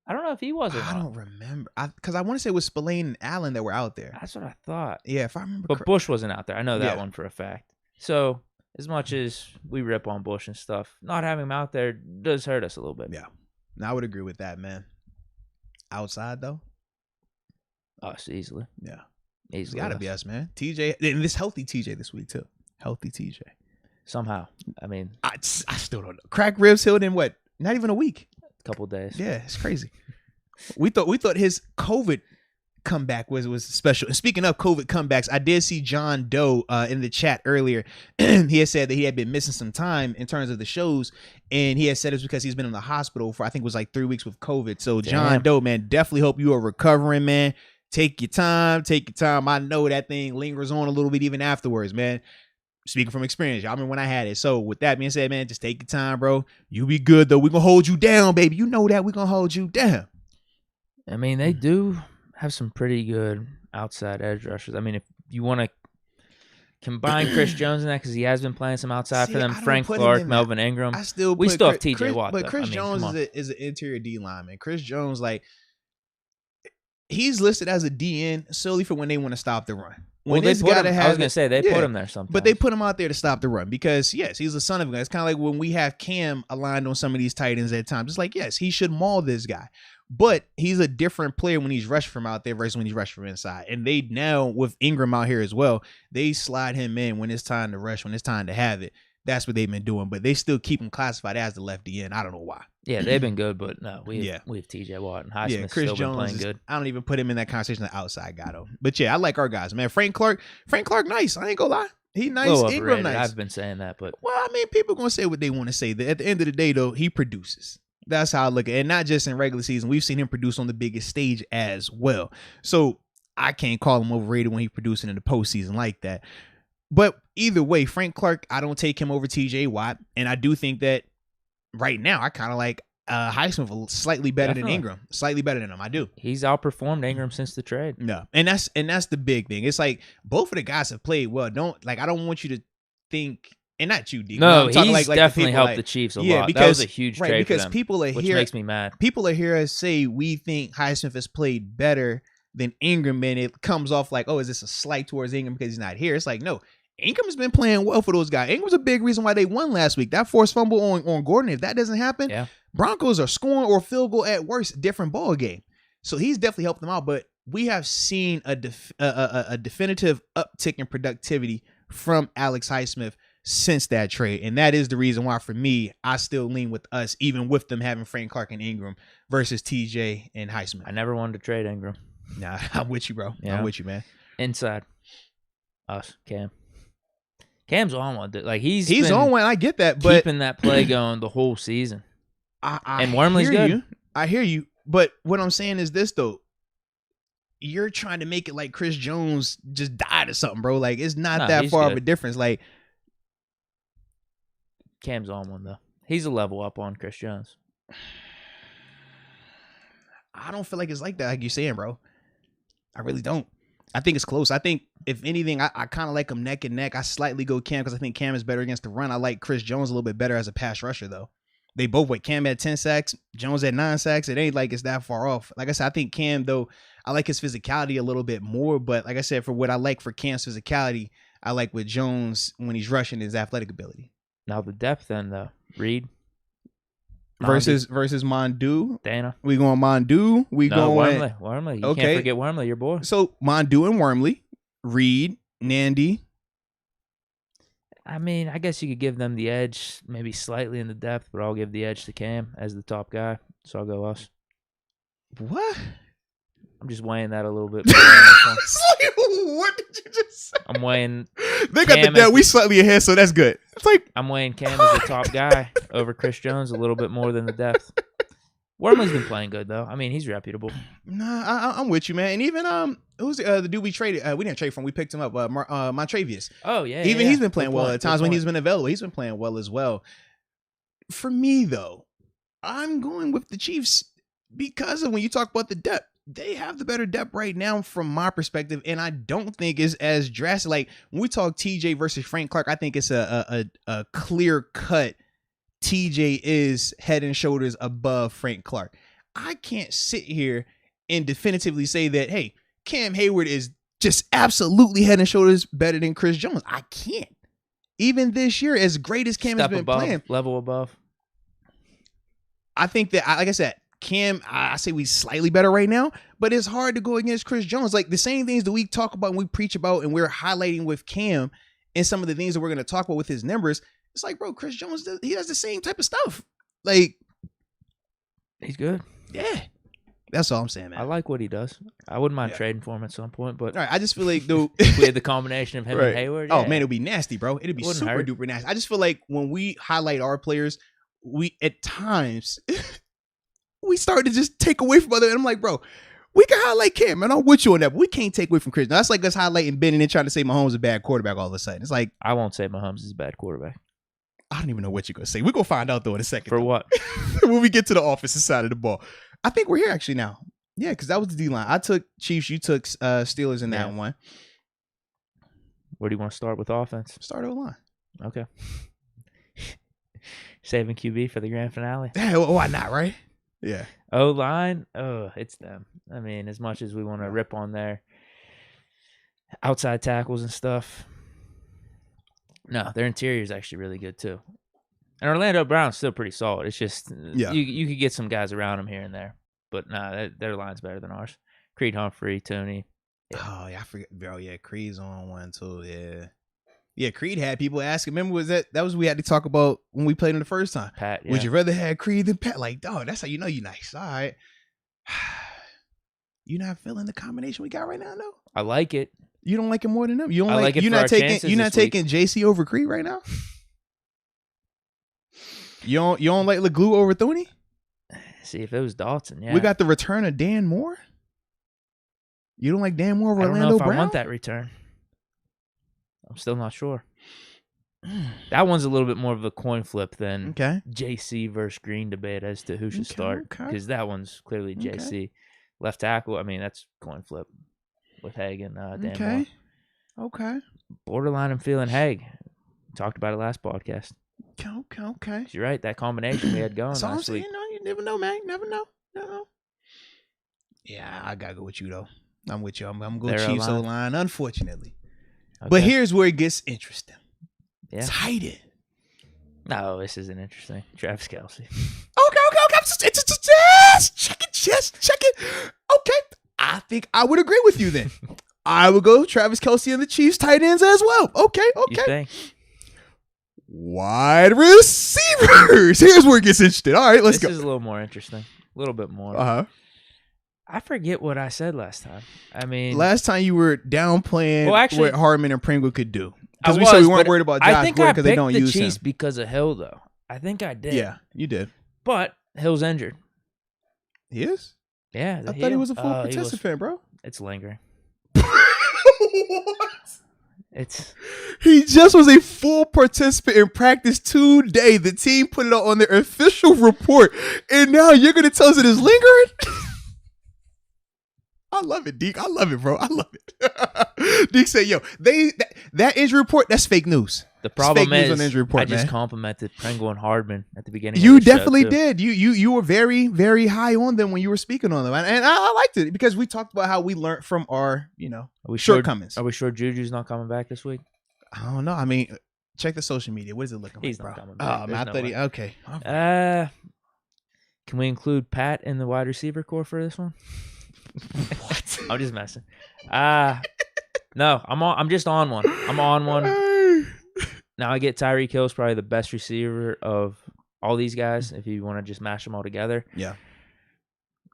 I don't know if he was or not. I don't remember. Because I want to say it was Spillane and Allen that were out there. That's what I thought. Yeah, if I remember But Bush wasn't out there. I know that one for a fact. So, as much as we rip on Bush and stuff, not having him out there does hurt us a little bit. Yeah. I would agree with that, man. Outside, though? Us, easily. Yeah. It's gotta be us, man. TJ, and this healthy TJ this week too. Healthy TJ. Somehow, I mean, I still don't know. Crack ribs healed in what? Not even a week. A couple days. Yeah, it's crazy. we thought his COVID comeback was special. And speaking of COVID comebacks, I did see John Doe in the chat earlier. He had said that he had been missing some time in terms of the shows, and he had said it's because he's been in the hospital for I think it was like 3 weeks with COVID. So John Doe, man, definitely hope you are recovering, man. Take your time. I know that thing lingers on a little bit even afterwards, man. Speaking from experience, y'all remember when I had it. So with that being said, man, just take your time, bro. You be good, though. We're going to hold you down, baby. You know that. We're going to hold you down. I mean, they do have some pretty good outside edge rushers. I mean, if you want to combine Chris Jones in that, because he has been playing some outside for them, Frank Clark, Melvin Ingram. We still have TJ Watt, but Chris Jones is an interior D lineman. Chris Jones, he's listed as a DN solely for when they want to stop the run. I was going to say, they put him there sometimes. But they put him out there to stop the run because, yes, he's the son of a gun. It's kind of like when we have Cam aligned on some of these tight ends at times. It's like, yes, he should maul this guy. But he's a different player when he's rushed from out there versus when he's rushed from inside. And they now, with Ingram out here as well, they slide him in when it's time to rush, when it's time to have it. That's what they've been doing. But they still keep him classified as the left DN. I don't know why. Yeah, they've been good, but no, we have TJ Watt and Highsmith's still been playing good. I don't even put him in that conversation, the outside guy though. But yeah, I like our guys, man. Frank Clark, nice. I ain't gonna lie. He nice. Ingram nice. I've been saying that, but I mean, people gonna say what they want to say. At the end of the day, though, he produces. That's how I look at it. And not just in regular season. We've seen him produce on the biggest stage as well. So I can't call him overrated when he's producing in the postseason like that. But either way, Frank Clark, I don't take him over TJ Watt. And I do think that right now, I kind of like Highsmith slightly better than Ingram. Slightly better than him. I do. He's outperformed Ingram since the trade. No. And that's the big thing. It's like both of the guys have played well. I don't want you to think, and not you, Deke. No, he's definitely helped the Chiefs a lot. Because, that was a huge trade for them, which makes me mad. People are here to say we think Highsmith has played better than Ingram, and it comes off like, oh, is this a slight towards Ingram because he's not here? It's like, no. Ingram's been playing well for those guys. Ingram's a big reason why they won last week. That forced fumble on Gordon, if that doesn't happen, Broncos are scoring or field goal at worst, different ball game. So he's definitely helped them out. But we have seen a definitive uptick in productivity from Alex Highsmith since that trade. And that is the reason why, for me, I still lean with us, even with them having Frank Clark and Ingram versus TJ and Highsmith. I never wanted to trade Ingram. Nah, I'm with you, bro. Yeah. I'm with you, man. Inside. Us, Cam. Cam's on one. Like he's on one. I get that, but keeping that play going the whole season. And Wormley's good. I hear you, but what I'm saying is this though: you're trying to make it like Chris Jones just died or something, bro. Like, it's not that far of a difference. Like, Cam's on one, though. He's a level up on Chris Jones. I don't feel like it's like that, like you're saying, bro. I really don't. I think it's close. I think, if anything, I kind of like them neck and neck. I slightly go Cam because I think Cam is better against the run. I like Chris Jones a little bit better as a pass rusher, though. They both, Cam had 10 sacks, Jones had 9 sacks. It ain't like it's that far off. Like I said, I think Cam, though, I like his physicality a little bit more. But like I said, for what I like for Cam's physicality, I like with Jones when he's rushing his athletic ability. Now the depth then, though. Reed. Versus Mondu. Dana. We going Mondu. Wormley. You can't forget Wormley, your boy. So Mondu and Wormley. Reed, Nandy. I mean, I guess you could give them the edge, maybe slightly in the depth, but I'll give the edge to Cam as the top guy. So I'll go us. What? I'm just weighing that a little bit. What did you just say? I'm weighing. They got the depth. We slightly ahead, so that's good. It's like I'm weighing Cam as the top guy over Chris Jones a little bit more than the depth. Wormley's been playing good though. I mean, he's reputable. Nah, I'm with you, man. And even who's the dude we traded? We didn't trade from. We picked him up. Montravius. Oh yeah. Even he's been playing well at times when he's been available. He's been playing well as well. For me though, I'm going with the Chiefs because of when you talk about the depth. They have the better depth right now from my perspective, and I don't think it's as drastic. Like when we talk TJ versus Frank Clark, I think it's a clear cut. TJ is head and shoulders above Frank Clark. I can't sit here and definitively say that, hey, Cam Hayward is just absolutely head and shoulders better than Chris Jones. I can't. Even this year, as great as Cam has been playing. Level above. I think that, like I said, Cam, I say we slightly better right now, but it's hard to go against Chris Jones. Like the same things that we talk about and we preach about and we're highlighting with Cam and some of the things that we're going to talk about with his numbers. It's like, bro, Chris Jones, he has the same type of stuff. Like, he's good. Yeah. That's all I'm saying, man. I like what he does. I wouldn't mind trading for him at some point, but all right, I just feel like, dude, if we had the combination of him and Hayward. Oh, man, it'd be nasty, bro. It'd be super duper nasty. I just feel like when we highlight our players, we at times we start to just take away from other. And I'm like, bro, we can highlight Cam, man. I'm with you on that, but we can't take away from Chris. Now, that's like us highlighting Ben and then trying to say Mahomes is a bad quarterback all of a sudden. It's like, I won't say Mahomes is a bad quarterback. I don't even know what you're going to say. We're going to find out, though, in a second. For what? When we get to the offensive side of the ball. I think we're here actually now. Yeah, because that was the D-line. I took Chiefs. You took Steelers in that one. Where do you want to start with offense? Start O-line. Okay. Saving QB for the grand finale. Yeah, why not, right? Yeah. O-line, it's them. I mean, as much as we want to rip on their outside tackles and stuff, no, their interior is actually really good too. And Orlando Brown's still pretty solid. It's just you could get some guys around him here and there, but their line's better than ours. Creed Humphrey, Tony. Yeah. Oh yeah, I forget, bro. Yeah, Creed's on one too. Yeah. Yeah, Creed had people asking. Remember, that was we had to talk about when we played him the first time. Pat, yeah. Would you rather have Creed than Pat? Like, dog, that's how you know you nice. All right. You not feeling the combination we got right now, though? I like it. You don't like it more than them? You don't like it. You're not taking JC over Creed right now? You don't like LeGlue over Thuney? See, if it was Dalton, yeah. We got the return of Dan Moore. You don't like Dan Moore over Orlando Brown? I don't know if I want that return. I'm still not sure. That one's a little bit more of a coin flip than JC versus Green debate as to who should start, because that one's clearly JC. Left tackle, I mean, that's coin flip with Haig and Dan Moore. Okay. Borderline, I'm feeling Haig. Talked about it last podcast. Okay. You're right. That combination we had going last week. No, you never know, man. Never know. No. Yeah, I gotta go with you though. I'm with you. I'm going Chiefs O-line, unfortunately. Okay. But here's where it gets interesting. Yeah. Tight end. No, this isn't interesting. Travis Kelce. Okay. Just check it. Okay. I think I would agree with you then. I would go Travis Kelce and the Chiefs tight ends as well. Okay. You think? Wide receivers. Here's where it gets interesting. All right, let's go. This is a little more interesting. A little bit more. I forget what I said last time. I mean, last time you were downplaying what Hardman and Pringle could do. Because we weren't worried about Josh Gordon because they don't use him. I think I picked the Chiefs because of Hill, though. I think I did. Yeah, you did. But Hill's injured. He is? Yeah. I thought he was a full participant, bro. It's lingering. What? He just was a full participant in practice today. The team put it out on their official report, and now you're going to tell us it is lingering? I love it, Deke. I love it, bro. I love it. Deke said, yo, that injury report, that's fake news. The problem is, on the injury report, I just complimented Pringle and Hardman at the beginning You of the definitely show, did. You were very, very high on them when you were speaking on them. And I liked it because we talked about how we learned from our, shortcomings. Are we sure Juju's not coming back this week? I don't know. I mean, check the social media. What is it looking like, He's bro? not coming back. I thought okay. Can we include Pat in the wide receiver core for this one? What? I'm just messing. No, I'm just on one. I'm on one. Now I get Tyreek Hill's probably the best receiver of all these guys if you want to just mash them all together. Yeah.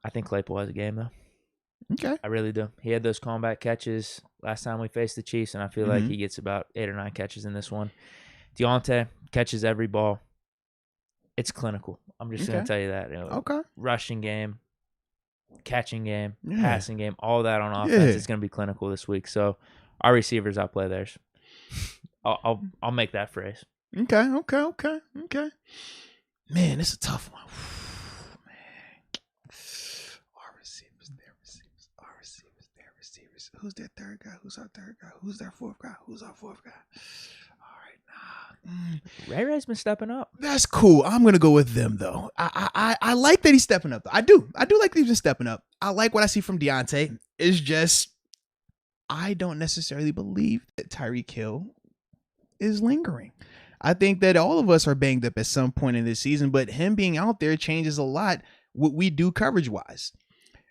I think Claypool has a game though. Okay. I really do. He had those combat catches last time we faced the Chiefs, and I feel like he gets about 8 or 9 catches in this one. Deontay catches every ball. It's clinical. I'm just going to tell you that. Okay. Rushing game, catching game, passing game, all that on offense. It's going to be clinical this week. So our receivers outplay theirs. I'll make that phrase. Okay. Man, it's a tough one. Who's their third guy? Who's our third guy? Who's their fourth guy? Who's our fourth guy? All right, Ray Ray's been stepping up. That's cool. I'm gonna go with them though. I like that he's stepping up. I do like that he's been stepping up. I like what I see from Deontay. It's just I don't necessarily believe that Tyreek Hill is lingering. I think that all of us are banged up at some point in this season, but him being out there changes a lot what we do coverage wise.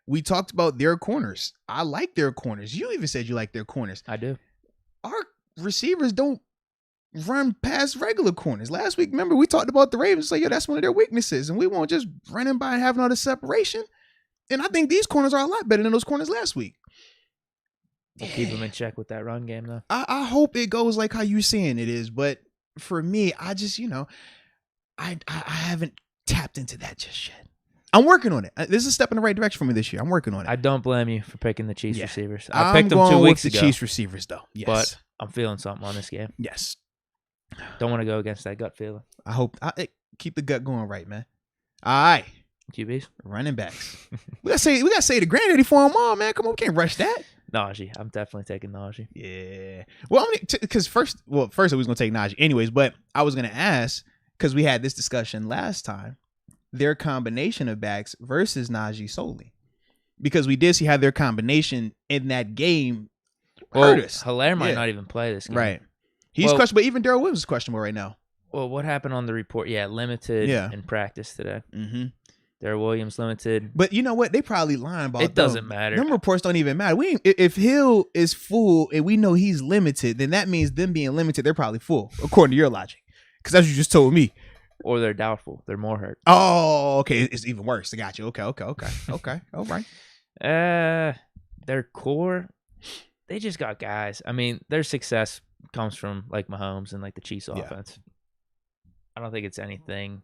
We talked about their corners. I like their corners. You even said you like their corners. I do. Our receivers don't run past regular corners. Last week, remember, we talked about the Ravens. Like, that's one of their weaknesses. And we won't just running by and having all the separation. And I think these corners are a lot better than those corners last week. We'll keep them in check with that run game, though. I hope it goes like how you're saying it is. But for me, I just, I haven't tapped into that just yet. I'm working on it. This is a step in the right direction for me this year. I'm working on it. I don't blame you for picking the Chiefs receivers. I picked them 2 weeks ago. The Chiefs receivers, though. Yes. But I'm feeling something on this game. Yes. Don't want to go against that gut feeling. I hope keep the gut going right, man. All right. QBs? Running backs. we gotta say the granddaddy for them all, man. Come on, we can't rush that. Najee. I'm definitely taking Najee. Yeah. Well, because first I was gonna take Najee anyways, but I was gonna ask because we had this discussion last time. Their combination of backs versus Najee solely. Because we did see how their combination in that game hurt us. Hilaire might not even play this game. Right. He's questionable. Even Darrell Williams is questionable right now. Well, what happened on the report? Yeah, limited in practice today. Mm-hmm. Darrell Williams limited. But you know what? They probably lying about it. Doesn't matter. Them reports don't even matter. If Hill is full and we know he's limited, then that means them being limited, they're probably full, according to your logic. Because that's what you just told me. Or they're doubtful. They're more hurt. Oh, okay. It's even worse. I got you. Okay. All right. Their core, they just got guys. I mean, their success comes from like Mahomes and like the Chiefs offense. I don't think it's anything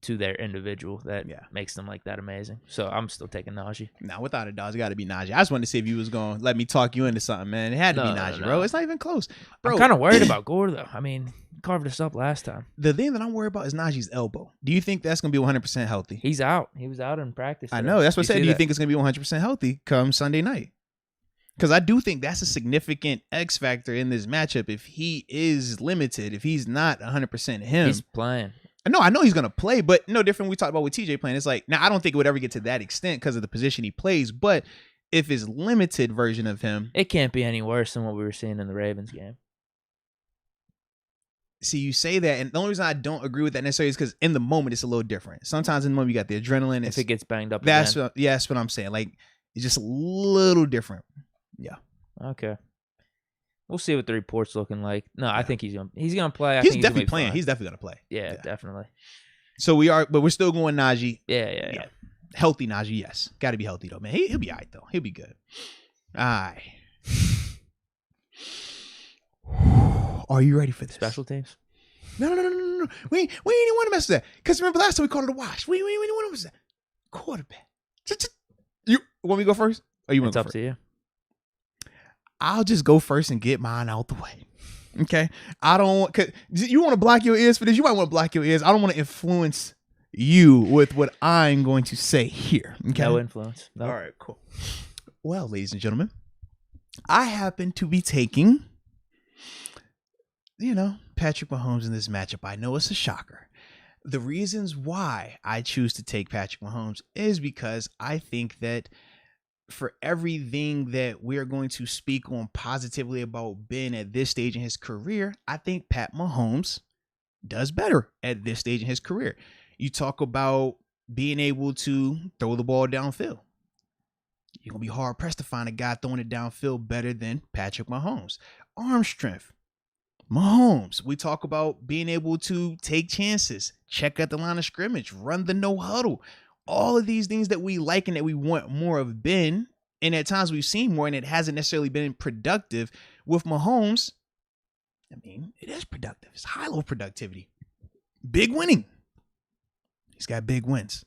to their individual that makes them like that amazing. So I'm still taking Najee. Nah, without a doubt, it's got to be Najee. I just wanted to see if you was going to let me talk you into something, man. It had to be Najee, bro. It's not even close. Bro, I'm kind of worried about Gore, though. I mean, carved us up last time. The thing that I'm worried about is Najee's elbow. Do you think that's going to be 100% healthy? He's out. He was out in practice today. I know. That's what I said. Do you think it's going to be 100% healthy come Sunday night? Because I do think that's a significant X factor in this matchup. If he is limited, if he's not 100% him. He's playing. No, I know he's going to play, but no different we talked about with TJ playing. It's like, now I don't think it would ever get to that extent because of the position he plays, but if his limited version of him. It can't be any worse than what we were seeing in the Ravens game. See, you say that, and the only reason I don't agree with that necessarily is because in the moment it's a little different. Sometimes in the moment you got the adrenaline. If it gets banged up that's what I'm saying. Like, it's just a little different. Yeah. Okay. We'll see what the report's looking like. No, I think he's gonna play. He's definitely playing. He's definitely gonna play. Yeah, definitely. So but we're still going Najee. Yeah. Healthy Najee, yes. Got to be healthy though, man. He'll be all right though. He'll be good. All right. Are you ready for this? Special teams? No. We ain't even want to mess with that. Because remember last time we called it a wash. We ain't want to mess with that. Quarterback. You want me to go first? Oh, you want it's up to you. I'll just go first and get mine out the way. Okay, I don't want. Cause you want to block your ears for this. You might want to block your ears. I don't want to influence you with what I'm going to say here. Okay, no influence. Nope. All right, cool. Well, ladies and gentlemen, I happen to be taking, Patrick Mahomes in this matchup. I know it's a shocker. The reasons why I choose to take Patrick Mahomes is because I think that for everything that we're going to speak on positively about Ben at this stage in his career, I think Pat Mahomes does better at this stage in his career. You talk about being able to throw the ball downfield. You're going to be hard pressed to find a guy throwing it downfield better than Patrick Mahomes. Arm strength. Mahomes. We talk about being able to take chances, check at the line of scrimmage, run the no huddle. All of these things that we like and that we want more of Ben, and at times we've seen more, and it hasn't necessarily been productive with Mahomes. I mean, it is productive. It's high level productivity. Big winning. He's got big wins.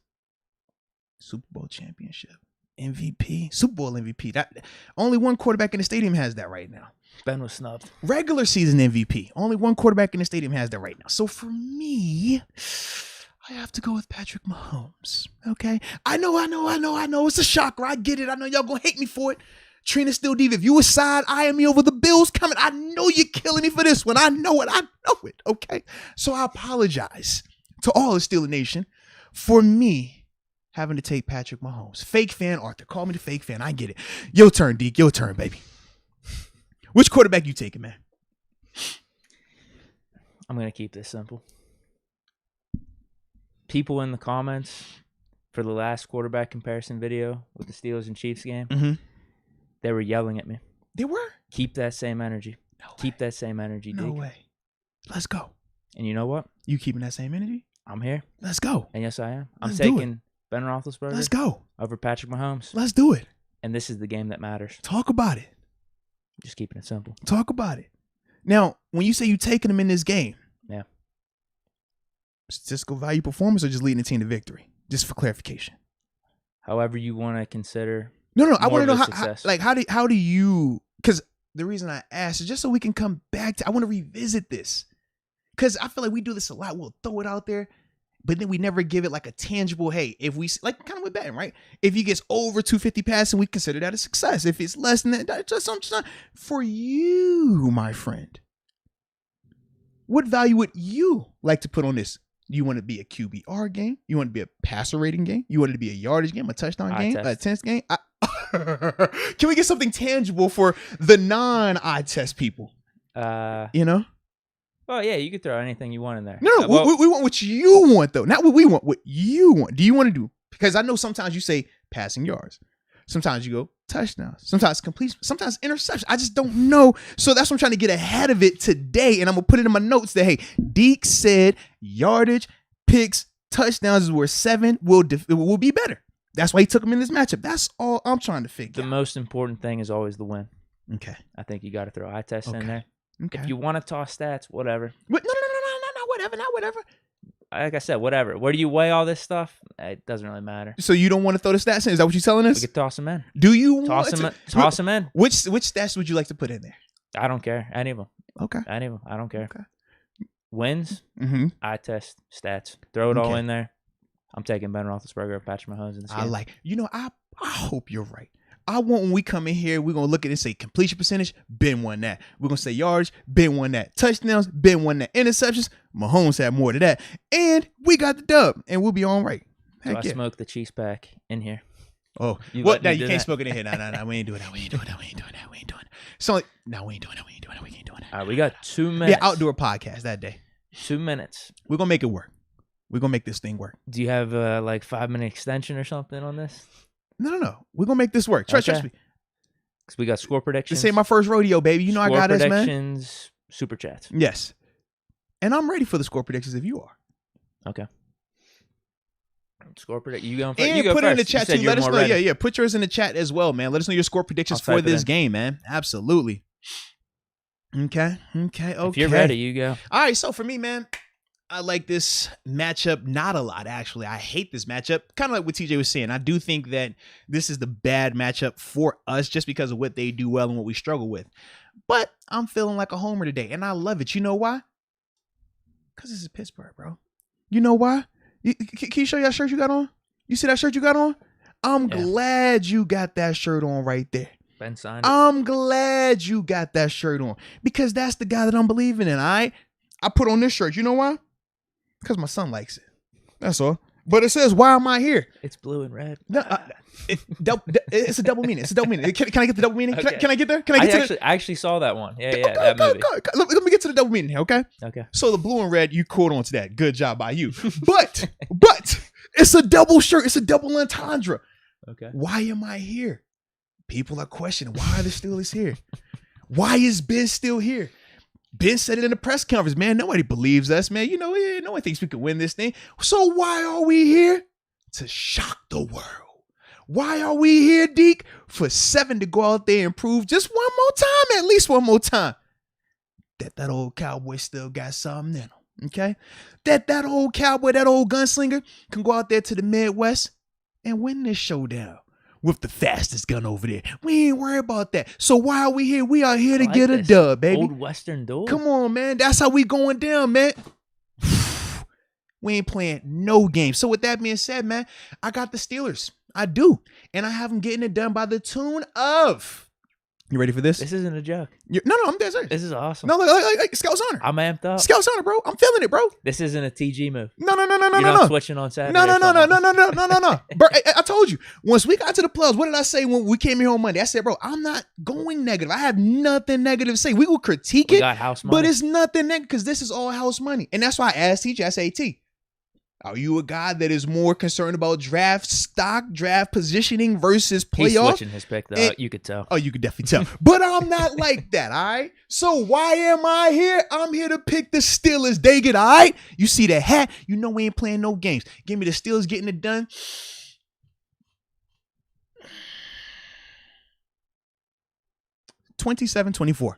Super Bowl championship. MVP. Super Bowl MVP. That only one quarterback in the stadium has that right now. Ben was snubbed. Regular season MVP. Only one quarterback in the stadium has that right now. So for me, I have to go with Patrick Mahomes. Okay? I know. It's a shocker. I get it. I know y'all gonna hate me for it. Trina Still Diva, if you were side eyeing me over the Bills coming, I know you're killing me for this one. I know it. Okay? So I apologize to all of Steeler Nation for me having to take Patrick Mahomes. Fake fan Arthur. Call me the fake fan. I get it. Your turn, Deke. Your turn, baby. Which quarterback you taking, man? I'm going to keep this simple. People in the comments for the last quarterback comparison video with the Steelers and Chiefs game, they were yelling at me. They were? Keep that same energy. Keep that same energy, Deke. No way. Let's go. And you know what? You keeping that same energy? I'm here. Let's go. And yes, I am. I'm Let's taking Ben Roethlisberger. Let's go. Over Patrick Mahomes. Let's do it. And this is the game that matters. Talk about it. Just keeping it simple. Talk about it. Now, when you say you taking them in this game, statistical value performance or just leading the team to victory? Just for clarification. However you want to consider. No. I want to know how do you? Because the reason I asked is just so we can come back to. I want to revisit this because I feel like we do this a lot. We'll throw it out there, but then we never give it like a tangible. Hey, if we like kind of with betting, right? If he gets over 250 passing, we consider that a success. If it's less than that, that's just something for you, my friend. What value would you like to put on this? You want it to be a QBR game? You want it to be a passer rating game? You want it to be a yardage game, a touchdown game, a test game? Can we get something tangible for the non-eye test people? Well, yeah, you could throw anything you want in there. No, we want what you want, though. Not what we want, what you want. Do you want to do? Because I know sometimes you say passing yards. Sometimes you go touchdowns. Sometimes completion. Sometimes interception. I just don't know. So that's what I'm trying to get ahead of it today. And I'm going to put it in my notes that, hey, Deke said yardage, picks, touchdowns is where 7 will be better. That's why he took him in this matchup. That's all I'm trying to figure out. The most important thing is always the win. Okay. I think you got to throw eye test in there. Okay. If you want to toss stats, whatever. No, whatever, not whatever. Like I said, whatever. Where do you weigh all this stuff? It doesn't really matter. So you don't want to throw the stats in? Is that what you're telling us? We could toss them in. Do you toss them in? Which stats would you like to put in there? I don't care. Any of them. Okay. Any of them. I don't care. Okay. Wins, eye test, stats. Throw it all in there. I'm taking Ben Roethlisberger or Patrick Mahomes in this game. I hope you're right. I want when we come in here, we're going to look at it and say completion percentage, Ben won that. We're going to say yards, Ben won that. Touchdowns, Ben won that. Interceptions, Mahomes had more to that. And we got the dub, and we'll be all right. So I smoked the Chiefs pack in here. Oh, well, no, you can't smoke it in here. No, we ain't doing that. We ain't doing that. So, no, we ain't doing that. All right, we got 2 minutes. Yeah, outdoor podcast that day. 2 minutes. We're going to make it work. We're going to make this thing work. Do you have a 5-minute extension or something on this? No. We're going to make this work. Trust me. Because we got score predictions. This ain't my first rodeo, baby. You know I got this, man. Score predictions, super chats. Yes. And I'm ready for the score predictions if you are. Okay. Score prediction. You going first? And you go put first. it in the chat too. Let us know. Ready. Yeah. Put yours in the chat as well, man. Let us know your score predictions for this game, man. Absolutely. Okay. If you're ready, you go. All right. So for me, man, I like this matchup not a lot, actually. I hate this matchup. Kind of like what TJ was saying. I do think that this is the bad matchup for us just because of what they do well and what we struggle with. But I'm feeling like a homer today, and I love it. You know why? Because this is Pittsburgh, bro. You know why? Can you show you that shirt you got on? You see that shirt you got on? I'm glad you got that shirt on right there. Ben signed it. I'm glad you got that shirt on because that's the guy that I'm believing in, all right? I put on this shirt. You know why? Because my son likes it. That's all. But it says, why am I here? It's blue and red. No, it's a double meaning. It's a double meaning. Can I get the double meaning? Okay. Can I get there? Can I get I actually saw that one. That movie. Let me get to the double meaning here, okay? Okay. So the blue and red, you caught on to that. Good job by you. But it's a double shirt. It's a double entendre. Okay. Why am I here? People are questioning, why are the Steelers here? Why is Ben still here? Ben said it in the press conference, man. Nobody believes us, man. You know, no one thinks we can win this thing. So why are we here? To shock the world. Why are we here, Deke? For 7 to go out there and prove just one more time, at least one more time, that old cowboy still got something in him, okay? That old cowboy, that old gunslinger can go out there to the Midwest and win this showdown with the fastest gun over there. We ain't worried about that. So why are we here? We are here to get a dub, baby. Old Western duel. Come on, man. That's how we going down, man. We ain't playing no games. So with that being said, man, I got the Steelers. I do. And I have them getting it done by the tune of... You ready for this? This isn't a joke. No, I'm dead serious. This is awesome. No, like Scout's honor. I'm amped up. Scout's honor, bro. I'm feeling it, bro. This isn't a TG move. No. You're not switching on Saturday. No. Bro, I told you. Once we got to the playoffs, what did I say when we came here on Monday? I said, bro, I'm not going negative. I have nothing negative to say. We will critique it, got house money. But it's nothing negative because this is all house money. And that's why I asked TJ, I say, T, are you a guy that is more concerned about draft stock, draft positioning versus playoff? He's switching his pick, though. You could tell. Oh, you could definitely tell. But I'm not like that, all right? So why am I here? I'm here to pick the Steelers. They get, all right? You see that hat? You know we ain't playing no games. Give me the Steelers getting it done. 27-24.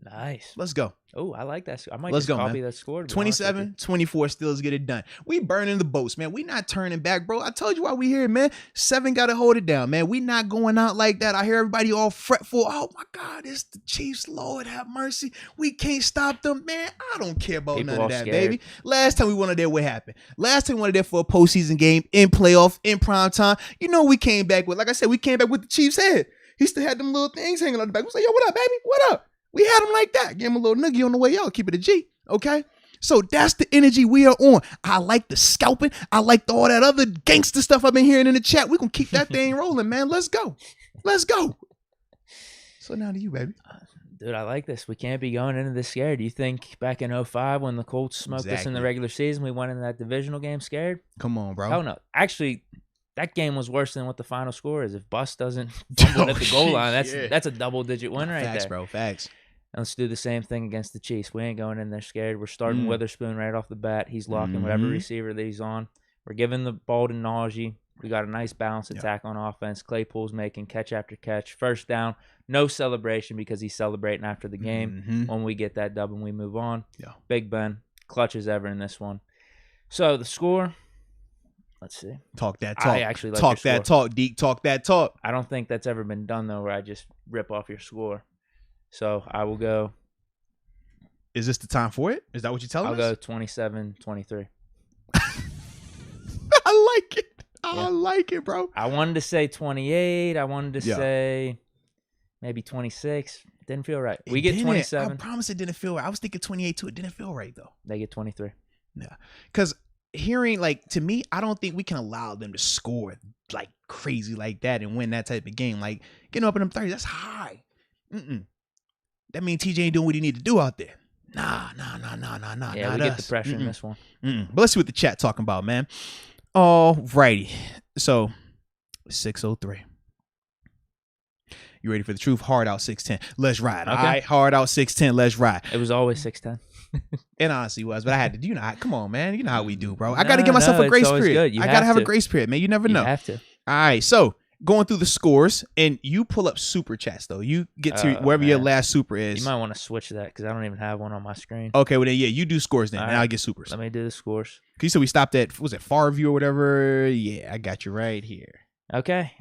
Nice. Let's go. Oh, I like that. I might Let's just go, copy man. that score. 27-24 Steelers get it done. We burning the boats, man. We not turning back, bro. I told you why we here, man. 7 got to hold it down, man. We not going out like that. I hear everybody all fretful. Oh, my God, it's the Chiefs. Lord have mercy. We can't stop them, man. I don't care about People none of that, scared. baby. Last time we wanted there, what happened? Last time we wanted there for a postseason game in playoff, in prime time. You know we came back with, like I said, we came back with the Chiefs' head. He still had them little things hanging on the back. We say, yo, what up, baby? What up? We had him like that. Gave him a little noogie on the way out. Keep it a G. Okay? So that's the energy we are on. I like the scalping. I like all that other gangster stuff I've been hearing in the chat. We're going to keep that thing rolling, man. Let's go. Let's go. So now to you, baby. Dude, I like this. We can't be going into this scared. Do you think back in 2005 when the Colts smoked us in the regular season, we went into that divisional game scared? Come on, bro. Hell no. Actually, that game was worse than what the final score is. If Bus doesn't fumble at the goal line, that's a double-digit win right there. Facts, bro. Facts. And let's do the same thing against the Chiefs. We ain't going in there scared. We're starting Witherspoon right off the bat. He's locking whatever receiver that he's on. We're giving the ball to Najee. We got a nice balanced attack on offense. Claypool's making catch after catch. First down, no celebration because he's celebrating after the game. When we get that dub and we move on. Yeah. Big Ben, clutch as ever in this one. So the score, let's see. Talk that talk. I actually like talk that talk, Deke. Talk that talk. I don't think that's ever been done, though, where I just rip off your score. So I will go. Is this the time for it? Is that what you're telling us? I'll go 27-23. I like it. I like it, bro. I wanted to say 28. I wanted to say maybe 26. Didn't feel right. We get 27. I promise it didn't feel right. I was thinking 28 too. It didn't feel right, though. They get 23. Yeah. Because hearing, like, to me, I don't think we can allow them to score like crazy like that and win that type of game. Like, getting up in them 30s, that's high. That means TJ ain't doing what he need to do out there. Nah. Yeah, we get the pressure in this one. But let's see what the chat talking about, man. All righty. So, 6:03. You ready for the truth? Hard out 6'10". Let's ride. Okay. All right, hard out 6'10". Let's ride. It was always 6'10". It honestly was, but I had to. You know, come on, man. You know how we do, bro. I got to give myself a grace period. I got to have a grace period, man. You never know. You have to. All right, so going through the scores, and you pull up super chats though. You get to wherever your last super is. You might want to switch that because I don't even have one on my screen. Okay, well then you do scores then, and I'll get supers. Let me do the scores. You said we stopped at Farview or whatever? Yeah, I got you right here. Okay,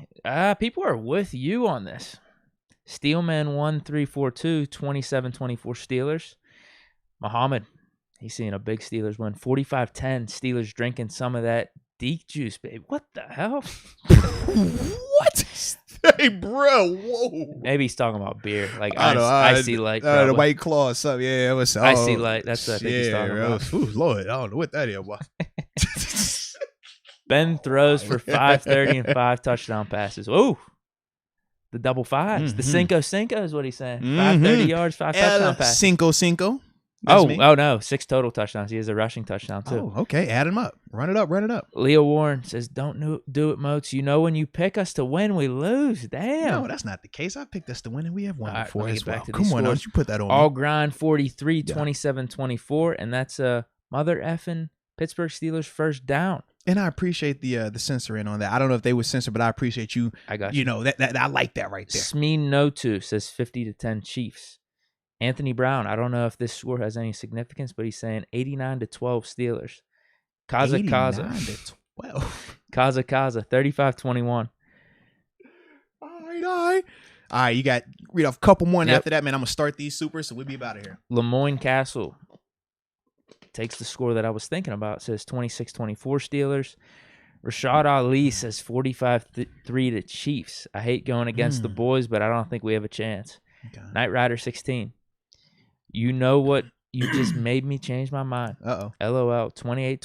people are with you on this. Steelman 1342 27-24 Steelers. Muhammad, he's seeing a big Steelers win 45-10. Steelers drinking some of that Deke juice, babe. What the hell? What? Hey, bro. Whoa. Maybe he's talking about beer, like Icy Light. The White Claw or something. Yeah, what's Icy Light. That's what I think he's talking about. Ooh, Lord, I don't know what that is. Ben throws for 530 and 5 touchdown passes. Ooh. The double fives. The Cinco is what he's saying. 530 yards, 5 touchdown passes. Cinco. Oh no, 6 total touchdowns. He has a rushing touchdown too. Oh, okay. Add him up. Run it up. Leo Warren says, "Don't do it, Moats. You know when you pick us to win, we lose. Damn." No, that's not the case. I picked us to win, and we have won before as well. Come on, don't you put that on All me. grind 43, 27-24, and that's a mother effing Pittsburgh Steelers first down. And I appreciate the censoring on that. I don't know if they would censor, but I appreciate you. I got you. You know that I like that right there. Smeen No2 says 50-10 Chiefs. Anthony Brown, I don't know if this score has any significance, but he's saying 89-12 Steelers. Kaza 89-12. Kaza 35-21. All right, you got read off a couple more, and after that, man, I'm gonna start these supers, so we'll be about it here. Lemoyne Castle takes the score that I was thinking about. It says 26-24 Steelers. Rashad Ali says 45-3 to Chiefs. I hate going against the boys, but I don't think we have a chance. Okay. Knight Rider 16. You know what? You just made me change my mind. Uh-oh. LOL. 28-27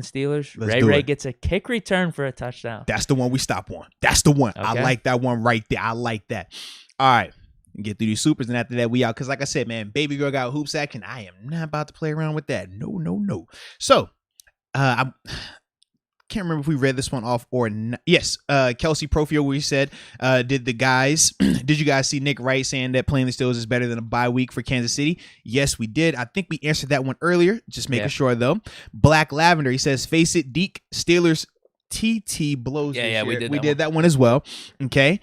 Steelers. Ray gets a kick return for a touchdown. That's the one we stop on. That's the one. Okay. I like that one right there. I like that. All right. Get through these supers, and after that, we out. Because like I said, man, baby girl got hoops action. I am not about to play around with that. No. So, I can't remember if we read this one off or not. Yes, Kelsey Profio, we said, did you guys see Nick Wright saying that playing the Steelers is better than a bye week for Kansas City? Yes, we did. I think we answered that one earlier. Just making sure, though. Black Lavender, he says, face it, Deke, Steelers TT blows this year. We did that one as well. Okay.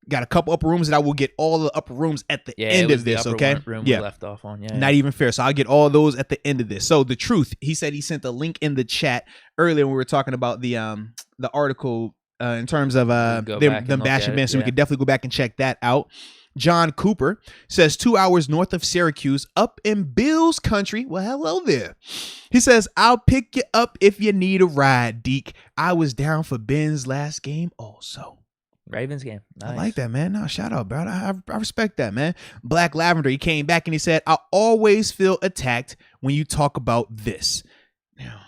Got a couple upper rooms, and I will get all the upper rooms at the end of this, okay? Room we left off on. Not even fair. So I'll get all those at the end of this. So the truth, he said he sent the link in the chat earlier when we were talking about the article in terms of them bashing Ben. So we could definitely go back and check that out. John Cooper says 2 hours north of Syracuse, up in Bills country. Well, hello there. He says, I'll pick you up if you need a ride, Deke. I was down for Ben's last game also. Ravens game. Nice. I like that, man. No, shout out, bro. I respect that, man. Black Lavender, he came back and he said, I always feel attacked when you talk about this. Now,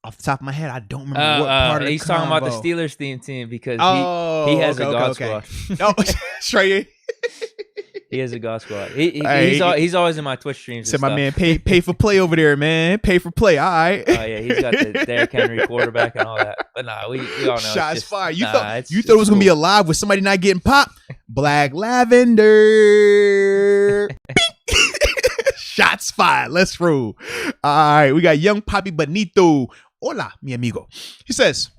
off the top of my head, I don't remember what part of the he's talking about the Steelers team because he has a God squad. Oh, straight. He has a God squad. He's always in my Twitch streams. Said my man, pay for play over there, man. Pay for play. All right. Oh yeah, he's got the Derrick Henry quarterback and all that. But nah, we all know. Shots fired. You thought it was gonna be alive with somebody not getting popped? Black Lavender. Shots fired. Let's roll. All right, we got Young Papi Bonito. Hola, mi amigo. He says,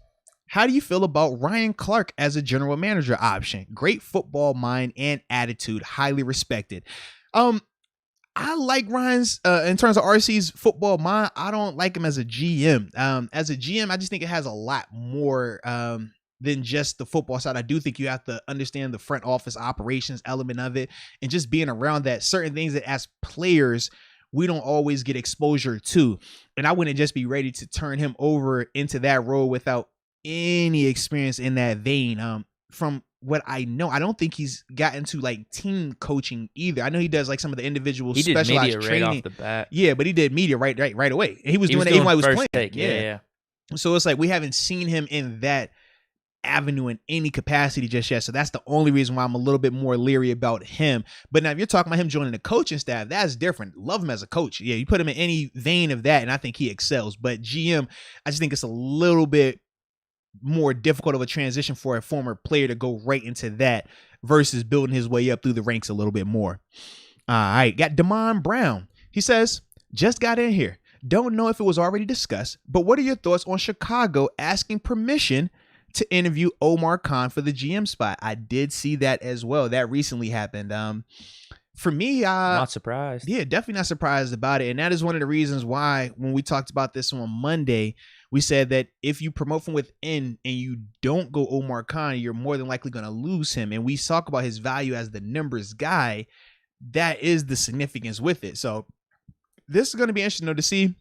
how do you feel about Ryan Clark as a general manager option? Great football mind and attitude. Highly respected. I like Ryan's, in terms of RC's football mind, I don't like him as a GM. As a GM, I just think it has a lot more than just the football side. I do think you have to understand the front office operations element of it and just being around that, certain things that as players, we don't always get exposure to. And I wouldn't just be ready to turn him over into that role without any experience in that vein. From what I know, I don't think he's gotten to like team coaching either. I know he does like some of the individual specialized training right off the bat. Yeah, but he did media right away. And he was doing it even while he was playing. Take. Yeah. So it's like we haven't seen him in that avenue in any capacity just yet. So that's the only reason why I'm a little bit more leery about him. But now if you're talking about him joining the coaching staff, that's different. Love him as a coach. Yeah, you put him in any vein of that, and I think he excels. But GM, I just think it's a little bit more difficult of a transition for a former player to go right into that versus building his way up through the ranks a little bit more. All right, got Damon Brown. He says, just got in here. Don't know if it was already discussed, but what are your thoughts on Chicago asking permission to interview Omar Khan for the GM spot. I did see that as well. That recently happened. For me, not surprised. Yeah, definitely not surprised about it. And that is one of the reasons why when we talked about this on Monday, we said that if you promote from within and you don't go Omar Khan, you're more than likely going to lose him. And we talk about his value as the numbers guy. That is the significance with it. So this is going to be interesting though, to see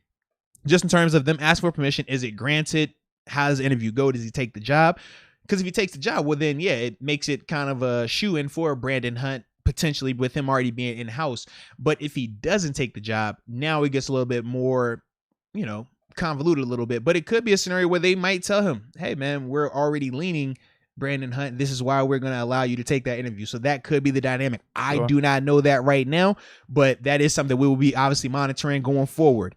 just in terms of them asking for permission. Is it granted? How does the interview go? Does he take the job? Because if he takes the job, well, then, yeah, it makes it kind of a shoe-in for Brandon Hunt, potentially with him already being in-house. But if he doesn't take the job, now it gets a little bit more, convoluted a little bit. But it could be a scenario where they might tell him, hey, man, we're already leaning Brandon Hunt. This is why we're going to allow you to take that interview. So that could be the dynamic. I do not know that right now, but that is something we will be obviously monitoring going forward.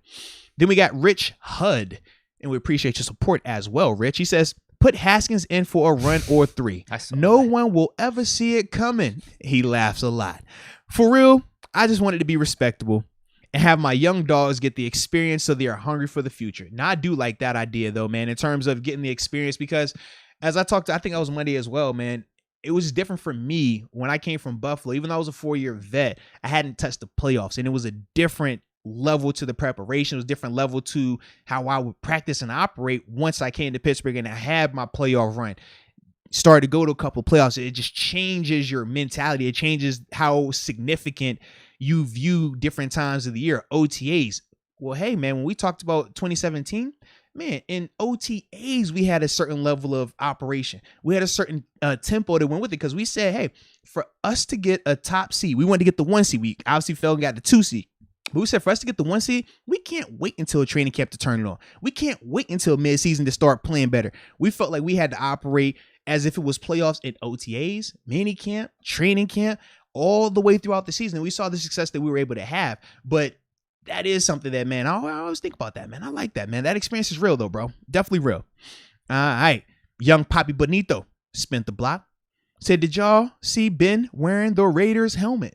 Then we got Rich Hud, and we appreciate your support as well, Rich. He says, put Haskins in for a run or 3. No one will ever see it coming. He laughs a lot. For real, I just wanted to be respectable and have my young dogs get the experience so they are hungry for the future. Now, I do like that idea, though, man, in terms of getting the experience, because as I talked, I think I was Monday as well, man, it was different for me when I came from Buffalo. Even though I was a 4-year vet, I hadn't touched the playoffs, and it was a different level to the preparation. It was a different level to how I would practice and operate once I came to Pittsburgh and I had my playoff run. Started to go to a couple of playoffs. It just changes your mentality. It changes how significant you view different times of the year. OTAs. Well, hey, man, when we talked about 2017, man, in OTAs, we had a certain level of operation. We had a certain tempo that went with it because we said, hey, for us to get a top seed, we wanted to get the 1 seed. We obviously fell and got the 2 seed. But we said for us to get the 1 seed, we can't wait until training camp to turn it on. We can't wait until midseason to start playing better. We felt like we had to operate as if it was playoffs in OTAs, mini camp, training camp, all the way throughout the season. And we saw the success that we were able to have. But that is something that, man, I always think about that, man. I like that, man. That experience is real, though, bro. Definitely real. All right. Young Papi Bonito spent the block. Said, did y'all see Ben wearing the Raiders helmet?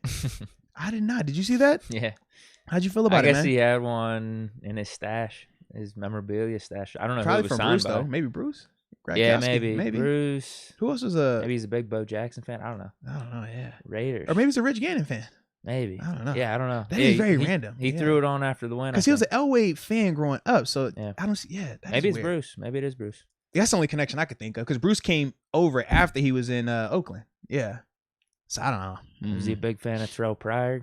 I did not. Did you see that? Yeah. How'd you feel about it, man? I guess he had one in his stash, his memorabilia stash. I don't know probably who it was from signed Bruce, by. though. Maybe Bruce? Yeah, maybe. Bruce. Who else was Maybe he's a big Bo Jackson fan. I don't know. Yeah. Raiders. Or maybe he's a Rich Gannon fan. Maybe. I don't know. Yeah, I don't know. That is very random. He threw it on after the win. Because he was an Elway fan growing up, so yeah. I don't see. Yeah, maybe it's weird. Bruce. Maybe it is Bruce. That's the only connection I could think of, because Bruce came over after he was in Oakland. Yeah. So I don't know. Was he a big fan of Terrell Pryor?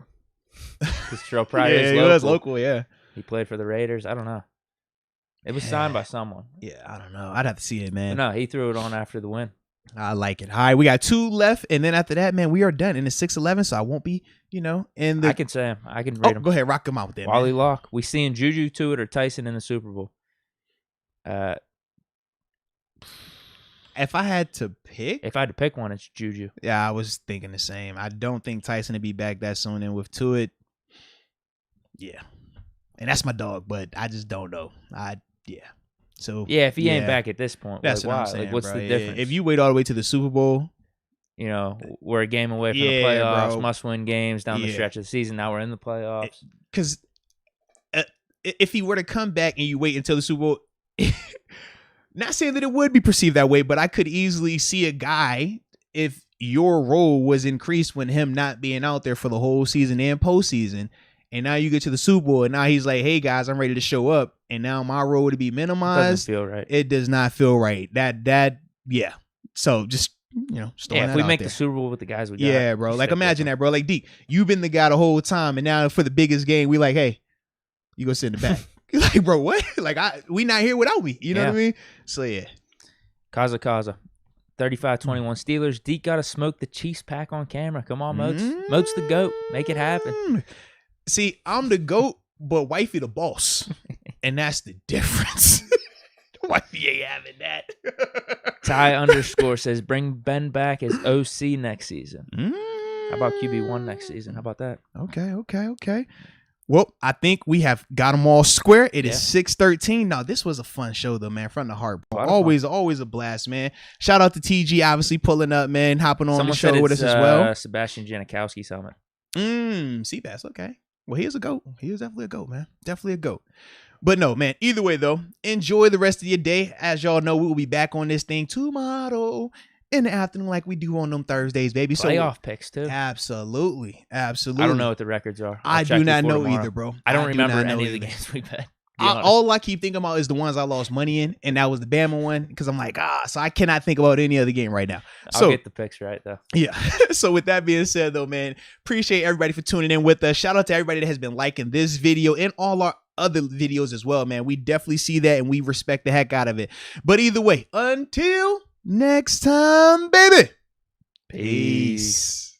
Because Terrell Pryor is local. He was local, yeah. He played for the Raiders. I don't know. It was signed by someone. Yeah, I don't know. I'd have to see it, man. But no, he threw it on after the win. I like it. All right, we got 2 left, and then after that, man, we are done. And it's 6-11, so I won't be, in the... I can say him. I can rate him. Go ahead, rock him out with that, Wally man. Locke. We seeing Juju to it or Tyson in the Super Bowl? If I had to pick... If I had to pick one, it's Juju. Yeah, I was thinking the same. I don't think Tyson will be back that soon, and with Tuitt, yeah. And that's my dog, but I just don't know. So yeah, if he ain't back at this point, that's like, what why? I'm saying, like, what's bro. the difference? If you wait all the way to the Super Bowl, we're a game away from the playoffs, must-win games down the stretch of the season. Now we're in the playoffs. Because if he were to come back and you wait until the Super Bowl, not saying that it would be perceived that way, but I could easily see a guy, if your role was increased when him not being out there for the whole season and postseason, and now you get to the Super Bowl, and now he's like, hey, guys, I'm ready to show up. And now my role to be minimized. It doesn't feel right. It does not feel right. Yeah. So just, if we make the Super Bowl with the guys we got. Yeah, bro. Like, imagine that, bro. Like, Deke, you've been the guy the whole time. And now for the biggest game, we like, hey, you go sit in the back. You're like, bro, what? Like, we not here without me. You know what I mean? So, yeah. Kaza. 35-21 Steelers. Deke got to smoke the Chiefs pack on camera. Come on, Moats. Moats the GOAT. Make it happen. See, I'm the GOAT, but wifey the boss. And that's the difference. Wifey ain't having that. Ty_ says, bring Ben back as OC next season. How about QB1 next season? How about that? Okay. Well, I think we have got them all square. It is 6:13. Now, this was a fun show, though, man. From the heart, bro. Always a blast, man. Shout out to TG, obviously pulling up, man, hopping on the show with us as well. Sebastian Janikowski's helmet. Seabass, okay. Well, he is a GOAT. He is definitely a GOAT, man. Definitely a GOAT. But no, man, either way, though, enjoy the rest of your day. As y'all know, we will be back on this thing tomorrow in the afternoon like we do on them Thursdays, baby. Playoff picks, too. Absolutely. I don't know what the records are. I do not know either, bro. I don't remember any of the games we bet. All I keep thinking about is the ones I lost money in, and that was the Bama one, because I'm like, so I cannot think about any other game right now. I'll get the picks right, though. Yeah. So with that being said, though, man, appreciate everybody for tuning in with us. Shout out to everybody that has been liking this video and all our other videos as well, man. We definitely see that, and we respect the heck out of it. But either way, until next time, baby. Peace.